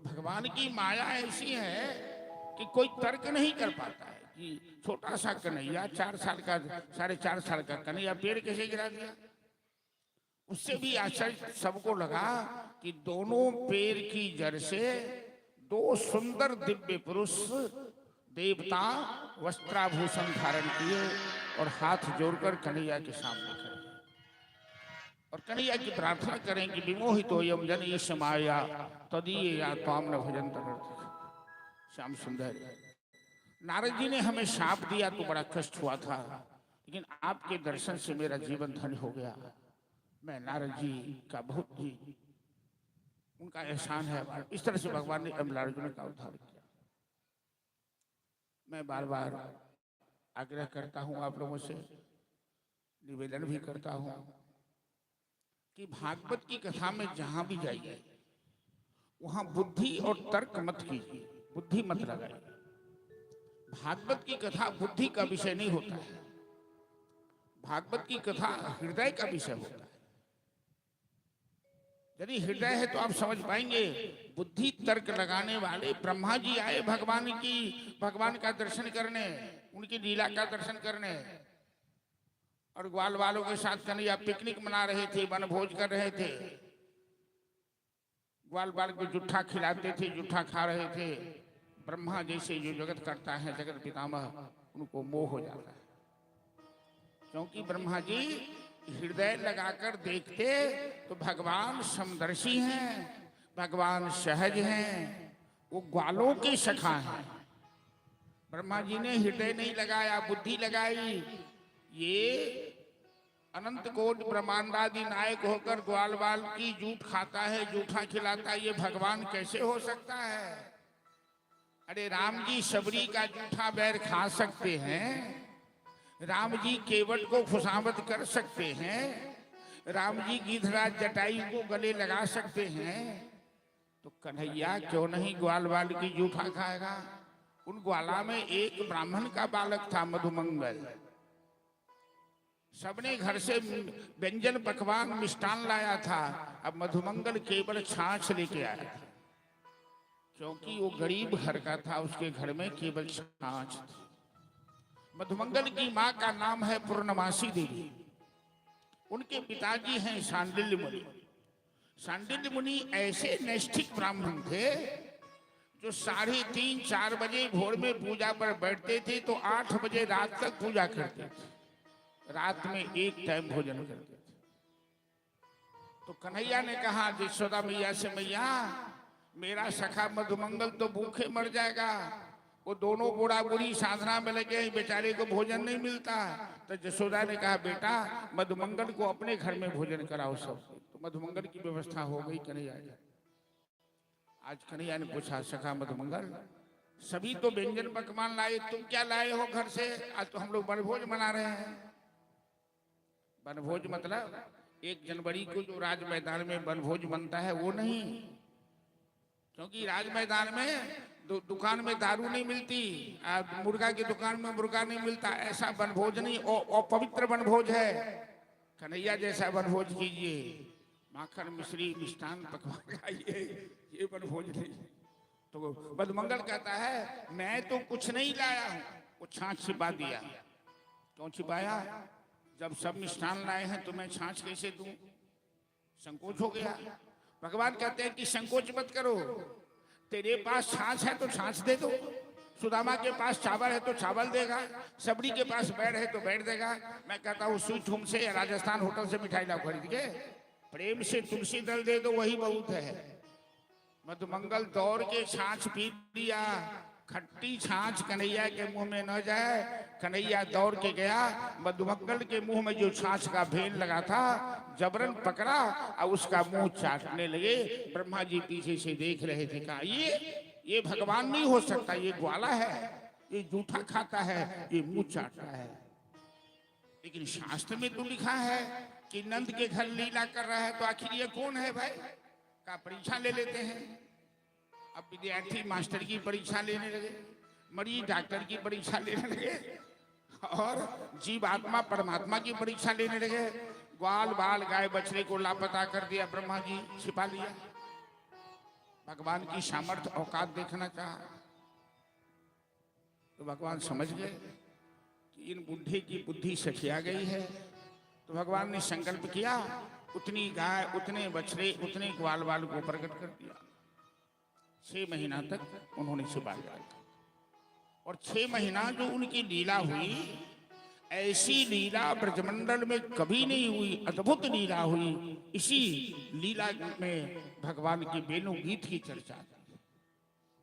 भगवान की माया ऐसी है कि कोई तर्क नहीं कर पाता है कि छोटा सा कन्हैया 4 साल का, 4.5 साल का कन्हैया पेड़ कैसे गिरा दिया। उससे भी आश्चर्य सबको लगा कि दोनों पेड़ की जड़ से 2 सुंदर दिव्य पुरुष देवता वस्त्राभूषण धारण किए और हाथ जोड़कर कन्हैया के सामने खड़े और कन्हैया की प्रार्थना करें कि विमोहितो यम जनेश माया तदीय या त्वाम न भजंत। श्याम सुंदर, नारद जी ने हमें शाप दिया तो बड़ा कष्ट हुआ था, लेकिन आपके दर्शन से मेरा जीवन धन्य हो गया। मैं नारद जी का बहुत ही उनका एहसान है। इस तरह से भगवान ने जमलार्जुन का उद्धार किया। मैं बार बार आग्रह करता हूं आप लोगों से, निवेदन भी करता हूं कि भागवत की कथा में जहां भी जाइए वहां बुद्धि और तर्क मत कीजिए, बुद्धि मत लगाइए। भागवत की कथा बुद्धि का विषय नहीं होता है, भागवत की कथा हृदय का विषय होता है। यदि हृदय है तो आप समझ पाएंगे। बुद्धि तर्क लगाने वाले ब्रह्मा जी आए भगवान का दर्शन करने, उनकी लीला का दर्शन करने, और ग्वाल वालों के साथ कन्हैया पिकनिक मना रहे थे, वनभोज कर रहे थे। ग्वाल बाल को जुट्ठा खिलाते थे, जुट्ठा खा रहे थे। ब्रह्मा जैसे जो जगत करता है, जगत पितामह, उनको मोह हो जाता है, क्योंकि ब्रह्मा जी हृदय लगाकर देखते तो भगवान समदर्शी हैं, भगवान सहज हैं, वो ग्वालों के सखा हैं। ब्रह्मा जी ने हृदय नहीं लगाया, बुद्धि लगाई। ये अनंत कोट ब्रह्मांडादि नायक होकर ग्वाल बाल की जूठ खाता है, जूठा खिलाता है, ये भगवान कैसे हो सकता है? अरे राम जी शबरी का जूठा बैर खा सकते हैं, राम जी केवट को खुशामद कर सकते हैं, राम जी गिद्धराज जटायु को गले लगा सकते हैं, तो कन्हैया क्यों नहीं ग्वाल बाल की जूठा खाएगा? उन ग्वाला में एक ब्राह्मण का बालक था, मधुमंगल। सबने घर से व्यंजन पकवान मिष्टान लाया था, अब मधुमंगल केवल छाछ लेके आया था, क्योंकि वो गरीब घर का था, उसके घर में केवल छाछ थी। मधुमंगल की माँ का नाम है पूर्णमासी देवी, उनके पिताजी हैं शांडिल्य मुनि। शांडिल्य मुनि ऐसे नैष्ठिक ब्राह्मण थे जो 3:30-4 बजे भोर में पूजा पर बैठते थे तो 8 बजे रात तक पूजा करते थे, रात में एक टाइम भोजन करते थे। तो कन्हैया ने कहा यशोदा मैया से, मैया मेरा सखा मधुमंगल तो भूखे मर जाएगा, वो दोनों बूढ़ा बूढ़ी साधना में लगे, बेचारे को भोजन नहीं मिलता। तो यशोदा ने कहा बेटा मधुमंगल को अपने घर में भोजन कराओ सब। तो मधुमंगल की व्यवस्था हो गई। कन्हैया आज कन्हैया ने पूछा, सखा मधुमंगल सभी तो व्यंजन पकवान लाए, तुम क्या लाए हो घर से? आज तो हम लोग वनभोज मना रहे हैं। वनभोज मतलब 1 जनवरी को जो राज मैदान में वनभोज बनता है वो नहीं, क्योंकि राज मैदान में दुकान में दारू नहीं मिलती, मुर्गा की दुकान में मुर्गा नहीं मिलता, ऐसा वनभोज नहीं, अपवित्र वनभोज है। कन्हैया जैसा वनभोज कीजिए, माखन मिश्री मिष्ठान पकवान खाइए, ये वनभोज नहीं। तो मधुमंगल कहता है मैं तो कुछ नहीं लाया हूं, वो छाछ छिपा दिया। क्यों छिपाया? जब सब मिष्ठान लाए हैं तो मैं छाछ कैसे दूं? संकोच हो गया। भगवान कहते हैं कि संकोच मत करो, तेरे पास छाछ है तो छाछ दे दो, सुदामा के पास चावल है तो चावल देगा, सबरी के पास बैठ है तो बैठ देगा। मैं कहता हूँ स्वीट होम से या राजस्थान होटल से मिठाई लाओ खरीद के, प्रेम से तुलसी दल दे दो, वही बहुत है। मधुमंगल दौड़ के छाछ पी लिया, खट्टी छाछ कन्हैया के मुंह में न जाए, कन्हैया दौड़ के गया, मधुमंगल के मुंह में जो छाछ का भेल लगा था जबरन पकड़ा और उसका मुंह चाटने लगे। ब्रह्मा जी पीछे से देख रहे थे, कहा ये भगवान नहीं हो सकता, ये ग्वाला है, ये जूठा खाता है, ये मुंह चाटता है। लेकिन शास्त्र में तो लिखा है कि नंद के घर लीला कर रहा है, तो आखिर ये कौन है भाई? का परीक्षा ले लेते हैं। अब विद्यार्थी मास्टर की परीक्षा लेने लगे, मरीज डॉक्टर की परीक्षा लेने लगे, और जीव आत्मा परमात्मा की परीक्षा लेने लगे। ग्वाल बाल गाय बछड़े को लापता कर दिया, ब्रह्मा जी छिपा लिया। भगवान की सामर्थ्य औकात देखना चाहा तो भगवान समझ गए कि इन बुढ़े की बुद्धि सठिया गई है। तो भगवान ने संकल्प किया, उतनी गाय, उतने बछड़े, उतने ग्वाल बाल को प्रकट कर दिया। 6 महीना तक उन्होंने छिपा लिया, और 6 महीना जो उनकी लीला हुई, ऐसी लीला ब्रजमंडल में कभी नहीं हुई, अद्भुत लीला हुई। इसी लीला में भगवान की वेणु गीत की चर्चा,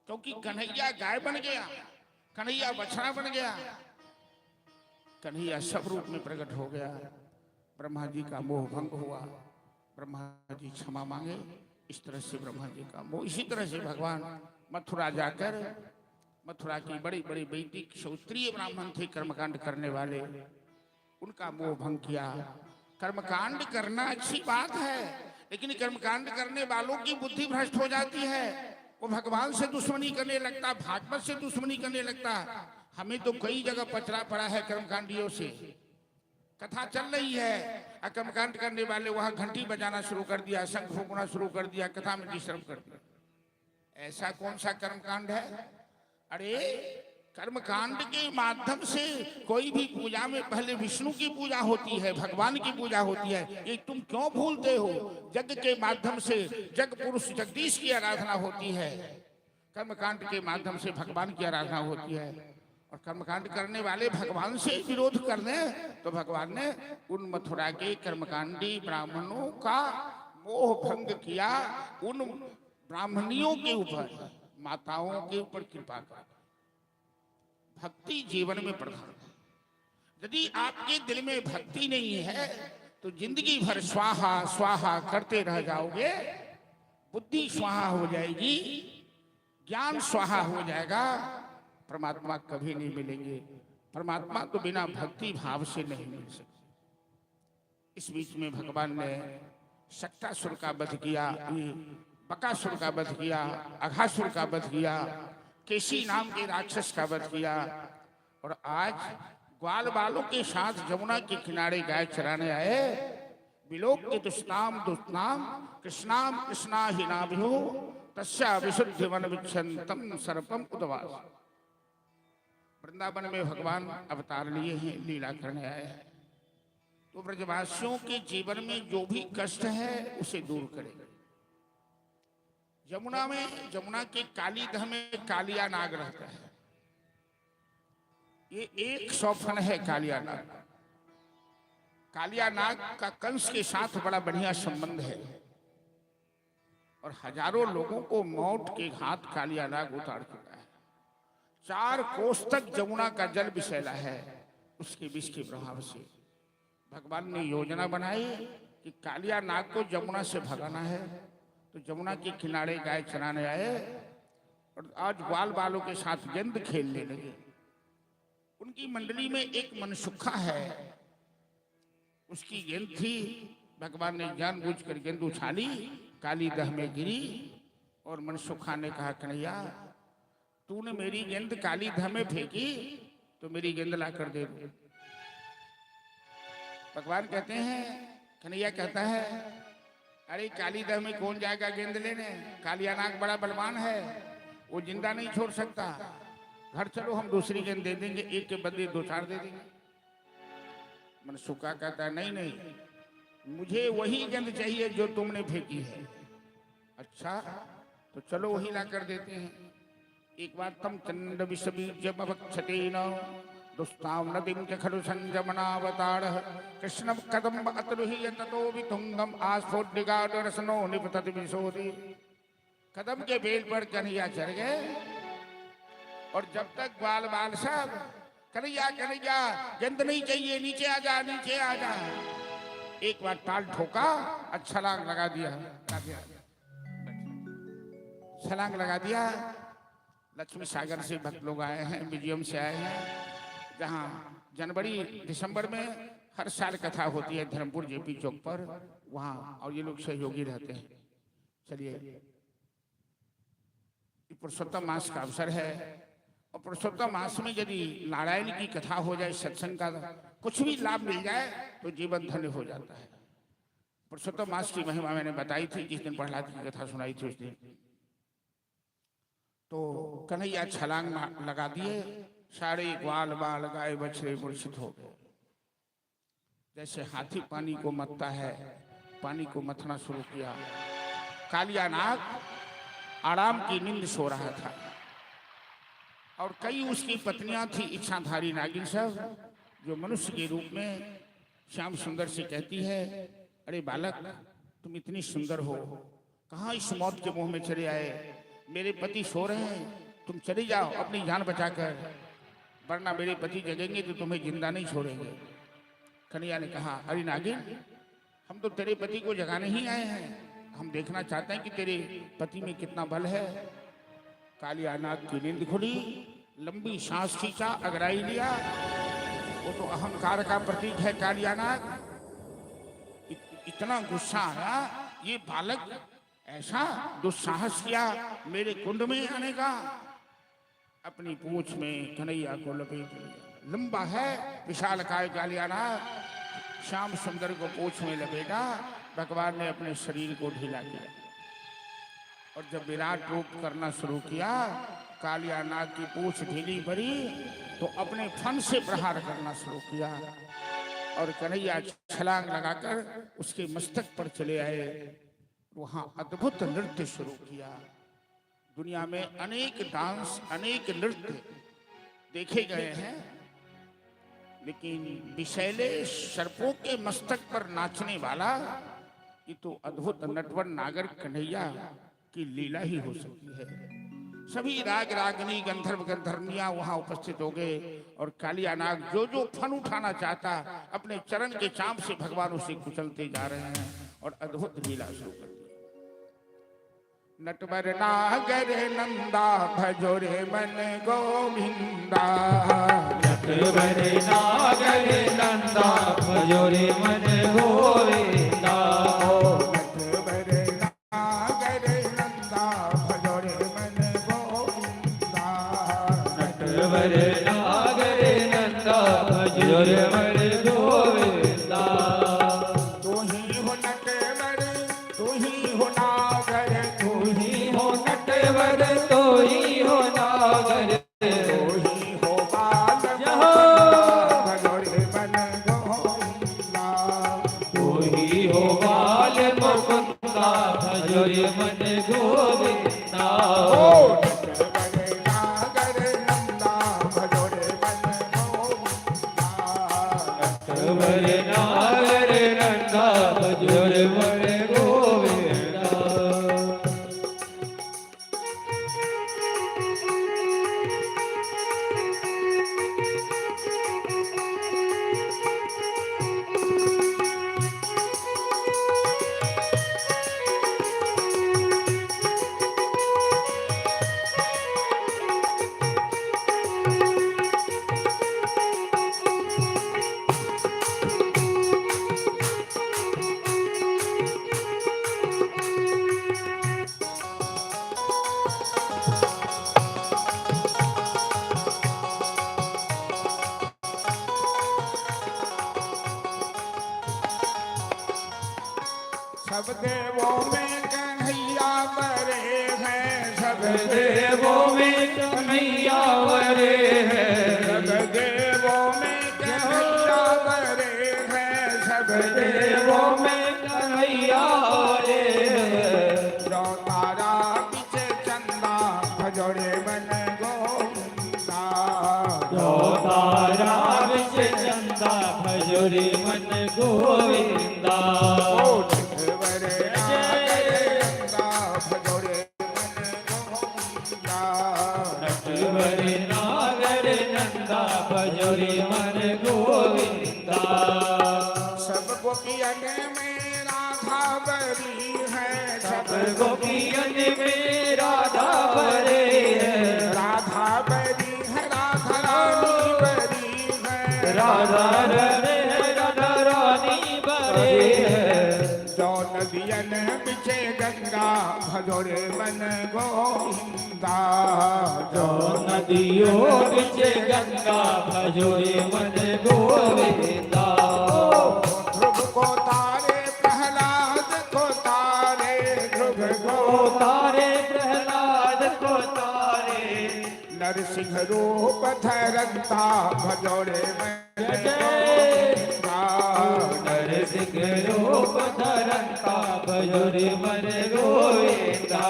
क्योंकि कन्हैया गाय बन गया, कन्हैया बछड़ा बन गया, कन्हैया सब रूप में प्रकट हो गया। ब्रह्मा जी का मोह भंग हुआ, ब्रह्मा जी क्षमा मांगे। इस तरह से ब्रह्मा जी का मोह, इसी तरह से भगवान मथुरा जाकर, मथुरा की बड़ी बड़ी बेटी क्षत्रिय ब्राह्मण थे कर्मकांड करने वाले, उनका मोह भंग किया। कर्मकांड करना अच्छी बात है, लेकिन कर्मकांड करने वालों की बुद्धि भ्रष्ट हो जाती है। वो भगवान से दुश्मनी करने लगता, भागवत से दुश्मनी करने लगता। हमें तो कई जगह पचड़ा पड़ा है कर्मकांडियों से, कथा चल रही है, कर्मकांड करने वाले वहां घंटी बजाना शुरू कर दिया, शंख फूंकना शुरू कर दिया, कथा में डिस्टर्ब कर दिया। ऐसा कौन सा कर्मकांड है? अरे कर्मकांड के माध्यम से कोई भी पूजा में पहले विष्णु की पूजा होती है, भगवान की पूजा होती है। ये तुम क्यों भूलते हो? यज्ञ के माध्यम से जग पुरुष जगदीश की आराधना होती है, कर्मकांड के माध्यम से भगवान की आराधना होती है। और कर्मकांड करने वाले भगवान से विरोध कर दें तो भगवान ने उन मथुरा के कर्मकांडी ब्राह्मणों का मोह भंग किया, उन ब्राह्मणियों के ऊपर, माताओं के ऊपर कृपा कर। भक्ति जीवन में प्रधान है। यदि आपके दिल में भक्ति नहीं है तो जिंदगी भर स्वाहा स्वाहा करते रह जाओगे, बुद्धि स्वाहा हो जाएगी, ज्ञान स्वाहा हो जाएगा, परमात्मा कभी नहीं मिलेंगे। परमात्मा तो बिना भक्ति भाव से नहीं मिल सकते। इस बीच में भगवान ने शक्तासुर का वध किया, बकासुर का वध किया, अघासुर का वध किया, केशी नाम के राक्षस का वध किया, और आज ग्वाल बालों के साथ यमुना के किनारे गाय चराने आए। विलोक्य दुष्टाम दुष्टाम कृष्णाम कृष्णा ही नाभ्यो तस्या विशुद्धि वन विच्छन्तम सर्पम उदवास। वृंदावन में भगवान अवतार लिए हैं, लीला करने आए हैं। तो ब्रजवासियों के जीवन में जो भी कष्ट है उसे दूर करेगा। यमुना में, यमुना के कालीदह में कालिया नाग रहता है। ये 100 फन है कालिया नाग। कालिया नाग का कंस के साथ बड़ा बढ़िया संबंध है, और हजारों लोगों को मौत के घाट कालिया नाग उतार चुका है। 4 कोस तक यमुना का जल विषैला है उसके विष के प्रभाव से। भगवान ने योजना बनाई कि कालिया नाग को यमुना से भगाना है, तो यमुना के किनारे गाय चराने आए, और आज ग्वाल बालों के साथ गेंद खेलने लगे। उनकी मंडली में एक मनसुखा है, उसकी गेंद थी। भगवान ने जानबूझकर गेंद उछाली, काली दह में गिरी, और मनसुखा ने कहा, कन्हैया तूने मेरी गेंद काली दह में फेंकी तो मेरी गेंद ला कर दे दो। भगवान कहते हैं, कन्हैया कहता है, अरे काली दह में कौन जाएगा गेंद लेने? कालिया नाग बड़ा बलवान है, वो जिंदा नहीं छोड़ सकता। घर चलो, हम दूसरी गेंद दे देंगे, एक के बदले 2-4 दे देंगे। मनसुखा कहता है नहीं नहीं, मुझे वही गंध चाहिए जो तुमने फेंकी है। अच्छा तो चलो वही ला कर देते हैं। एक बार तम चंड विषबीजमवक्षतेन दुस्ताम नदीं च खलु संजमनावतारः कृष्णं कदम्ब अतरुह्य ततो वितुंगम आस्फोड्निगाद रसनो निपतति विशोधि। कदम के बेल पर कन्हैया चढ़ गए और जब तक ग्वाल बाल सब कन्हैया कन्हैया गंद नहीं चाहिए, नीचे आ जा नीचे आ जा। एक बार ताल ठोका और छलांग लगा दिया, छलांग लगा दिया। लक्ष्मी सागर से भक्त लोग आए हैं, म्यूजियम से आए हैं, जहाँ जनवरी दिसंबर में हर साल कथा होती है धर्मपुर जेपी चौक पर, वहाँ और ये लोग सहयोगी रहते हैं। चलिए पुरुषोत्तम मास का अवसर है और पुरुषोत्तम मास में यदि नारायण की कथा हो जाए, सत्संग का कुछ भी लाभ मिल जाए तो जीवन धन्य हो जाता है। पुरुषोत्तम मास की महिमा मैंने बताई थी जिस दिन प्रहलाद की कथा सुनाई थी उस दिन। तो कन्हैया छलांग लगा दिए, सारे ग्वाल बाल गाय बछड़े मूर्छित हो गए। जैसे हाथी पानी को मथता है, पानी को मथना शुरू किया। कालिया नाग आराम की नींद सो रहा था और कई उसकी पत्नियां थी इच्छाधारी नागिन सब, जो मनुष्य के रूप में श्याम सुंदर से कहती है, अरे बालक तुम इतनी सुंदर हो, कहाँ इस मौत के मुंह में चले आए? मेरे पति सो रहे हैं, तुम चली जाओ अपनी जान बचाकर, वरना मेरे पति जगेंगे तो तुम्हें जिंदा नहीं छोड़ेंगे। कन्हैया ने कहा, अरे नागिन हम तो तेरे पति को जगाने ही आए हैं, हम देखना चाहते हैं कि तेरे पति में कितना बल है। कालिया नाग की नींद खुली, लंबी सांस खींचा, अगराई लिया। वो तो अहंकार का प्रतीक है कालिया नाग। इतना गुस्सा आया, ये बालक ऐसा दुस्साहस किया मेरे कुंड में आने का। अपनी पूंछ में कन्हैया को लपेट लिया। लंबा है विशाल काय कालिया नाग, श्याम सुंदर को पूंछ में लपेटा। भगवान ने अपने शरीर को ढीला किया और जब विराट रूप करना शुरू किया, कालिया नाग की पूंछ ढीली पड़ी तो अपने फन से प्रहार करना शुरू किया और कन्हैया छलांग लगाकर उसके मस्तक पर चले आए। वहां अद्भुत नृत्य शुरू किया। दुनिया में अनेक डांस, अनेक नृत्य देखे गए हैं, लेकिन विषैले सर्पों के मस्तक पर नाचने वाला ये तो अद्भुत नटवर नागर कन्हैया की लीला ही हो सकती है। सभी राग रागनी गंधर्व गंधर्वनियां वहां उपस्थित हो गए और कालिया नाग जो जो फन उठाना चाहता अपने चरण के चांप से भगवान उसे कुचलते जा रहे हैं और अद्भुत लीला शुरू कर दी। नटवर नागर नंदा भजो रे मन गोविंदा, नटवर नागर नंदा भजो रे मन गोविंदा। नटवर नागर नंदा भजो रे मन गोविंदा, नटवर नागर नंदा भजो रे मन गोविंदा। तू ही हो नटवर, तू ही हो नागर, तू ही हो नटवर, तो ही हो नागर, तू ही हो बाल भजो रे मन गोविंदा। तू ही हो बाल मुकुंदा भजो रे मन गोविंदा। नटवर नागर नंदा भजो रे मन गोविंदा। नटवर नागर नंदा भजो रे मन गोविंदा। सब देवों में कन्हैया बरे हैं, सब देवों में कन्हैया बरे हैं, सब देवों में कन्हैया बरे देवों में कन्हैया रे जो तारा पीछे चंदा भजोड़े मन गोविंदा जो तारा विच चंदा भजोरे मन गोविंदा ओ नटवर नागरंगा भजोड़े मन गोविंदा नटवर नागर नंदा भजोरे मन गोविंदा सब गोपियन में राधा बरी है सब गोपियन में राधा भरे है राधा बरी है राधा रानी बरी है राधा रे राधा रानी बरे है जो नदियन बिछे गंगा भजोरे मन गोविंदा जो नदियों बिच गंगा भजोरे मन गोविंदा ध्रुव को तारे प्रहलाद को तारे ध्रुव को को तारे प्रहलाद को तारे नरसिंह रूप धरंता भजोरे मन गोविंदा नरसिंह रूप धरंता भजोरे मन गोविंदा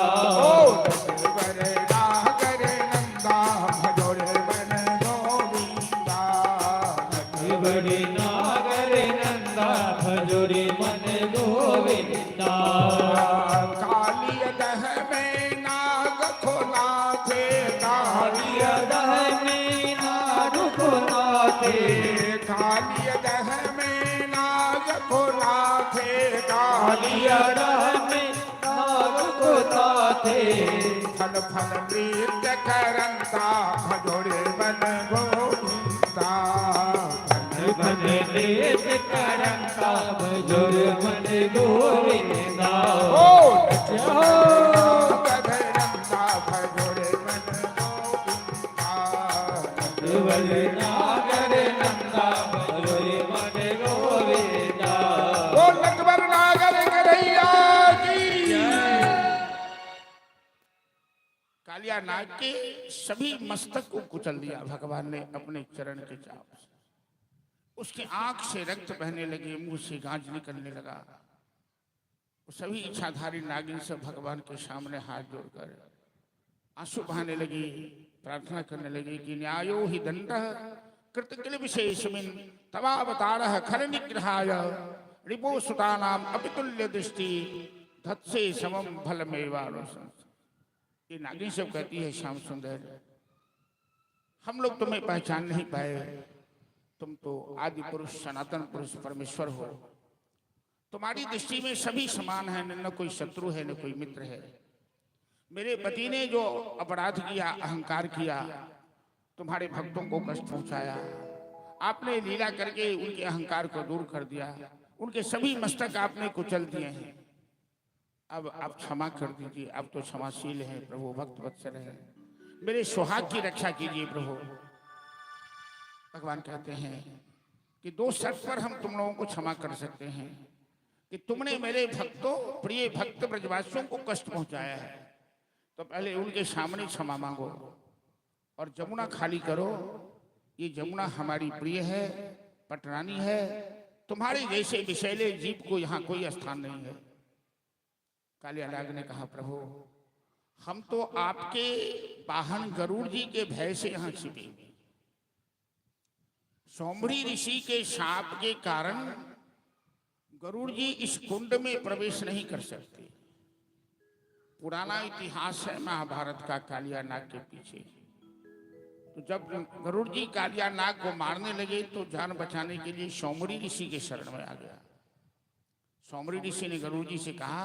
नटवर नागर नंदा भजोरे मन गोविंदा बड़ी नागर नंदा भजोरे मन गोविंदा कालिय दह में नाग खोला थे कालिय दह में नारु को नाथे कालिय दह में नाग खोला थे कालिय दह में नारु को नाथे फल फल नृत्य करंता भजोरे मन गोविंदा मन लेत करंता भजोरे मन गोविंदा गधरंता भजोरे मन गोविंदा बड़ी नागर नंदा भजोरे मन गोविंदा ओ नटवर नागर कन्हैया की कालिया नाग के सभी मस्तक को कुचल दिया भगवान ने अपने चरण के चाप से। उसकी आंख से रक्त बहने लगे, मुंह से गांज निकलने लगा। वो सभी इच्छाधारी नागिन सब भगवान के सामने हाथ जोड़कर आंसू बहाने लगी, प्रार्थना करने लगी कि न्यायो ही दंड कृतकिल विशेषमिन तवावतारः खल निग्रहाय रिपो सुतानाम अपितुल्य दृष्टि धत्से समम फलमेवानुसंस। ये नागिन सब कहती है श्याम सुंदर, हम लोग तुम्हें पहचान नहीं पाए, तुम तो आदि पुरुष सनातन पुरुष परमेश्वर हो। तुम्हारी दृष्टि में सभी समान है, न कोई शत्रु है न कोई मित्र है। मेरे पति ने जो अपराध किया, अहंकार किया, तुम्हारे भक्तों को कष्ट पहुंचाया, आपने लीला करके उनके अहंकार को दूर कर दिया, उनके सभी मस्तक आपने कुचल दिए हैं। अब आप क्षमा कर दीजिए, आप तो क्षमाशील हैं प्रभु, भक्त वत्सल हैं, मेरे सुहाग की रक्षा कीजिए प्रभु। भगवान कहते हैं कि दो शर्त पर हम तुम लोगों को क्षमा कर सकते हैं कि तुमने मेरे भक्तों, प्रिय भक्त ब्रजवासियों को कष्ट पहुंचाया है, तो पहले उनके सामने क्षमा मांगो और जमुना खाली करो। ये जमुना हमारी प्रिय है, पटरानी है, तुम्हारे जैसे विषैले जीव को यहाँ कोई स्थान नहीं है। कालिया नाग ने कहा प्रभु, हम तो आपके वाहन गरुड़ जी के भय से यहाँ छिपे हुए, सौम्री ऋषि के शाप के कारण गरुड़ जी इस कुंड में प्रवेश नहीं कर सकते। पुराना इतिहास है महाभारत का कालिया नाग के पीछे। तो जब गरुड़ जी कालिया नाग को मारने लगे तो जान बचाने के लिए सौम्री ऋषि के शरण में आ गया। सौम्री ऋषि ने गरुड़ जी से कहा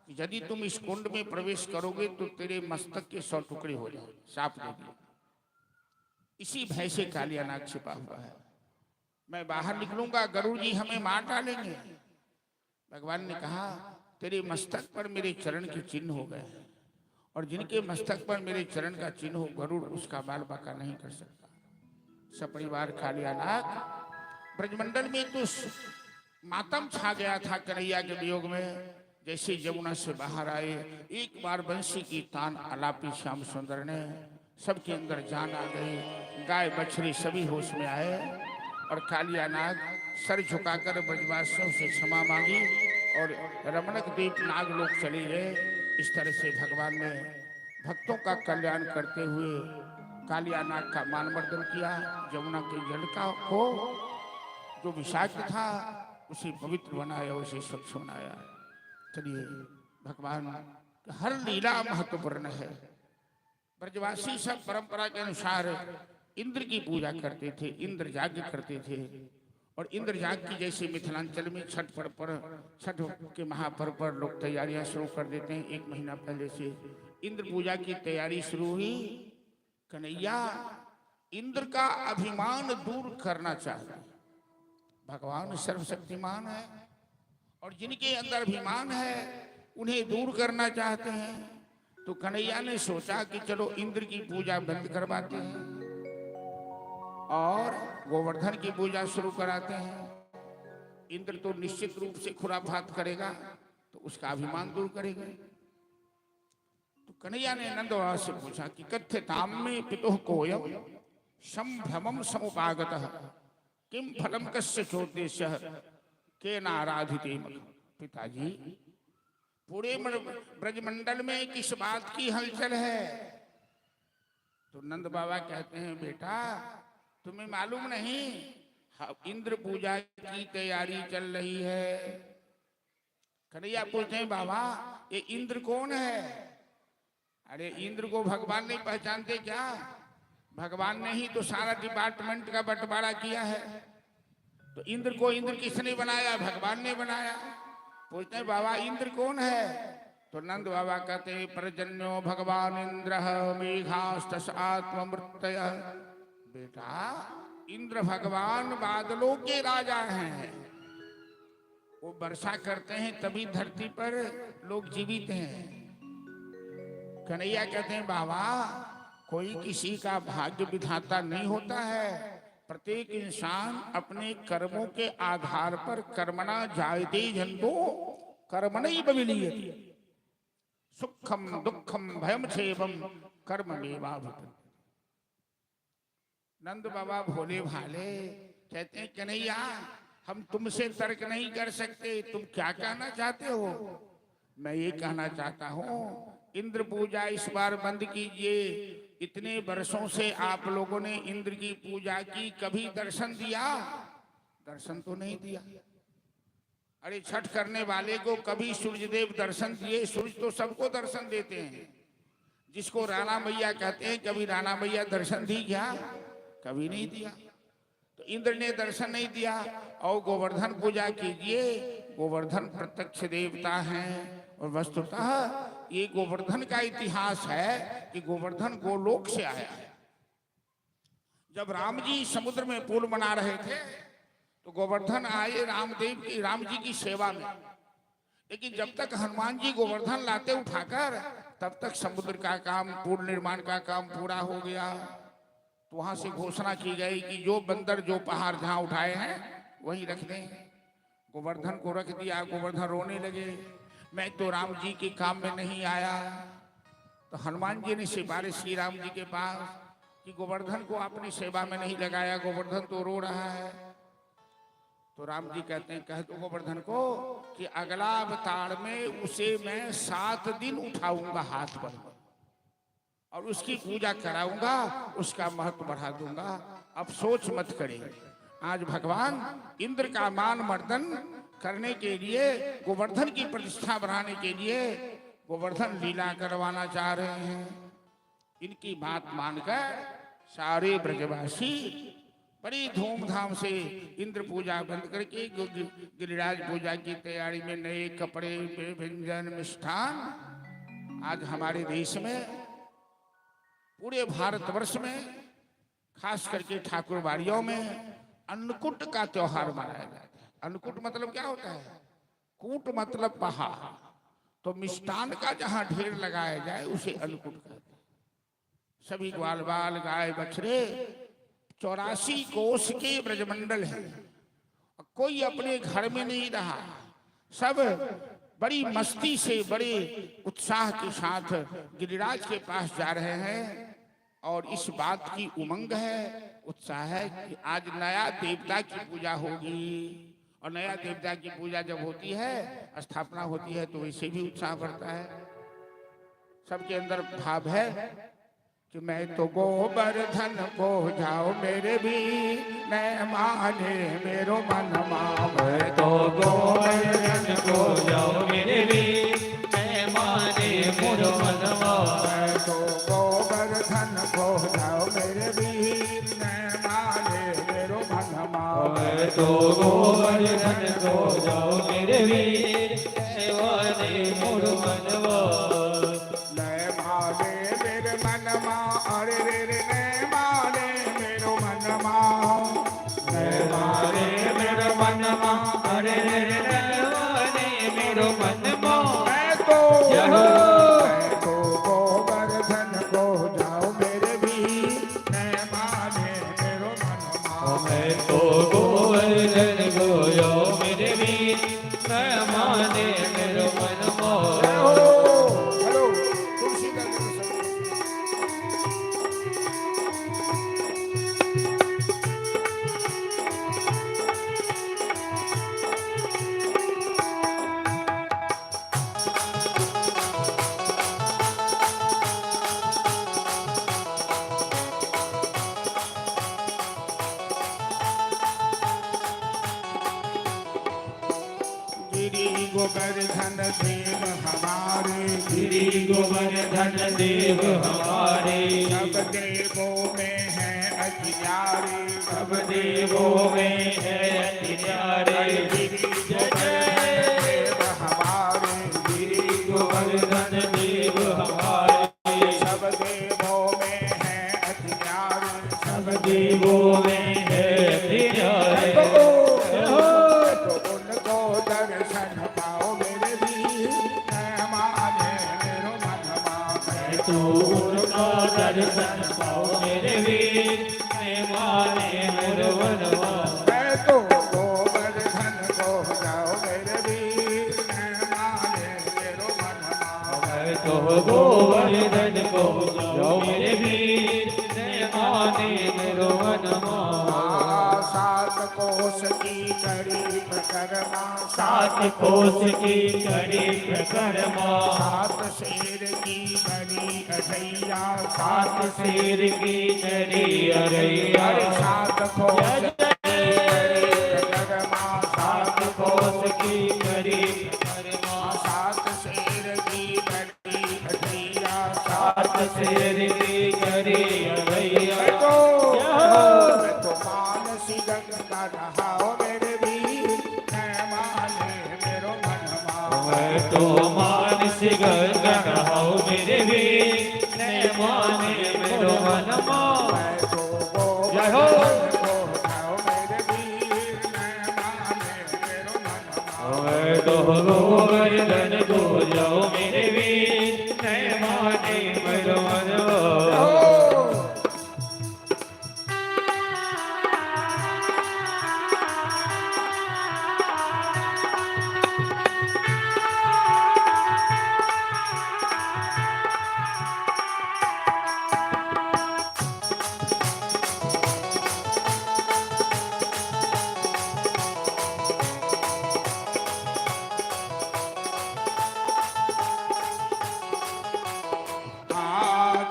कि यदि तुम इस कुंड में प्रवेश करोगे तो तेरे मस्तक के 100 टुकड़े हो जाए, साफ दे दिए। इसी भय से कालिया नाग छिपा हुआ है। मैं बाहर निकलूंगा, गरुड़ जी हमें मार डालेंगे। भगवान ने कहा तेरे मस्तक पर मेरे चरण के चिन्ह हो गए, और जिनके मस्तक पर मेरे चरण का चिन्ह हो, गरुड़ उसका बाल बाका नहीं कर सकता। सपरिवार कालिया नाग ब्रजमंडल में तो मातम छा गया था कन्हैया के वियोग में। जैसे जमुना से बाहर आए, एक बार बंसी की तान आलापी श्याम सुंदर ने, सबके अंदर जान आ गई। गाय बछड़ी सभी होश में आए और कालिया नाग सर झुकाकर ब्रजवासियों से क्षमा मांगी और रमणक द्वीप नागलोक चले गए। इस तरह से भगवान ने भक्तों का कल्याण करते हुए कालिया नाग का मानमर्दन किया। यमुना के जल का को जो विषाक्त था उसे पवित्र बनाया, उसे स्वच्छ बनाया। चलिए, भगवान हर लीला महत्वपूर्ण है। ब्रजवासी सब परंपरा के अनुसार इंद्र की पूजा करते थे, इंद्र यज्ञ करते थे। और इंद्र यज्ञ की जैसे मिथिलांचल में छठ के महापर्व पर लोग तैयारियां शुरू कर देते हैं। 1 महीना पहले से इंद्र पूजा की तैयारी शुरू हुई। कन्हैया इंद्र का अभिमान दूर करना चाहते हैं। भगवान सर्वशक्तिमान है और जिनके अंदर अभिमान है उन्हें दूर करना चाहते हैं। तो कन्हैया ने सोचा कि चलो इंद्र की पूजा बंद करवाते हैं और गोवर्धन की पूजा शुरू कराते हैं। इंद्र तो निश्चित रूप से खुराफात करेगा, तो उसका अभिमान दूर करेगा। तो कन्हैया ने नंद बाबा से पूछा कि कथ्यताम में पितुः कोयम संभ्रमम समुपागतः किम फलम कस्य चोद्देश्यः केन आराधिते। पिताजी, पूरे ब्रजमंडल में किस बात की हलचल है? तो नंद बाबा कहते हैं, बेटा तुम्हें मालूम नहीं, इंद्र पूजा की तैयारी चल रही है। कन्हैया पूछते हैं, बाबा ये इंद्र कौन है? अरे इंद्र को भगवान नहीं पहचानते क्या? भगवान ने ही तो सारा डिपार्टमेंट का बंटवारा किया है। तो इंद्र को इंद्र किसने बनाया? भगवान ने बनाया। पूछते हैं, बाबा इंद्र कौन है? तो नंद बाबा कहते हैं, पर्जन्यो भगवान इंद्र मेघास्तस आत्ममृतय। बेटा, इंद्र भगवान बादलों के राजा हैं। वो वर्षा करते हैं तभी धरती पर लोग जीवित हैं। कन्हैया कहते हैं, बाबा कोई किसी का भाग्य विधाता नहीं होता है। प्रत्येक इंसान अपने कर्मों के आधार पर कर्मणा जायते जन्तो कर्मणैव विलीयते सुखम दुखम भयम क्षेमम कर्ममेवाभिपद्यते। नंद बाबा भोले भाले कहते हैं, कन्हैया हम तुमसे तर्क नहीं कर सकते, तुम क्या कहना चाहते हो? मैं ये कहना चाहता हूँ, इंद्र पूजा इस बार बंद कीजिए। इतने वर्षों से आप लोगों ने इंद्र की पूजा की, कभी दर्शन दिया? दर्शन तो नहीं दिया। अरे छठ करने वाले को कभी सूर्यदेव दर्शन दिए? सूर्य तो सबको दर्शन देते हैं। जिसको राणा मैया कहते हैं, कभी राणा मैया दर्शन दी क्या? कभी नहीं दिया। तो इंद्र ने दर्शन नहीं दिया। और गोवर्धन पूजा कीजिए, गोवर्धन प्रत्यक्ष देवता हैं। और वस्तुतः ये गोवर्धन का इतिहास है कि गोवर्धन गोलोक से आया है। जब राम जी समुद्र में पुल बना रहे थे तो गोवर्धन आए राम जी की सेवा में। लेकिन जब तक हनुमान जी गोवर्धन लाते उठाकर, तब तक समुद्र का काम, पुल निर्माण का काम पूरा हो गया। तो वहां से घोषणा की गई कि जो बंदर जो पहाड़ जहां उठाए हैं वहीं रख दें। गोवर्धन को रख दिया। गोवर्धन रोने लगे, मैं तो राम जी के काम में नहीं आया। तो हनुमान जी ने सिफारिश की राम जी के पास कि गोवर्धन को अपनी सेवा में नहीं लगाया, गोवर्धन तो रो रहा है। तो राम जी कहते हैं, कह दो गोवर्धन को कि अगला अवतार में उसे मैं 7 दिन उठाऊंगा हाथ पर और उसकी पूजा कराऊंगा, उसका महत्व बढ़ा दूंगा। अब सोच मत करें। आज भगवान इंद्र का मान मर्दन करने के लिए, गोवर्धन की प्रतिष्ठा बढ़ाने के लिए गोवर्धन लीला करवाना चाह रहे हैं। इनकी बात मानकर सारे ब्रजवासी बड़ी धूमधाम से इंद्र पूजा बंद करके गिरिराज पूजा की तैयारी में नए कपड़े, व्यंजन, मिष्ठान। आज हमारे देश में, पूरे भारतवर्ष में, खास करके ठाकुरबाड़ियों में अन्नकूट का त्योहार मनाया जाता है। अन्नकूट मतलब क्या होता है? कूट मतलब पहाड़। तो मिष्ठान का जहां ढेर लगाया जाए उसे अन्नकूट कहते हैं। सभी ग्वाल बाल, गाय बछड़े 84 कोस के ब्रजमंडल है। कोई अपने घर में नहीं रहा, सब बड़ी मस्ती से, बड़े उत्साह के साथ गिरिराज के पास जा रहे हैं और इस बात की उमंग है, उत्साह है कि आज नया देवता की पूजा होगी। और नया देवता की पूजा जब होती है, स्थापना होती है, तो वैसे भी उत्साह बढ़ता है। सबके अंदर भाव है कि मैं तो गोवर्धन को जाओ मेरे भी मैं माने मेरो मन मैं तो गोवर्धन को जाओ मेरे भी मैं माने मेरो मनवा। मैं तो गोवर्धन को जाओ मेरे भी मैं माने मेरो मन मैं तो गोवर्धन को जाओ मेरे भी मैं माने मेरो मनवा। मैं माने मेरे मन अरे रे मैं माने मेरो मन मैं माने मेरो मनवा अरे रे मैं माने मेरो मनवा। मैं तो गोवर्धन को जाओ मेरे भी मैं माने मेरो मन मैं तो गोवर्धन को जाओ मेरे भी मैं माने मेरो मनवा। हेलो तुलसी का गोवर्धन देव हमारे गिरि गोवर्धन देव हमारे सब देवों में है अखियारे सब देवों में है अतियारे। गिरि गोवर्धन देव हमारे गिरि गोवर्धन देव हमारे सब देवों में है अखियारे सब देवों में है अतियारे। उनको दर्शन पाओ मेरे भी मैं माने मेरो मन मैं तो उनका दर्शन पाओ मेरे वीर मैं माने मेरो मनवा। मैं तो गोवर्धन को जाओ मेरे भी मैं माने मेरो मन मैं तो गोवर्धन को जाओ मेरे वीर मैं माने मेरो मनवा। सात कोस की करी प्रकरमा सात कोस की करी प्रकरमा सात शेर की करी अठैया सात शेर की करी अरैया। सात कोस सात कोस की करी प्रकरमा सात शेर की करी अठैया सात शेर की करी अरैया। तो मानसी गंगा रहाओ मेरे भी मैं माने मेरो मन मैं तो मानस गंगा रहाओ मेरे वीर मैं माने मेरो मनवा। मैं तो गोवर्धन को जाओ मेरे भी मैं माने मेरो मन मैं तो गोवर्धन को जाओ मेरे वीर मैं माने मेरो मनवा।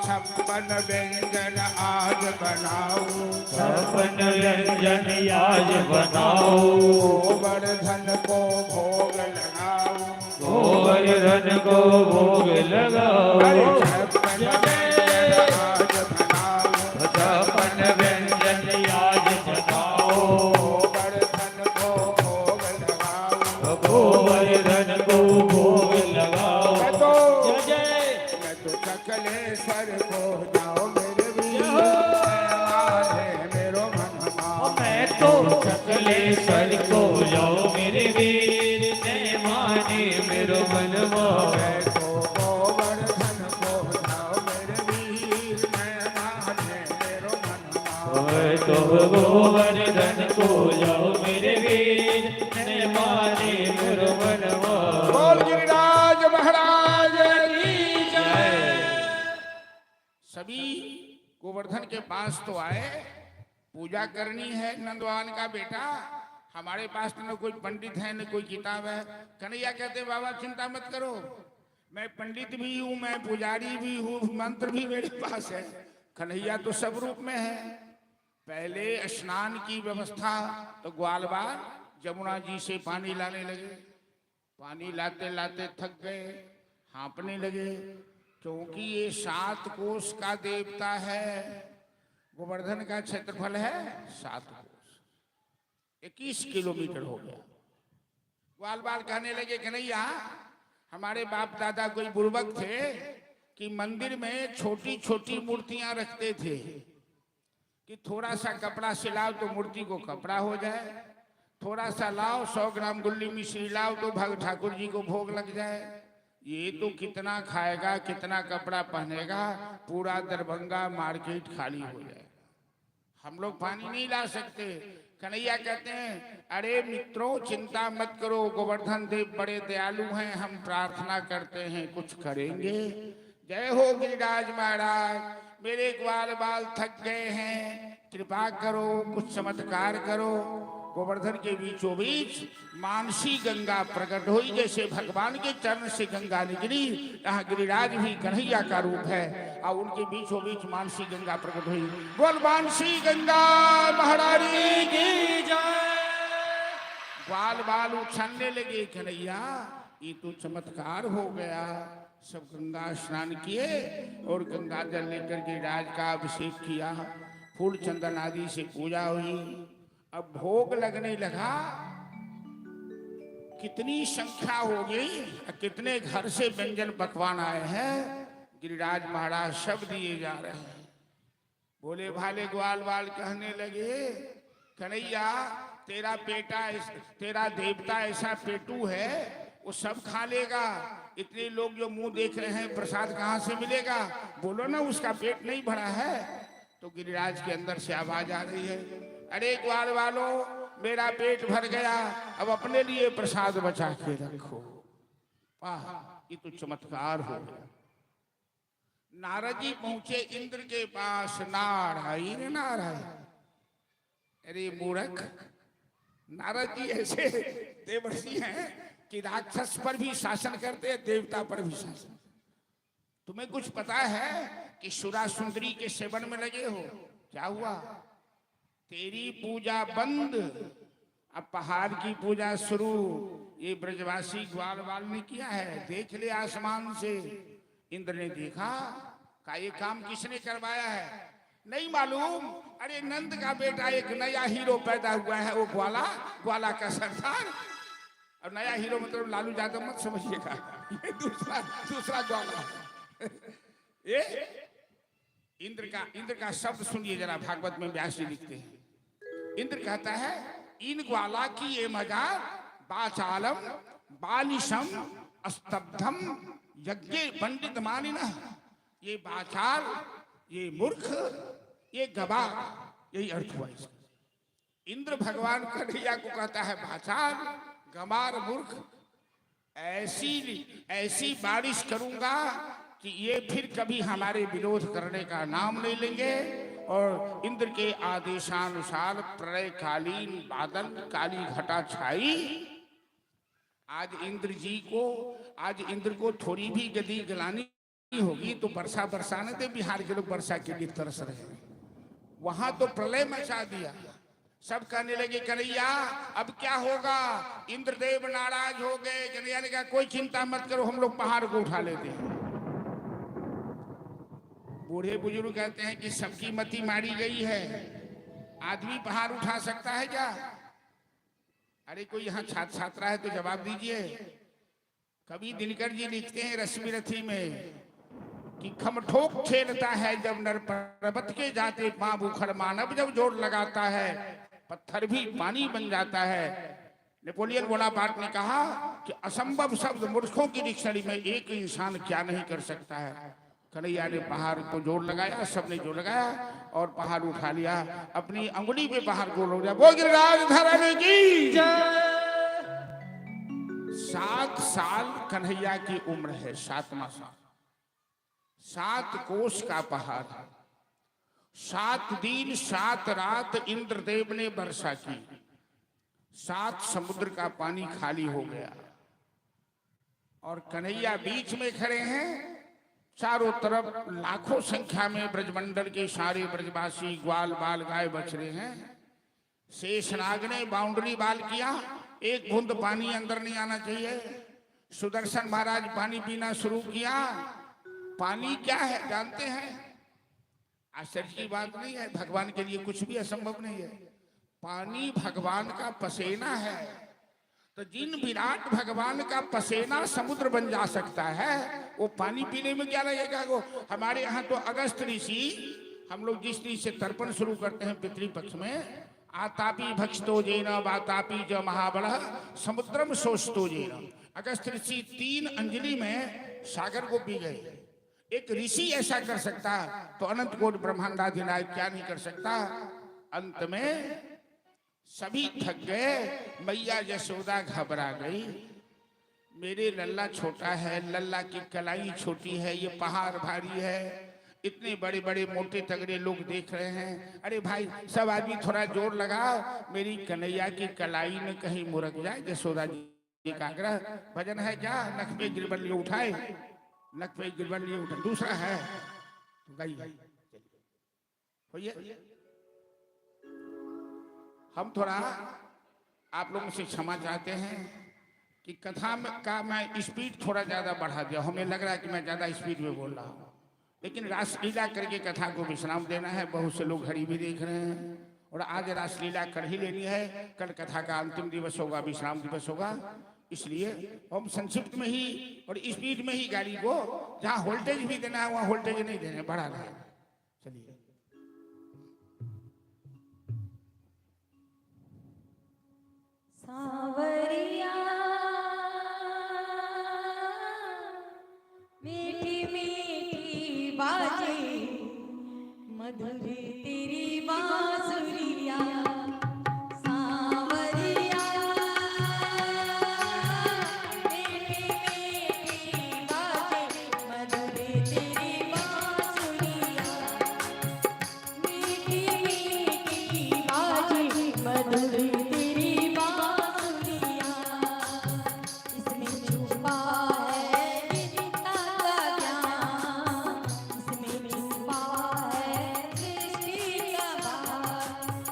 छप्पन व्यंजन आज बनाओ छप्पन व्यंजन आज बनाओ गोवर्धन को भोग लगाओ गोवर्धन को भोग लगाओ। छप्पन व्यंजन आज बनाओ छप्पन व्यंजन आज बनाओ गोवर्धन को भोग लगाओ गोवर्धन को भोग लगाओ। मैं तो चकलेश्वर को जाओ मेरे भी माने मेरो मन मैं तो चकलेश्वर को जाओ मेरे वीर मैं माने मेरो मनवा। मैं तो गोवर्धन को जाओ मेरे वीर मैं माने मेरो मन मैं तो गोवर्धन को जाओ मेरे वीर मैं माने मेरो मनवा। बोल गिरिराज महाराज की जय। सभी गोवर्धन के पास तो आए, पूजा करनी है नंदवान का बेटा, हमारे पास तो न कोई पंडित है न कोई किताब है। कन्हैया कहते बाबा चिंता मत करो, मैं पंडित भी हूँ, मैं पुजारी भी हूँ, मंत्र भी मेरे पास है। कन्हैया तो सब रूप में है। पहले स्नान की व्यवस्था, तो ग्वाल बाल जमुना जी से पानी लाने लगे। पानी लाते लाते थक गए, हाँपने लगे, क्योंकि ये 7 कोस का देवता है। गोवर्धन का क्षेत्रफल है 7 कोस, 21 किलोमीटर हो गया। ग्वाल बाल कहने लगे कन्हैया, हमारे बाप दादा कोई बुर्बक थे कि मंदिर में छोटी छोटी मूर्तियां रखते थे कि थोड़ा सा कपड़ा सिलाओ तो मूर्ति को कपड़ा हो जाए, थोड़ा सा लाओ 100 ग्राम गुल्ली मिश्री लाओ तो भाग ठाकुर जी को भोग लग जाए। ये तो कितना खाएगा, कितना कपड़ा पहनेगा, पूरा दरभंगा मार्केट खाली हो जाएगा, हम लोग पानी नहीं ला सकते। कन्हैया कहते हैं अरे मित्रों चिंता मत करो, गोवर्धन देव बड़े दयालु हैं, हम प्रार्थना करते हैं कुछ करेंगे। जय हो गिरिराज महाराज, मेरे ग्वाल बाल थक गए हैं, कृपा करो कुछ चमत्कार करो। गोवर्धन के बीचों बीच मानसी गंगा प्रकट हुई, जैसे भगवान के चरण से गंगा निकली, यहाँ गिरिराज भी कन्हैया का रूप है और उनके बीचों बीच मानसी गंगा प्रकट हुई। बोल मानसी गंगा महारानी की जय। ग्वाल बाल उछलने लगे, कन्हैया ये तो चमत्कार हो गया। सब गंगा स्नान किए और गंगा जल लेकर गिरिराज का अभिषेक किया, फूल चंदन आदि से पूजा हुई। अब भोग लगने लगा, कितनी संख्या हो गई, कितने घर से व्यंजन पकवान आए हैं, गिरिराज महाराज सब दिए जा रहे हैं। बोले भाले ग्वाल बाल कहने लगे कन्हैया तेरा तेरा देवता ऐसा पेटू है, वो सब खा लेगा, इतने लोग जो मुंह देख रहे हैं प्रसाद कहाँ से मिलेगा, बोलो ना उसका पेट नहीं भरा है। तो गिरिराज के अंदर से आवाज आ रही है, अरे ग्वाल वालों मेरा पेट भर गया, अब अपने लिए प्रसाद बचा के रखो। वाह ये तो चमत्कार हो गया। नारद जी पहुंचे इंद्र के पास, नारायण नारायण। अरे मूर्ख, नारद जी ऐसे देवर्षि हैं कि राक्षस पर भी शासन करते हैं, देवता पर भी शासन। तुम्हें कुछ पता है कि सुरा सुंदरी के सेवन में लगे हो? क्या हुआ? तेरी पूजा बंद, अब पहाड़ की पूजा शुरू। ये ब्रजवासी ग्वाल बाल ने किया है, देख ले आसमान से। इंद्र ने देखा, का ये काम किसने करवाया है? नहीं मालूम। अरे नंद का बेटा एक नया हीरो पैदा हुआ है, वो ग्वाला का सरदार। और नया हीरो मतलब लालू यादव मत समझिएगा, ये दूसरा ग्वाला है। ये इंद्र का शब्द सुनिए जरा, भागवत में व्यास जी लिखते हैं। इंद्र कहता है इन ग्वाला की ये मजार, बाचालम बालिशम स्तब्धम यज्ञ पंडित मानिना। ये बाचाल, ये मूर्ख, ये गवाह, यही अर्थ हुआ इसका। इंद्र भगवान कन्हैया को कहता है बाचाल, गमार, मूर्ख, ऐसी बारिश करूंगा कि ये फिर कभी हमारे विरोध करने का नाम नहीं लेंगे। और इंद्र के आदेशानुसार प्रलय कालीन बादल काली घटा छाई। आज इंद्र को थोड़ी भी गति गलानी होगी तो वर्षा बरसाने थे। बिहार के लोग वर्षा के लिए तरस रहे हैं, वहां तो प्रलय मचा दिया। सब कहने लगे कन्हैया अब क्या होगा, इंद्रदेव नाराज हो गए। कन्हैया ने कहा कोई चिंता मत करो, हम लोग पहाड़ को उठा लेते हैं। बूढ़े बुजुर्ग कहते हैं कि सबकी मति मारी गई है, आदमी पहाड़ उठा सकता है क्या? अरे कोई यहाँ छात्र छात्रा है तो जवाब दीजिए। कवि दिनकर जी लिखते हैं रश्मि रथी में कि खमठोक खेलता है जब नर पर्वत के जाते पांव उखड़, मानव जब जोर लगाता है पत्थर भी पानी बन जाता है। नेपोलियन बोनापार्ट ने कहा कि असंभव शब्द मूर्खों की डिक्शनरी में एक इंसान क्या नहीं कर सकता है। कन्हैया ने पहाड़ को जोर लगाया, सबने जोर लगाया और पहाड़ उठा लिया। अपनी अंगुली पे पहाड़ को लो गया। वो गिरिराज धराने की 7 साल कन्हैया की उम्र है, 7वां साल। 7 कोस का पहाड़, 7 दिन 7 रात इंद्रदेव ने वर्षा की, 7 समुद्र का पानी खाली हो गया और कन्हैया बीच में खड़े हैं। चारों तरफ लाखों संख्या में ब्रजमंडल के सारे ब्रजवासी ग्वाल बाल गाय बछड़े हैं। शेषनाग ने बाउंड्री बाल किया, एक बूंद पानी अंदर नहीं आना चाहिए। सुदर्शन महाराज पानी पीना शुरू किया। पानी क्या है जानते हैं? आश्चर्य की बात नहीं है, भगवान के लिए कुछ भी असंभव नहीं है। पानी भगवान का पसीना है। तो जिन विराट भगवान का पसीना समुद्र बन जा सकता है, वो पानी पीने में क्या लगेगा? वो हमारे यहाँ तो अगस्त ऋषि, हम लोग जिस ऋषि से तर्पण शुरू करते हैं पितृपक्ष में, आतापी भक्षतो जेन वातापी ज महाबल समुद्रम शोषतो जेन। अगस्त ऋषि 3 अंजलि में सागर को पी गए। एक ऋषि ऐसा कर सकता तो अनंत कोटि ब्रह्मांडाधिनायक क्या नहीं कर सकता? अंत में सभी थक गए। मैया यशोदा घबरा गई। मेरे लल्ला छोटा है, लल्ला की कलाई छोटी है, ये पहाड़ भारी है, इतने बड़े बड़े मोटे तगड़े लोग देख रहे हैं। अरे भाई सब आदमी थोड़ा जोर लगाओ, मेरी कन्हैया की कलाई में कहीं मुरक जाए। यशोदा जी का आग्रह। भजन है क्या? नख पे गिरबन लिए उठाए, नख पे गिरबन लिए उठाए। दूसरा है होइए। हम थोड़ा आप लोगों से क्षमा चाहते हैं कि कथा में का मैं स्पीड थोड़ा ज्यादा बढ़ा दिया। हमें लग रहा है कि मैं ज्यादा स्पीड में बोल रहा हूँ, लेकिन रासलीला करके कथा को विश्राम देना है। बहुत से लोग घड़ी भी देख रहे हैं और आज रासलीला कर ही लेनी है। कल कथा का अंतिम दिवस होगा, विश्राम दिवस होगा, इसलिए हम संक्षिप्त में ही और स्पीड में ही गाड़ी को, जहाँ वोल्टेज भी देना है वहाँ वोल्टेज नहीं देना, बढ़ा रहा है। चलिए सावरिया मीठी मीठी बाजे मधुर तेरी बांसुरिया। सावरिया मीठी मीठी बाजे मधुर तेरी बांसुरिया। मीठी मीठी बाजे मधुर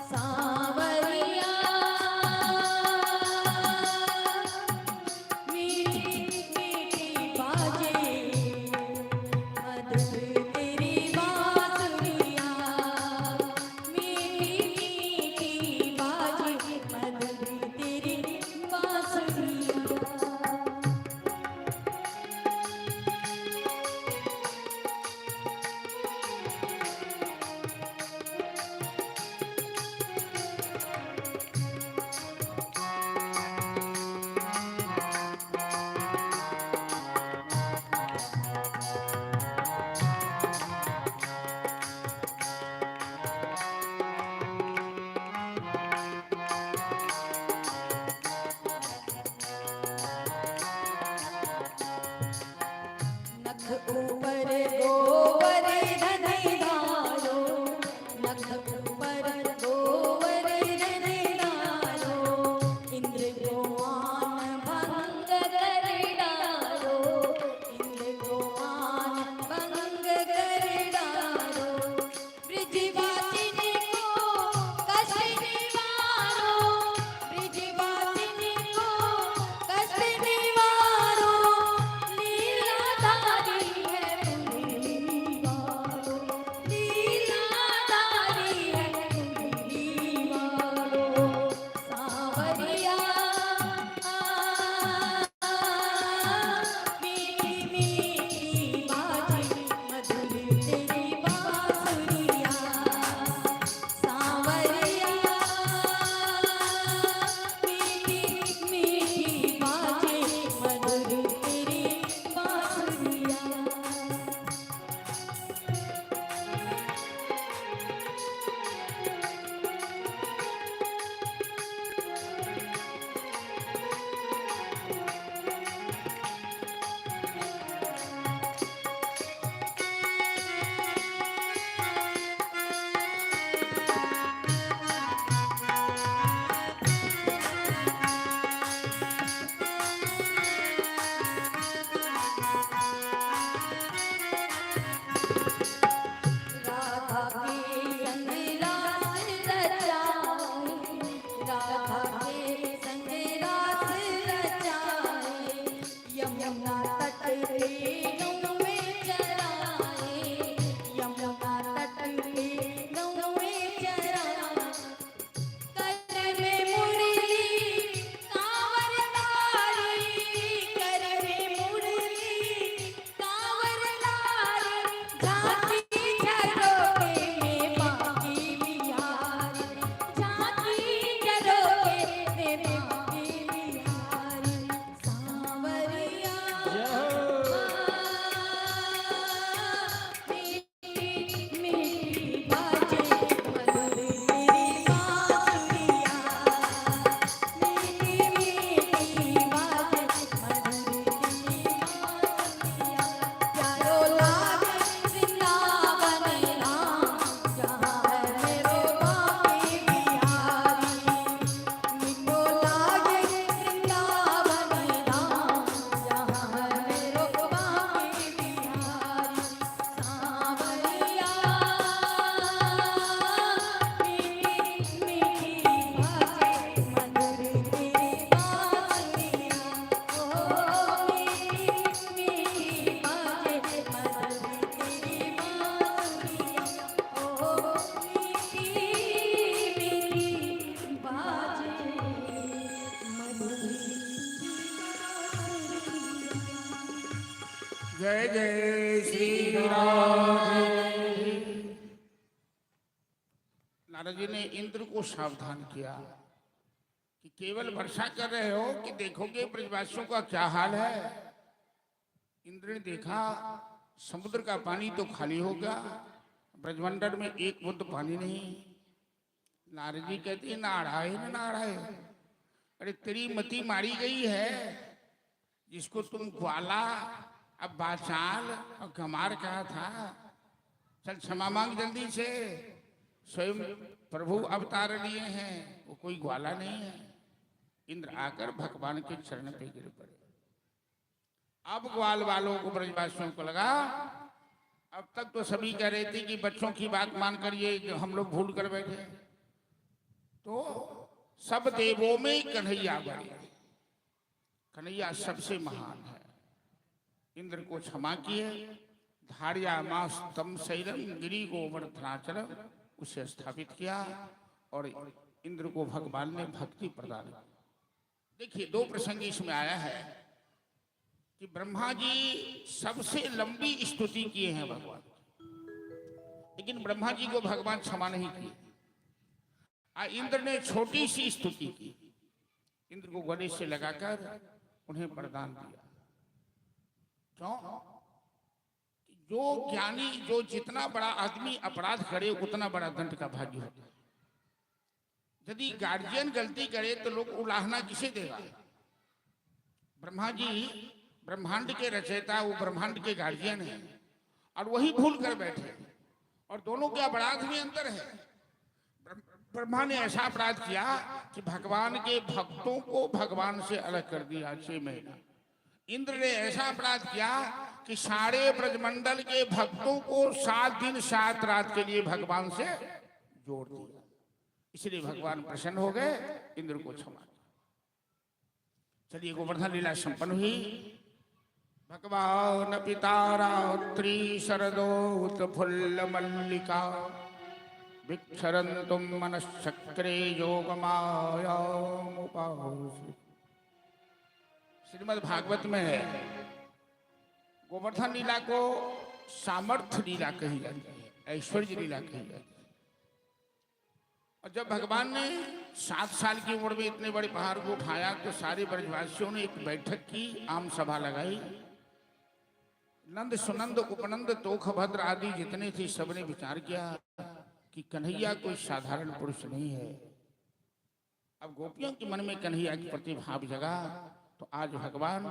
सा झांकी झरोखे में बांकी बिहारी, झांकी झरोखे में बांकी बिहारी, सांवरिया मीठी मीठी बाजे मधुर तेरी बांसुरिया, मीठी मीठी बाजे मधुर तेरी बांसुरिया, प्यारो लागे वृंदावन राम, जहाँ है रो बांके बिहारी, मीठो लागे वृंदावन राम, जहाँ है रो बांके बिहारी, सांवरिया मीठी मीठी बाजे मधुर तेरी बांसुरिया, ओ मीठी मीठी बाजे मधुर तेरी बांसुरिया, ओ मीठी मीठी बाजे मधुर जय जय श्री राम। नारद जी ने इंद्र को सावधान किया कि केवल वर्षा कर रहे हो कि देखोगे ब्रजवासियों का क्या हाल है। इंद्र ने देखा समुद्र का पानी तो खाली हो गया, ब्रजमंडल में एक बूंद पानी नहीं। नारद जी कहते नाराय न नाराय, अरे तेरी मति मारी गई है, जिसको तुम ग्वाला अब बाचाल और गमार कहा था, चल क्षमा मांग जल्दी से, स्वयं प्रभु अवतार लिए हैं, वो कोई ग्वाला नहीं है। इंद्र आकर भगवान के चरण पे गिर पड़े। अब ग्वाल वालों को ब्रजवासियों को लगा, अब तक तो सभी कह रहे थे कि बच्चों की बात मानकर ये जो हम लोग भूल कर बैठे, तो सब देवों में कन्हैया बने, कन्हैया सबसे महान है। इंद्र को क्षमा किए, धारिया मास तम शैलम गिरी गोवर्धनाचलम, उसे स्थापित किया और इंद्र को भगवान ने भक्ति प्रदान की। देखिए दो प्रसंग इसमें आया है कि ब्रह्मा जी सबसे लंबी स्तुति किए हैं भगवान की, लेकिन ब्रह्मा जी को भगवान क्षमा नहीं किए। इंद्र ने छोटी सी स्तुति की, इंद्र को गले से लगाकर उन्हें वरदान दिया। क्यों? जो ज्ञानी, जो जितना बड़ा आदमी अपराध करे उतना बड़ा दंड का भागी होता है। यदि गार्जियन गलती करे तो लोग उलाहना किसे देगा? ब्रह्मा जी ब्रह्मांड के रचयिता, वो ब्रह्मांड के गार्जियन हैं और वही भूल कर बैठे, और दोनों के अपराध में अंतर है। ब्रह्मा ने ऐसा अपराध किया कि भगवान के भक्तों को भगवान से अलग कर दिया 6 महीना। इंद्र ने ऐसा अपराध किया कि सारे ब्रजमंडल के भक्तों को 7 दिन 7 रात के लिए भगवान से जोड़ दिया। इसलिए भगवान प्रसन्न हो गए, इंद्र को क्षमा किया। चलिए गोवर्धन लीला संपन्न हुई। भगवान पिता रात्रि शरदोत फुल्ल मल्लिका, विक्षरन्तुम मनश्चक्रे योग माया मुपासि। श्रीमद् भागवत में है, गोवर्धन लीला को सामर्थ्य लीला कही जाती है, ऐश्वर्य लीला कही जाती है। और जब भगवान ने 7 साल की उम्र में इतने बड़े पहाड़ को उठाया तो सारे ब्रजवासियों ने एक बैठक की, आम सभा लगाई। नंद सुनंद उपनंद तोख भद्र आदि जितने थे सबने विचार किया कि कन्हैया कोई साधारण पुरुष नहीं है। अब गोपियों के मन में कन्हैया के प्रति भाव जगा, तो आज भगवान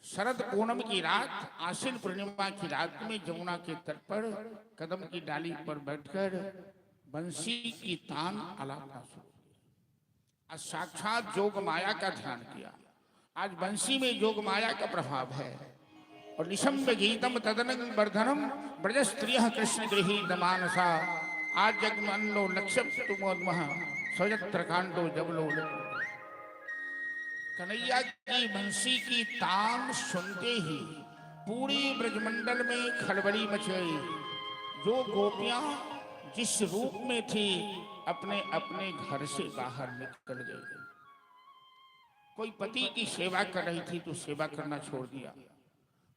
शरद पूर्णिमा की रात, आश्विन पूर्णिमा की रात में जमुना के तट पर कदम की डाली पर बैठकर बंसी की तान आलापना शुरू किया। आज साक्षात जोग माया का ध्यान किया। आज बंसी में जोग माया का प्रभाव है। और निशम्ब गीतम तदनंग वर्धनम ब्रज स्त्रियः कृष्ण गृहीत मानसा, आज जगमन्नो लक्ष्यम तुमोद्मः स्वजत्र कांडो जबलो। कन्हैया की बंसी की तान सुनते ही पूरी ब्रजमंडल में खलबली मच गई। जो गोपियां जिस रूप में थी अपने अपने घर से बाहर निकल गई। कोई पति की सेवा कर रही थी तो सेवा करना छोड़ दिया,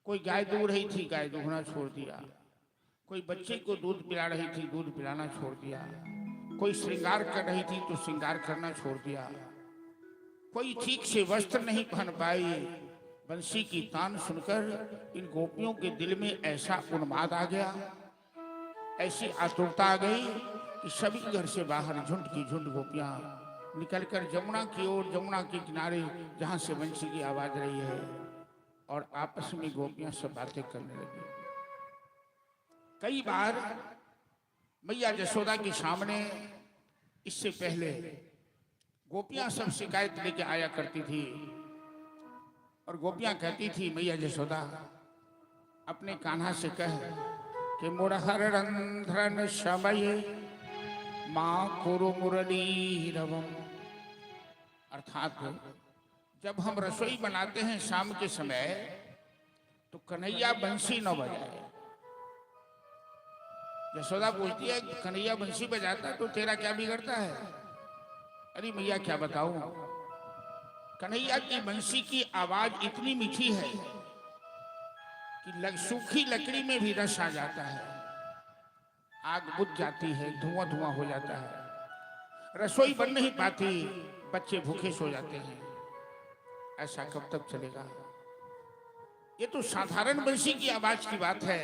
कोई गाय दूह रही थी गाय दूहना छोड़ दिया, कोई बच्चे को दूध पिला रही थी, दूध पिलाना छोड़ दिया। कोई श्रृंगार कर रही थी तो श्रृंगार करना छोड़ दिया। कोई ठीक से वस्त्र नहीं पहन पाई। बंसी की तान सुनकर इन गोपियों के दिल में ऐसा उन्माद आ गया, ऐसी आतुरता आ गई कि सभी घर से बाहर झुंड की झुंड गोपियां निकलकर जमुना की ओर, जमुना के किनारे जहां से बंसी की आवाज रही है, और आपस में गोपियां सब बातें करने लगी। कई बार मैया यशोदा के सामने इससे पहले गोपियां सब शिकायत लेके आया करती थी, और गोपियां कहती थी, मैया यशोदा अपने कान्हा से कह कि मुरहर रंध्रन समय माँ कुरु मुरली रवम। अर्थात जब हम रसोई बनाते हैं शाम के समय तो कन्हैया बंसी न बजाए। यशोदा बोलती है कन्हैया बंसी बजाता तो तेरा क्या बिगड़ता है? अरे मैया क्या बताऊं, कन्हैया की बंसी की आवाज इतनी मीठी है कि सूखी लकड़ी में भी रस आ जाता है, आग बुझ जाती है, धुआं धुआं हो जाता है, रसोई बन नहीं पाती, बच्चे भूखे सो जाते हैं। ऐसा कब तक चलेगा? ये तो साधारण बंसी की आवाज की बात है,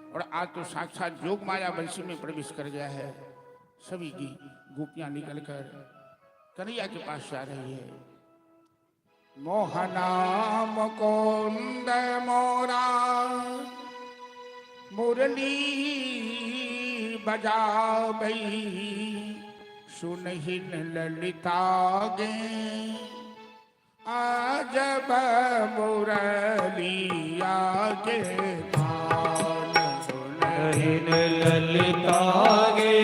और आज तो साक्षात जोग माया बंसी में प्रवेश कर गया है। सभी की गोपियां निकलकर कन्हैया के पास जा रही है। मोहना मुकुंद मोरा मुरली बजाबई सुनहिन ललिता गे आजब मुरलिया के तान सुनहिन ललिता गे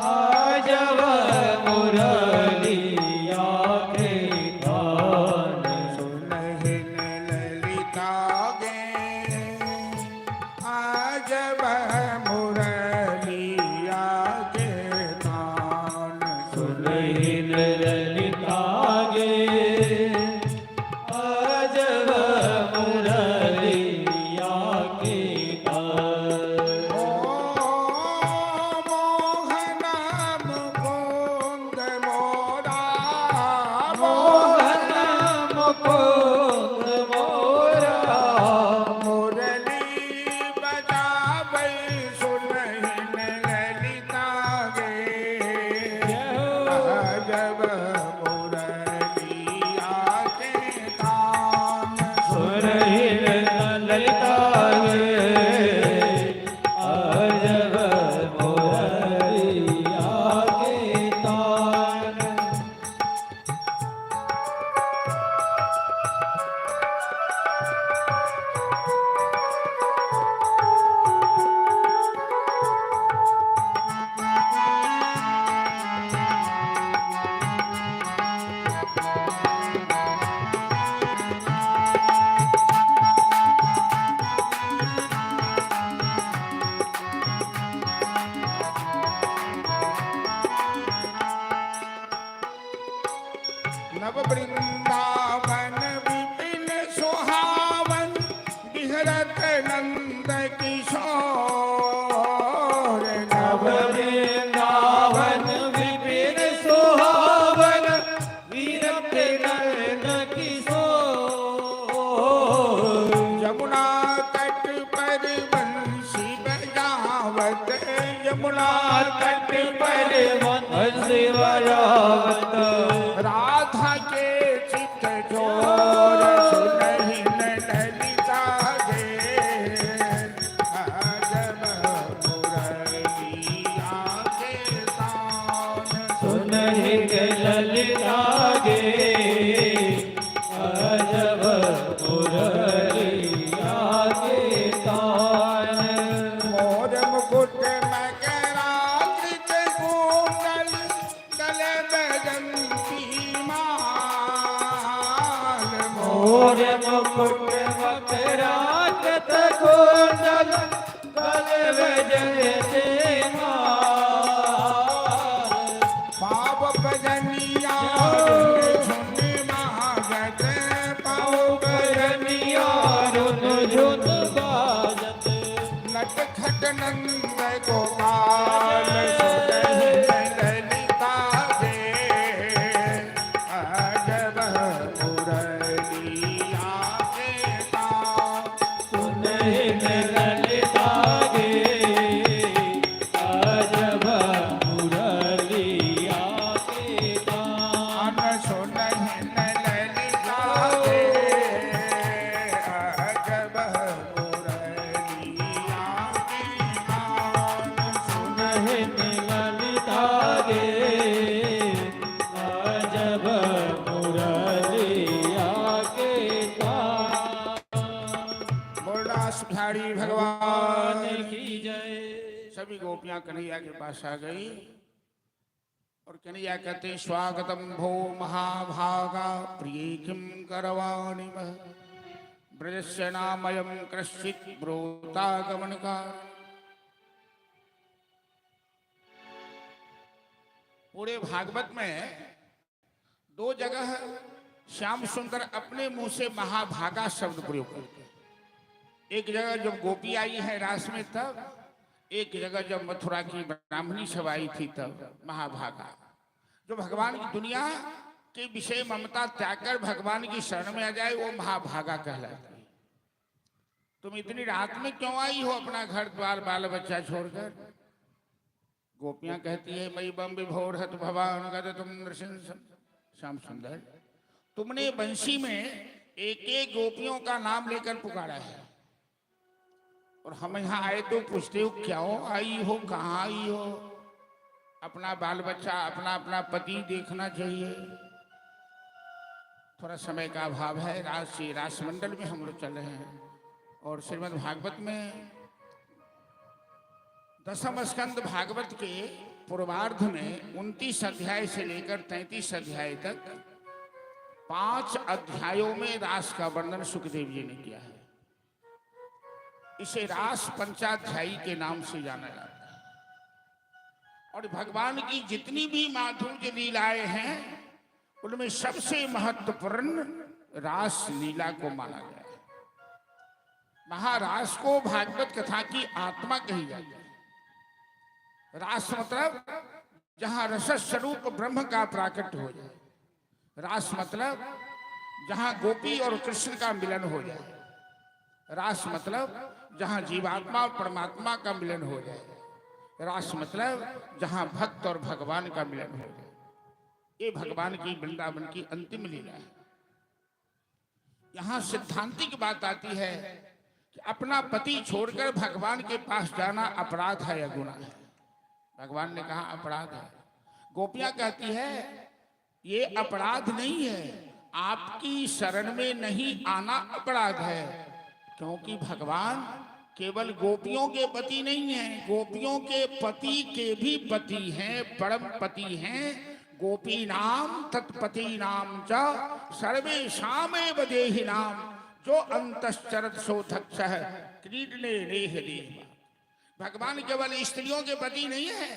आजब मुरलिया के तान सुनहिन ललिता गे आजब मुरलिया के तान सुनहिन ललिता गे आजब मुरलिया के तान। मोहना मुकुंद मोरा मोहन मुकुंद मोरा मुरली बजाबै सुनहिन ललिता गे आजब मुरलिया के तान सुनहिन ललिता गे आजब मुरलिया के तान। नव वृंदावन विपिन सुहावन बिहरत नंद किशोर नव वृंदावन विपिन सुहावन विरक्त नयन किशोर। यमुना तट पर बंसी बजावत यमुना तट पर हंसी बजावत राधा के चित जोर सुनहिन ललिता गे आजब मुरलिया के तान सुनहिन ललिता गे आजब मुरलिया के तान। मोर मुकुट मकराकृत कुंडल गले बजंती माल मोर मुकुट मकराकृत कुंडल गले बजंती माल। पाव भजनिया झुंड मागत पाव रनिया रुन झुन बाजत नट नट नंद गोपाल सुनहि ललिता दे अजब मुरलिया के तान सुनहि ललिता गे अजब मुरलिया के तान सुनहि ललिता दे अजब मुरलिया के तान सुनहि ललिता गे अजब मुरलिया के तान बोलदास बिहारी भगवान की जय। सभी गोपियां कन्हैया के पास आ गई और कन्हैया कहते हैं, स्वागतम भो महाभागा प्रिय किम करवाणि वह ब्रजस्य नामयम कृश्चित ब्रोतागमन का। पूरे भागवत में दो जगह श्याम सुंदर अपने मुंह से महाभागा शब्द प्रयोग करते हैं। एक जगह जब गोपी आई है रास में तब, एक जगह जब मथुरा की ब्राह्मणी सब आई थी तब महाभागा। जो भगवान की दुनिया के विषय ममता त्याग कर भगवान की शरण में आ जाए वो महाभागा कहलाती है। तुम इतनी रात में क्यों आई हो अपना घर द्वार बाल बच्चा छोड़कर? गोपियां कहती है, मई बम विभोर हत भवान गद तुम नृसिंह। श्याम सुंदर, तुमने बंशी में एक एक गोपियों का नाम लेकर पुकारा है और हम यहाँ आए तो पूछते हो क्यों आई हो, कहाँ आई हो? अपना बाल बच्चा अपना अपना पति देखना चाहिए। थोड़ा समय का अभाव है, रासमंडल में हम लोग चल रहे हैं और श्रीमद् भागवत में दसम स्कंद भागवत के पूर्वार्ध में 29 अध्याय से लेकर 33 अध्याय तक 5 अध्यायों में रास का वर्णन सुखदेव जी ने किया है। इसे रास पंचाध्यायी के नाम से जाना जाता है और भगवान की जितनी भी माधुर्य लीलाएं हैं उनमें सबसे महत्वपूर्ण रास लीला को माना गया है। महारास को भागवत कथा की आत्मा कही जाती है। रास मतलब जहां रस स्वरूप ब्रह्म का प्राकट्य हो जाए। रास मतलब जहां गोपी और कृष्ण का मिलन हो जाए। रास मतलब जहां जीवात्मा और परमात्मा का मिलन हो जाए। रास मतलब जहां भक्त और भगवान का मिलन हो जाए। ये भगवान की वृंदावन की अंतिम लीला है। यहां सिद्धांतिक बात आती है कि अपना पति छोड़कर भगवान के पास जाना अपराध है या गुनाह है? भगवान ने कहा अपराध है। गोपियां कहती है ये अपराध नहीं है, आपकी शरण में नहीं आना अपराध है, क्योंकि भगवान केवल गोपियों के पति नहीं हैं, गोपियों के पति के भी पति हैं, परम पति हैं। गोपी नाम तत्पति नाम च सर्वेषामेव देहि नाम जो अंतश्चरत सोथक्षः क्रीडने नेह देह। भगवान केवल स्त्रियों के पति नहीं है,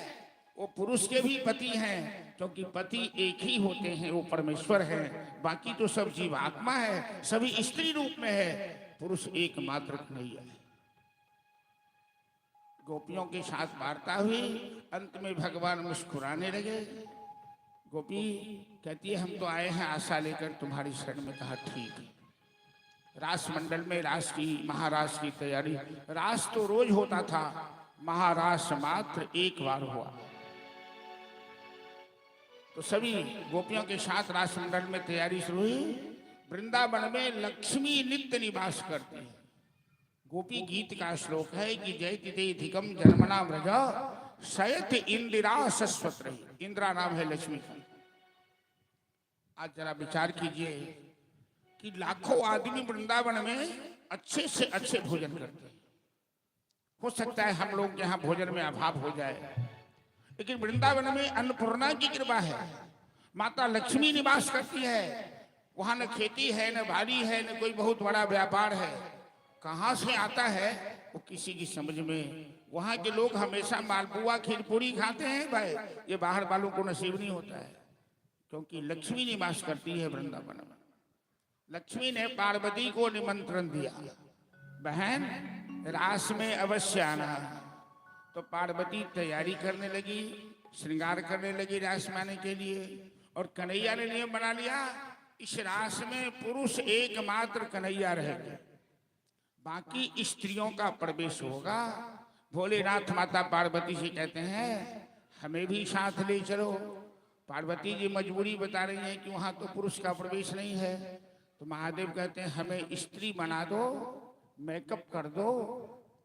वो पुरुष के भी पति हैं, क्योंकि पति एक ही होते हैं, वो परमेश्वर है। बाकी तो सब जीवात्मा है, सभी स्त्री रूप में है, पुरुष एकमात्र नहीं है। गोपियों के साथ वार्ता हुई, अंत में भगवान मुस्कुराने लगे। गोपी कहती है हम तो आए हैं आशा लेकर तुम्हारी शरण में। कहा ठीक है। रास मंडल में रास की महारास की तैयारी, रास तो रोज होता था, महारास मात्र एक बार हुआ। तो सभी गोपियों के साथ रास मंडल में तैयारी शुरू हुई। वृंदावन में लक्ष्मी नित्य निवास करती है। गोपी गीत का श्लोक है कि जयति देधिकम जन्मना व्रज शयत इंदिरा सस्वत रही। इंदिरा नाम है लक्ष्मी का। आज जरा विचार कीजिए कि लाखों आदमी वृंदावन में अच्छे से अच्छे भोजन करते हैं। हो सकता है हम लोग यहाँ भोजन में अभाव हो जाए, लेकिन वृंदावन में अन्नपूर्णा की कृपा है। माता लक्ष्मी निवास करती है। वहां न खेती है, न बाड़ी है, न कोई बहुत बड़ा व्यापार है। कहाँ से आता है वो किसी की समझ में। वहां के लोग हमेशा मालपुआ खीर पूरी खाते हैं भाई, ये बाहर वालों को नसीब नहीं होता है, क्योंकि लक्ष्मी निवास करती है वृंदावन में। लक्ष्मी ने पार्वती को निमंत्रण दिया, बहन रास में अवश्य आना। तो पार्वती तैयारी करने लगी, श्रृंगार करने लगी रास माने के लिए। और कन्हैया ने नियम बना लिया, इस रास में पुरुष एकमात्र कन्हैया रहेंगे, बाकी स्त्रियों का प्रवेश होगा। भोलेनाथ माता पार्वती से कहते हैं हमें भी साथ ले चलो। पार्वती जी मजबूरी बता रही हैं कि वहां तो पुरुष का प्रवेश नहीं है। तो महादेव कहते हैं हमें स्त्री बना दो, मेकअप कर दो,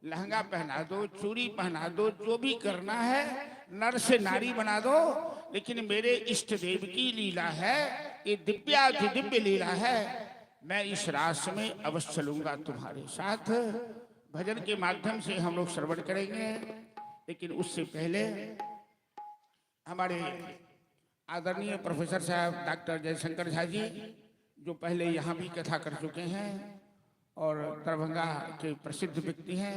लहंगा पहना दो, चूड़ी पहना दो, जो भी करना है, नर से नारी बना दो। लेकिन मेरे इष्ट देव की लीला है, ये दिव्याति दिव्य लीला है, मैं इस रास में अवश्य चलूंगा तुम्हारे साथ। भजन के माध्यम से हम लोग श्रवण करेंगे। लेकिन उससे पहले हमारे आदरणीय प्रोफेसर साहब डॉक्टर जयशंकर झा जी, जो पहले यहाँ भी कथा कर चुके हैं और दरभंगा के प्रसिद्ध व्यक्ति हैं,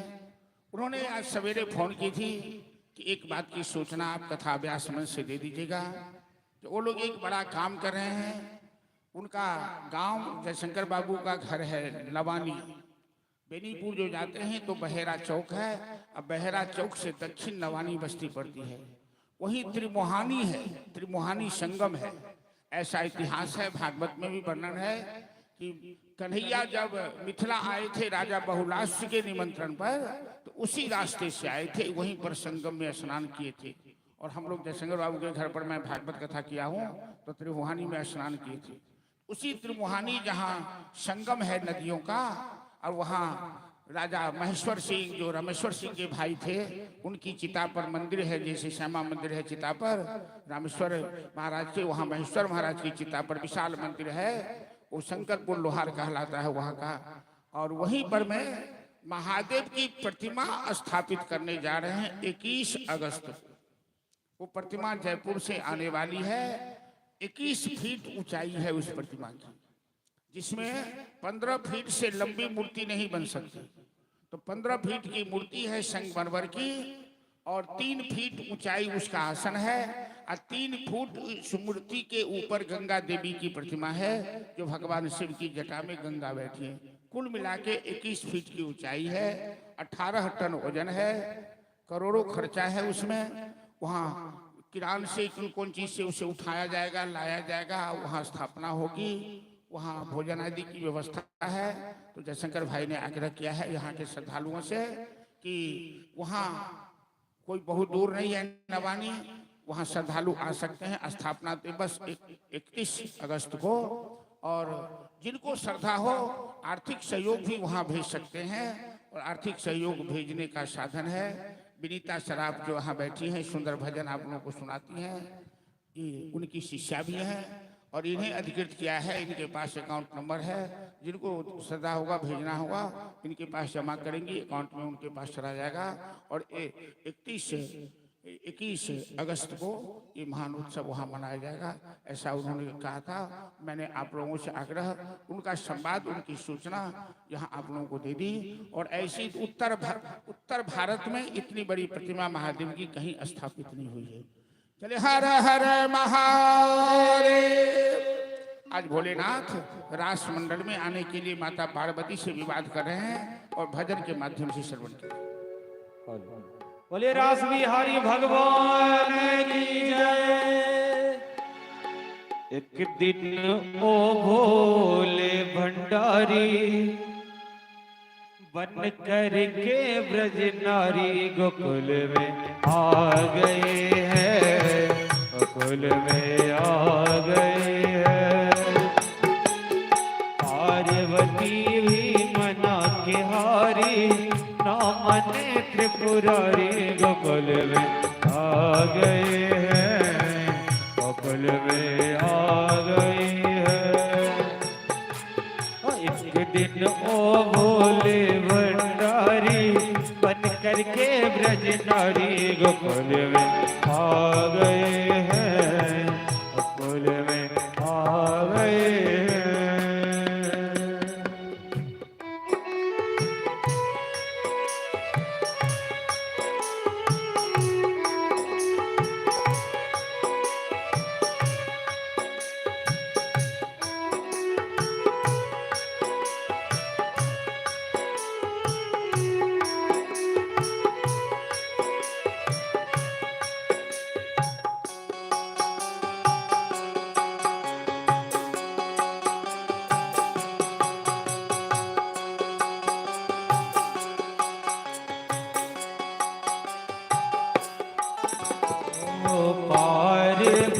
उन्होंने आज सवेरे फोन की थी कि एक बात की सूचना आप कथा अभ्यास मंच से दे दीजिएगा कि वो लोग एक बड़ा काम कर रहे हैं। उनका गांव जयशंकर बाबू का घर है लवानी, बेनीपुर जो जाते हैं तो बहेरा चौक है, अब बहेरा चौक से दक्षिण नवानी बस्ती पड़ती है, वहीं त्रिमोहानी है, त्रिमोहानी संगम है। ऐसा इतिहास है, भागवत में भी वर्णन है कि कन्हैया जब मिथिला आए थे राजा बहुलास्य के निमंत्रण पर, तो उसी रास्ते से आए थे, वहीं पर संगम में स्नान किए थे। और हम लोग जयशंकर बाबू के घर पर मैं भागवत कथा किया हूँ, तो त्रिमोहानी में स्नान किए थे। उसी त्रिमोहानी जहाँ संगम है नदियों का, और वहाँ राजा महेश्वर सिंह जो रामेश्वर सिंह के भाई थे, उनकी चिता पर मंदिर है, जैसे श्यामा मंदिर है चिता पर, रामेश्वर महाराज के वहाँ महेश्वर महाराज की चिता पर विशाल मंदिर है, वो शंकरपुर लोहार कहलाता है वहाँ का। और वहीं पर मैं महादेव की प्रतिमा स्थापित करने जा रहे हैं 21 अगस्त को। वो प्रतिमा जयपुर से आने वाली है, 21 फीट ऊंचाई है उस प्रतिमा की, जिसमें 15 फीट से लंबी मूर्ति नहीं बन सकती। तो 15 फीट की मूर्ति है संगमरमर की, और 3 फीट ऊंचाई उसका आसन है, और 3 फुट उस मूर्ति के ऊपर गंगा देवी की प्रतिमा है, जो भगवान शिव की जटा में गंगा बैठी है। कुल मिला के 21 फीट की ऊंचाई है, 18 टन वजन है, करोड़ों खर्चा है उसमें। वहाँ किरान से कौन चीज से उसे उठाया जाएगा, लाया जाएगा, वहाँ स्थापना होगी, वहाँ भोजन आदि की व्यवस्था है। तो जयशंकर भाई ने आग्रह किया है यहाँ के श्रद्धालुओं से कि वहाँ कोई बहुत दूर नहीं है नवानी, वहाँ श्रद्धालु आ सकते हैं स्थापना दिवस 31 अगस्त को। और जिनको श्रद्धा हो आर्थिक सहयोग भी वहाँ भेज सकते हैं, और आर्थिक सहयोग भेजने का साधन है विनीता शराब जो वहाँ बैठी हैं, सुंदर भजन आप लोगों को सुनाती हैं, ये उनकी शिष्या भी हैं, और इन्हें अधिकृत किया है। इनके पास अकाउंट नंबर है, जिनको श्रद्धा होगा भेजना होगा इनके पास जमा करेंगे, अकाउंट में उनके पास चला जाएगा। और 21 अगस्त को ये महान उत्सव वहाँ मनाया जाएगा, ऐसा उन्होंने कहा था। मैंने आप लोगों से आग्रह, उनका संवाद, उनकी सूचना यहाँ आप लोगों को दे दी। और ऐसी उत्तर भारत में इतनी बड़ी प्रतिमा महादेव की कहीं स्थापित नहीं हुई है। चले हर हर महादेव। आज भोलेनाथ रास मंडल में आने के लिए माता पार्वती से विवाद कर रहे हैं, और भजन के माध्यम से श्रवण करें। बोले रास बिहारी भगवान की जय। एक दिन ओ भोले भंडारी, बन करके ब्रज नारी गोकुल में आ गए हैं, गोकुल में आ गए हैं। पार्वती भी मना के हारी, ना मने त्रिपुरारी, गोकुल में आ गए हैं, गोकुल में आ गए हैं। एक दिन ओ भोले भंडारी, बन करके ब्रज नारी गोकुल में आ गए हैं, गोकुल में आ गए हैं।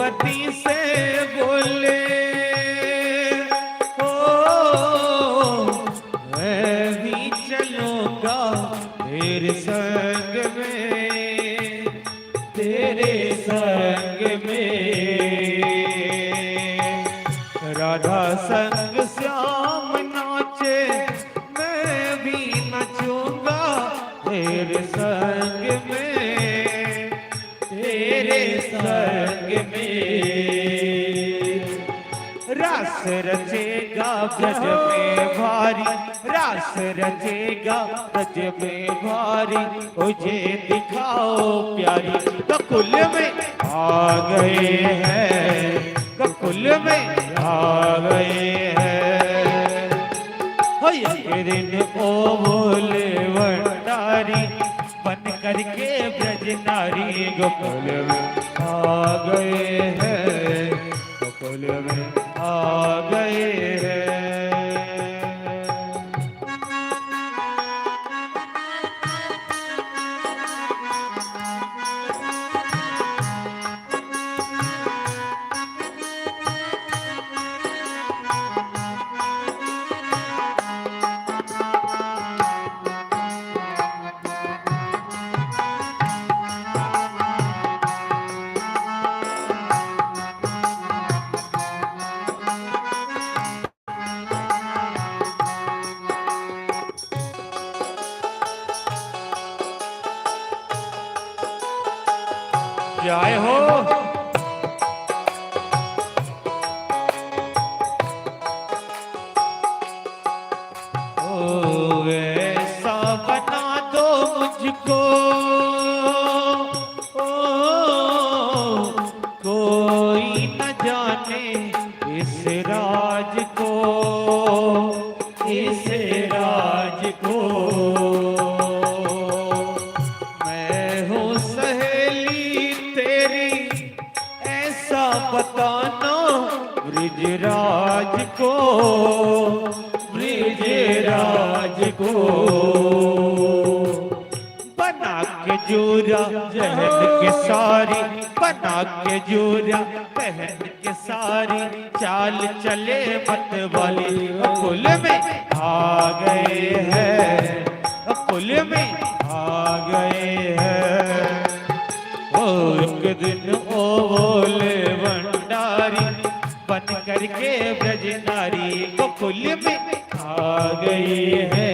द्रौपदी से बोले ओ मैं भी चलूंगा तेरे संग में, तेरे संग में। राधा संग श्याम नाचे मैं भी नचूंगा तेरे संग में, तेरे संग में। रास रचेगा ब्रज में भारी, रास रचेगा ब्रज में भारी, मुझे दिखाओ प्यारी। गोकुल में आ गए हैं, गोकुल में आ गए हैं। हो एक दिन ओ बोले भंडारी बन करके ब्रज नारी, गोकुल में आ गए हैं, गोकुल में आ गए हैं। जय हो। ओ ऐसा बना दो मुझको, ओ कोई न जाने इस राज को, इस राज को। मैं हूँ सहेली तेरी ऐसा बताना ब्रिजराज को, ब्रिजराज को। बना के जोरा पहन के सारी, बना के जोरा पहन के सारी, चाल चले मत वाली। गोकुल में आ गए हैं, गोकुल में आ गए हैं। ओ एक दिन ओ बोले भंडारी बन करके ब्रज नारी, गोकुल में आ गई है,